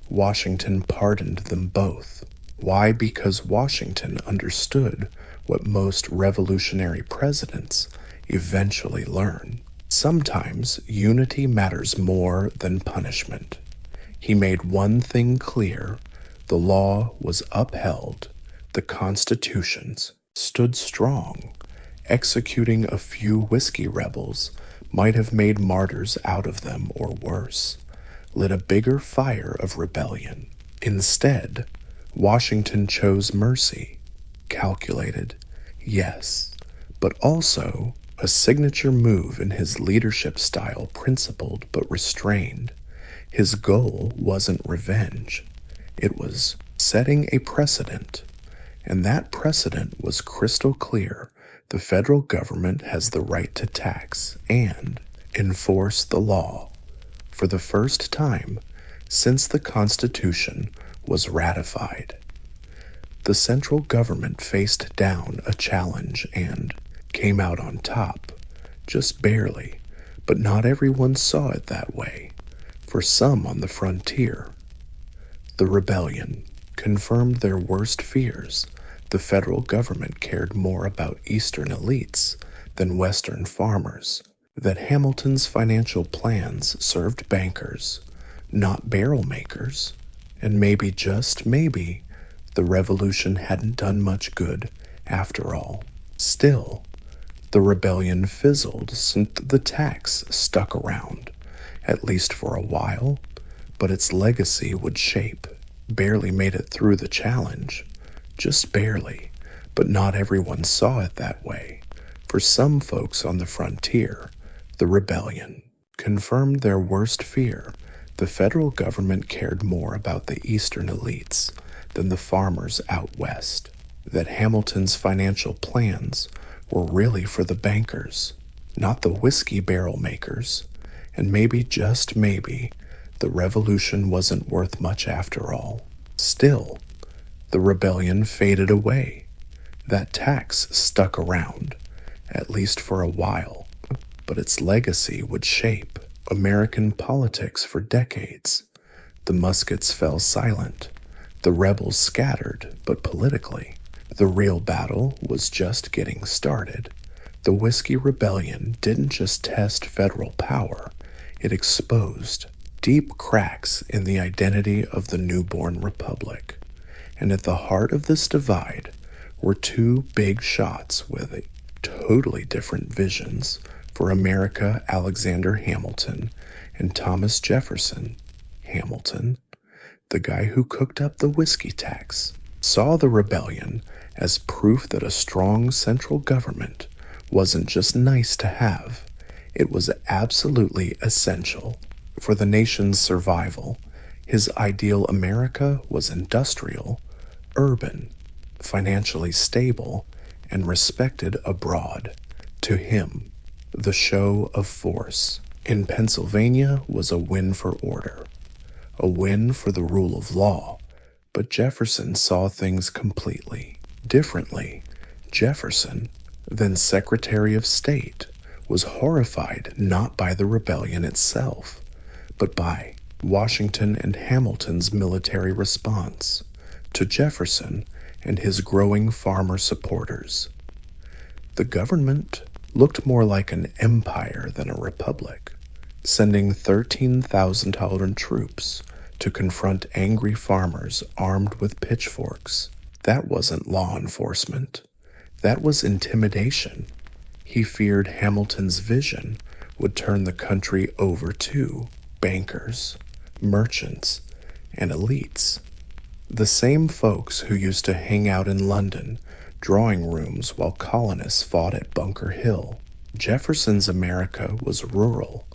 Washington pardoned them both. Why? Because Washington understood what most revolutionary presidents eventually learn. Sometimes unity matters more than punishment. He made one thing clear: the law was upheld, the constitutions stood strong. Executing a few whiskey rebels might have made martyrs out of them, or worse, lit a bigger fire of rebellion. Instead, Washington chose mercy, calculated, yes, but also a signature move in his leadership style, principled but restrained. His goal wasn't revenge. It was setting a precedent, and that precedent was crystal clear. The federal government has the right to tax and enforce the law. For the first time since the Constitution was ratified, the central government faced down a challenge and came out on top, just barely, but not everyone saw it that way. For some on the frontier, the rebellion confirmed their worst fears. The federal government cared more about Eastern elites than Western farmers, that Hamilton's financial plans served bankers, not barrel makers, and maybe, just maybe, the revolution hadn't done much good after all. Still, the rebellion fizzled since the tax stuck around, at least for a while, but its legacy would shape. Barely made it through the challenge, just barely, but not everyone saw it that way. For some folks on the frontier, the rebellion confirmed their worst fear. The federal government cared more about the Eastern elites than the farmers out west, that Hamilton's financial plans were really for the bankers, not the whiskey barrel makers, and maybe, just maybe, the revolution wasn't worth much after all. Still, the rebellion faded away. That tax stuck around, at least for a while, but its legacy would shape American politics for decades. The muskets fell silent. The rebels scattered, but politically, the real battle was just getting started. The Whiskey Rebellion didn't just test federal power, it exposed deep cracks in the identity of the newborn republic. And at the heart of this divide were two big shots with totally different visions for America: Alexander Hamilton and Thomas Jefferson. Hamilton, the guy who cooked up the whiskey tax, saw the rebellion as proof that a strong central government wasn't just nice to have, it was absolutely essential for the nation's survival. His ideal America was industrial, urban, financially stable, and respected abroad. To him, the show of force in Pennsylvania was a win for order, a win for the rule of law. But Jefferson saw things completely differently. Jefferson, then Secretary of State, was horrified not by the rebellion itself, but by Washington and Hamilton's military response to Jefferson and his growing farmer supporters. The government looked more like an empire than a republic, sending 13,000 troops to confront angry farmers armed with pitchforks. That wasn't law enforcement. That was intimidation. He feared Hamilton's vision would turn the country over to bankers, merchants, and elites. The same folks who used to hang out in London drawing rooms while colonists fought at Bunker Hill. Jefferson's America was rural,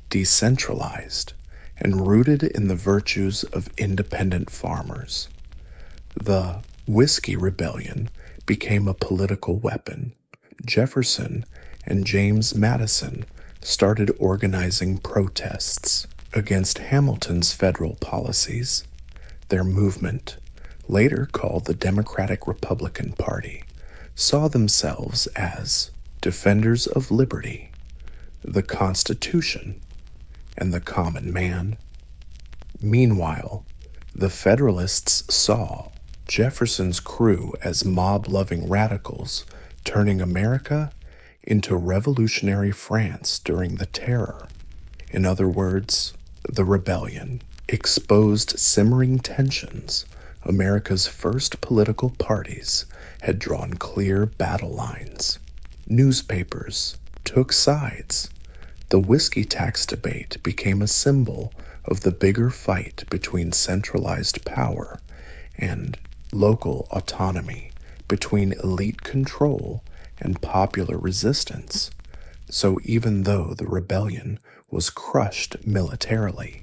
decentralized, and rooted in the virtues of independent farmers. The Whiskey Rebellion became a political weapon. Jefferson and James Madison started organizing protests against Hamilton's federal policies. Their movement, later called the Democratic-Republican Party, saw themselves as defenders of liberty, the Constitution, and the common man. Meanwhile, the Federalists saw Jefferson's crew as mob-loving radicals turning America into revolutionary France during the Terror. In other words, the rebellion exposed simmering tensions. America's first political parties had drawn clear battle lines. Newspapers took sides. The whiskey tax debate became a symbol of the bigger fight between centralized power and local autonomy, between elite control and popular resistance. So even though the rebellion was crushed militarily,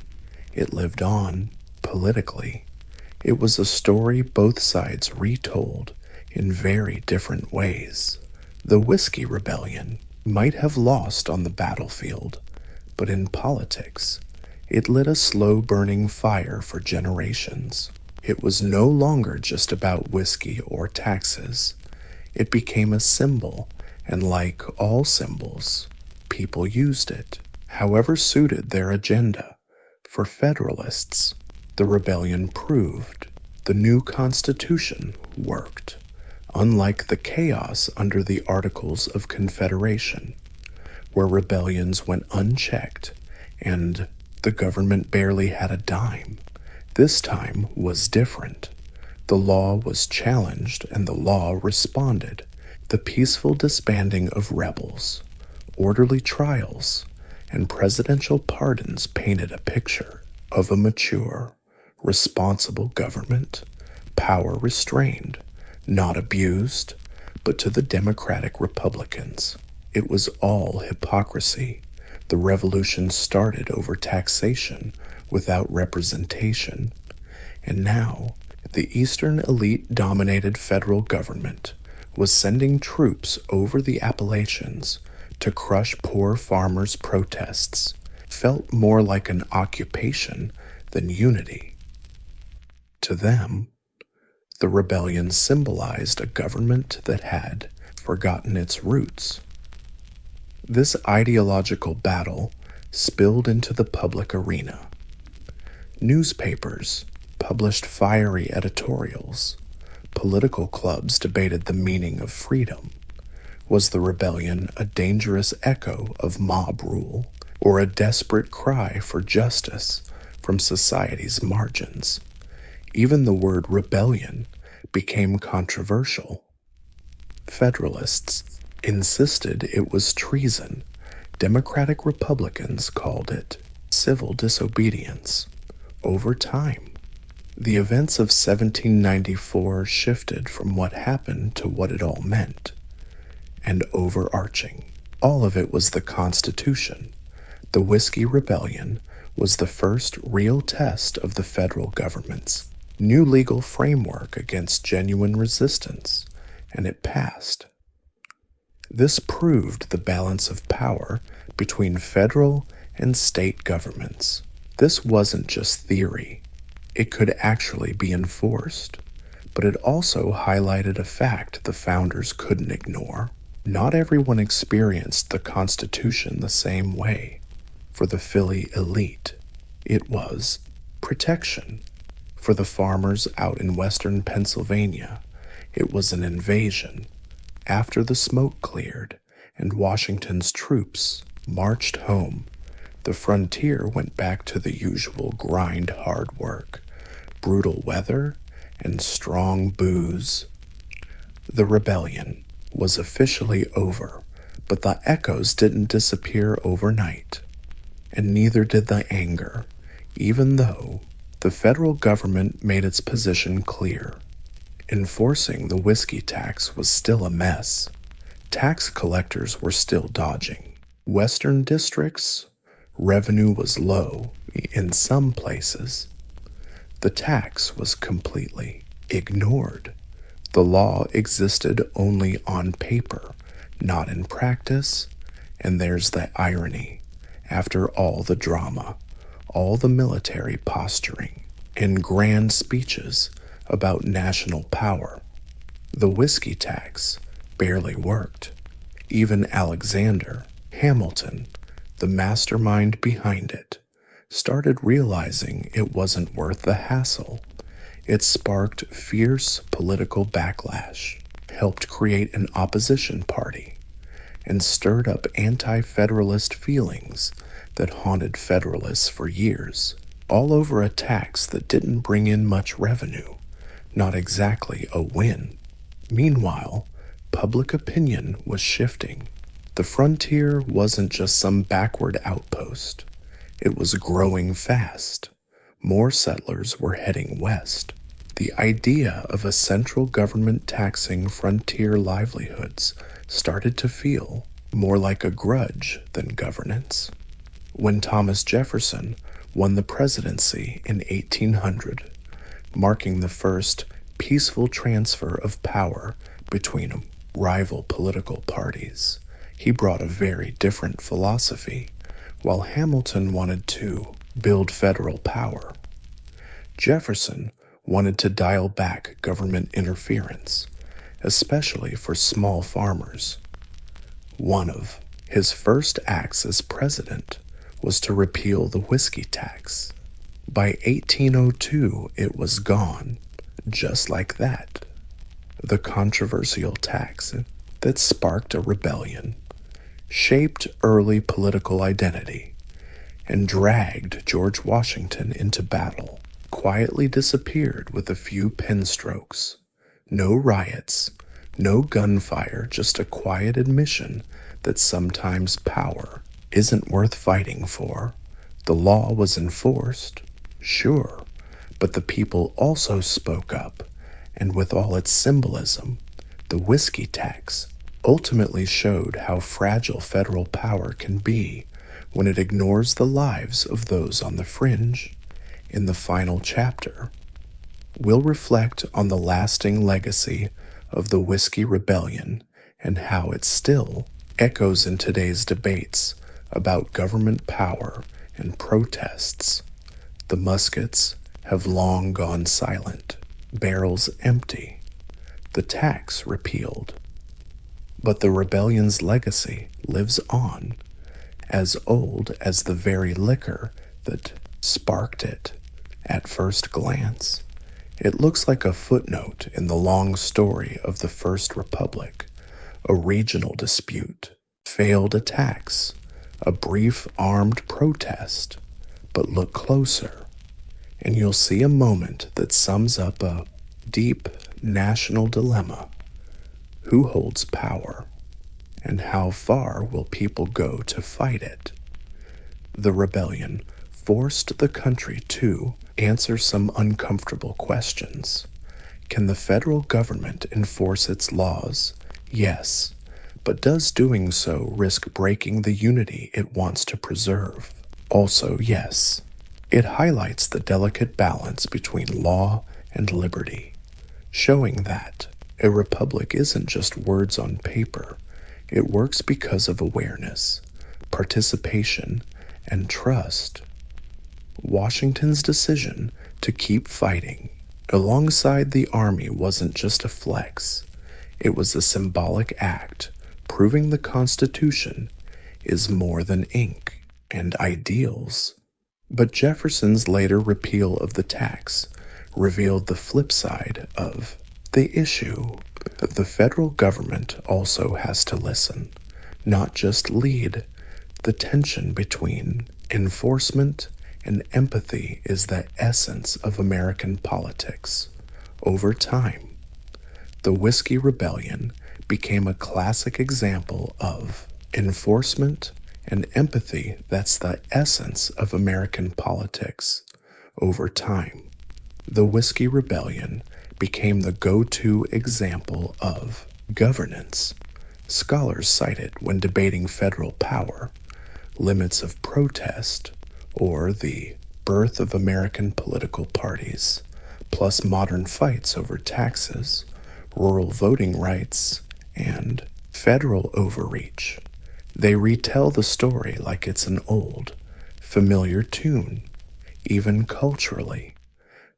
it lived on politically. It was a story both sides retold in very different ways. The Whiskey Rebellion might have lost on the battlefield, but in politics, it lit a slow-burning fire for generations. It was no longer just about whiskey or taxes. It became a symbol, and like all symbols, people used it, however suited their agenda. For Federalists, the rebellion proved the new Constitution worked, unlike the chaos under the Articles of Confederation, where rebellions went unchecked and the government barely had a dime. This time was different. The law was challenged and the law responded. The peaceful disbanding of rebels, orderly trials, and presidential pardons painted a picture of a mature, responsible government, power restrained, not abused, but to the Democratic Republicans, it was all hypocrisy. The revolution started over taxation without representation, and now the Eastern elite-dominated federal government was sending troops over the Appalachians to crush poor farmers' protests. Felt more like an occupation than unity. To them, the rebellion symbolized a government that had forgotten its roots. This ideological battle spilled into the public arena. Newspapers published fiery editorials. Political clubs debated the meaning of freedom. Was the rebellion a dangerous echo of mob rule, or a desperate cry for justice from society's margins? Even the word rebellion became controversial. Federalists insisted it was treason. Democratic Republicans called it civil disobedience. Over time, the events of 1794 shifted from what happened to what it all meant. And overarching, all of it was the Constitution. The Whiskey Rebellion was the first real test of the federal government's new legal framework against genuine resistance, and it passed. This proved the balance of power between federal and state governments. This wasn't just theory. It could actually be enforced, but it also highlighted a fact the founders couldn't ignore. Not everyone experienced the Constitution the same way. For the Philly elite, it was protection. For the farmers out in western Pennsylvania, it was an invasion. After the smoke cleared and Washington's troops marched home, the frontier went back to the usual grind hard work, brutal weather, and strong booze. The rebellion was officially over, but the echoes didn't disappear overnight, and neither did the anger, even though the federal government made its position clear. Enforcing the whiskey tax was still a mess. Tax collectors were still dodging. Western districts, revenue was low in some places. The tax was completely ignored. The law existed only on paper, not in practice, and there's the irony. After all the drama, all the military posturing, and grand speeches about national power, the whiskey tax barely worked. Even Alexander Hamilton, the mastermind behind it, started realizing it wasn't worth the hassle. It sparked fierce political backlash, helped create an opposition party, and stirred up anti-federalist feelings that haunted Federalists for years, all over a tax that didn't bring in much revenue, not exactly a win. Meanwhile, public opinion was shifting. The frontier wasn't just some backward outpost. It was growing fast. More settlers were heading west. The idea of a central government taxing frontier livelihoods started to feel more like a grudge than governance. When Thomas Jefferson won the presidency in 1800, marking the first peaceful transfer of power between rival political parties, he brought a very different philosophy. While Hamilton wanted to build federal power, Jefferson wanted to dial back government interference, especially for small farmers. One of his first acts as president was to repeal the whiskey tax. By 1802, it was gone, just like that. The controversial tax that sparked a rebellion, shaped early political identity, and dragged George Washington into battle, quietly disappeared with a few pen strokes. No riots, no gunfire, just a quiet admission that sometimes power isn't worth fighting for. The law was enforced, sure, but the people also spoke up, and with all its symbolism, the whiskey tax ultimately showed how fragile federal power can be when it ignores the lives of those on the fringe. In the final chapter, we'll reflect on the lasting legacy of the Whiskey Rebellion and how it still echoes in today's debates about government power and protests. The muskets have long gone silent, barrels empty, the tax repealed. But the rebellion's legacy lives on, as old as the very liquor that sparked it. At first glance, it looks like a footnote in the long story of the First Republic, a regional dispute, failed attacks, a brief armed protest. But look closer, and you'll see a moment that sums up a deep national dilemma. Who holds power, and how far will people go to fight it? The rebellion forced the country to answer some uncomfortable questions. Can the federal government enforce its laws? Yes, but does doing so risk breaking the unity it wants to preserve? Also, yes. It highlights the delicate balance between law and liberty, showing that a republic isn't just words on paper. It works because of awareness, participation, and trust. Washington's decision to keep fighting alongside the army wasn't just a flex. It was a symbolic act, proving the Constitution is more than ink and ideals. But Jefferson's later repeal of the tax revealed the flip side of the issue. The federal government also has to listen, not just lead. The tension between enforcement and empathy is the essence of American politics. Over time, the Whiskey Rebellion became a classic example of enforcement and empathy. That's the essence of American politics. Over time, the Whiskey Rebellion became the go-to example of governance. Scholars cite it when debating federal power, limits of protest, or the birth of American political parties, plus modern fights over taxes, rural voting rights, and federal overreach. They retell the story like it's an old, familiar tune. Even culturally,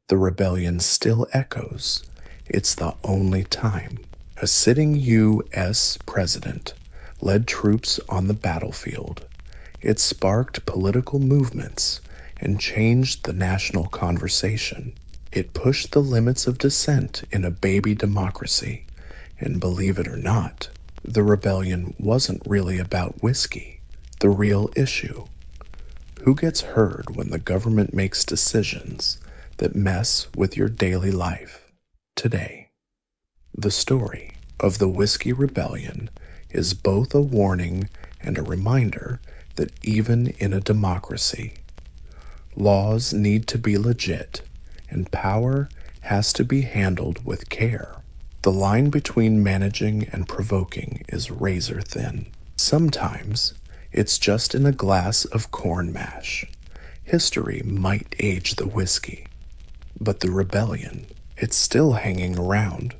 the rebellion still echoes. It's the only time a sitting U.S. president led troops on the battlefield. It sparked political movements and changed the national conversation. It pushed the limits of dissent in a baby democracy. And believe it or not, the rebellion wasn't really about whiskey. The real issue: who gets heard when the government makes decisions that mess with your daily life? Today, the story of the Whiskey Rebellion is both a warning and a reminder that even in a democracy, laws need to be legit and power has to be handled with care. The line between managing and provoking is razor thin. Sometimes it's just in a glass of corn mash. History might age the whiskey, but the rebellion, it's still hanging around,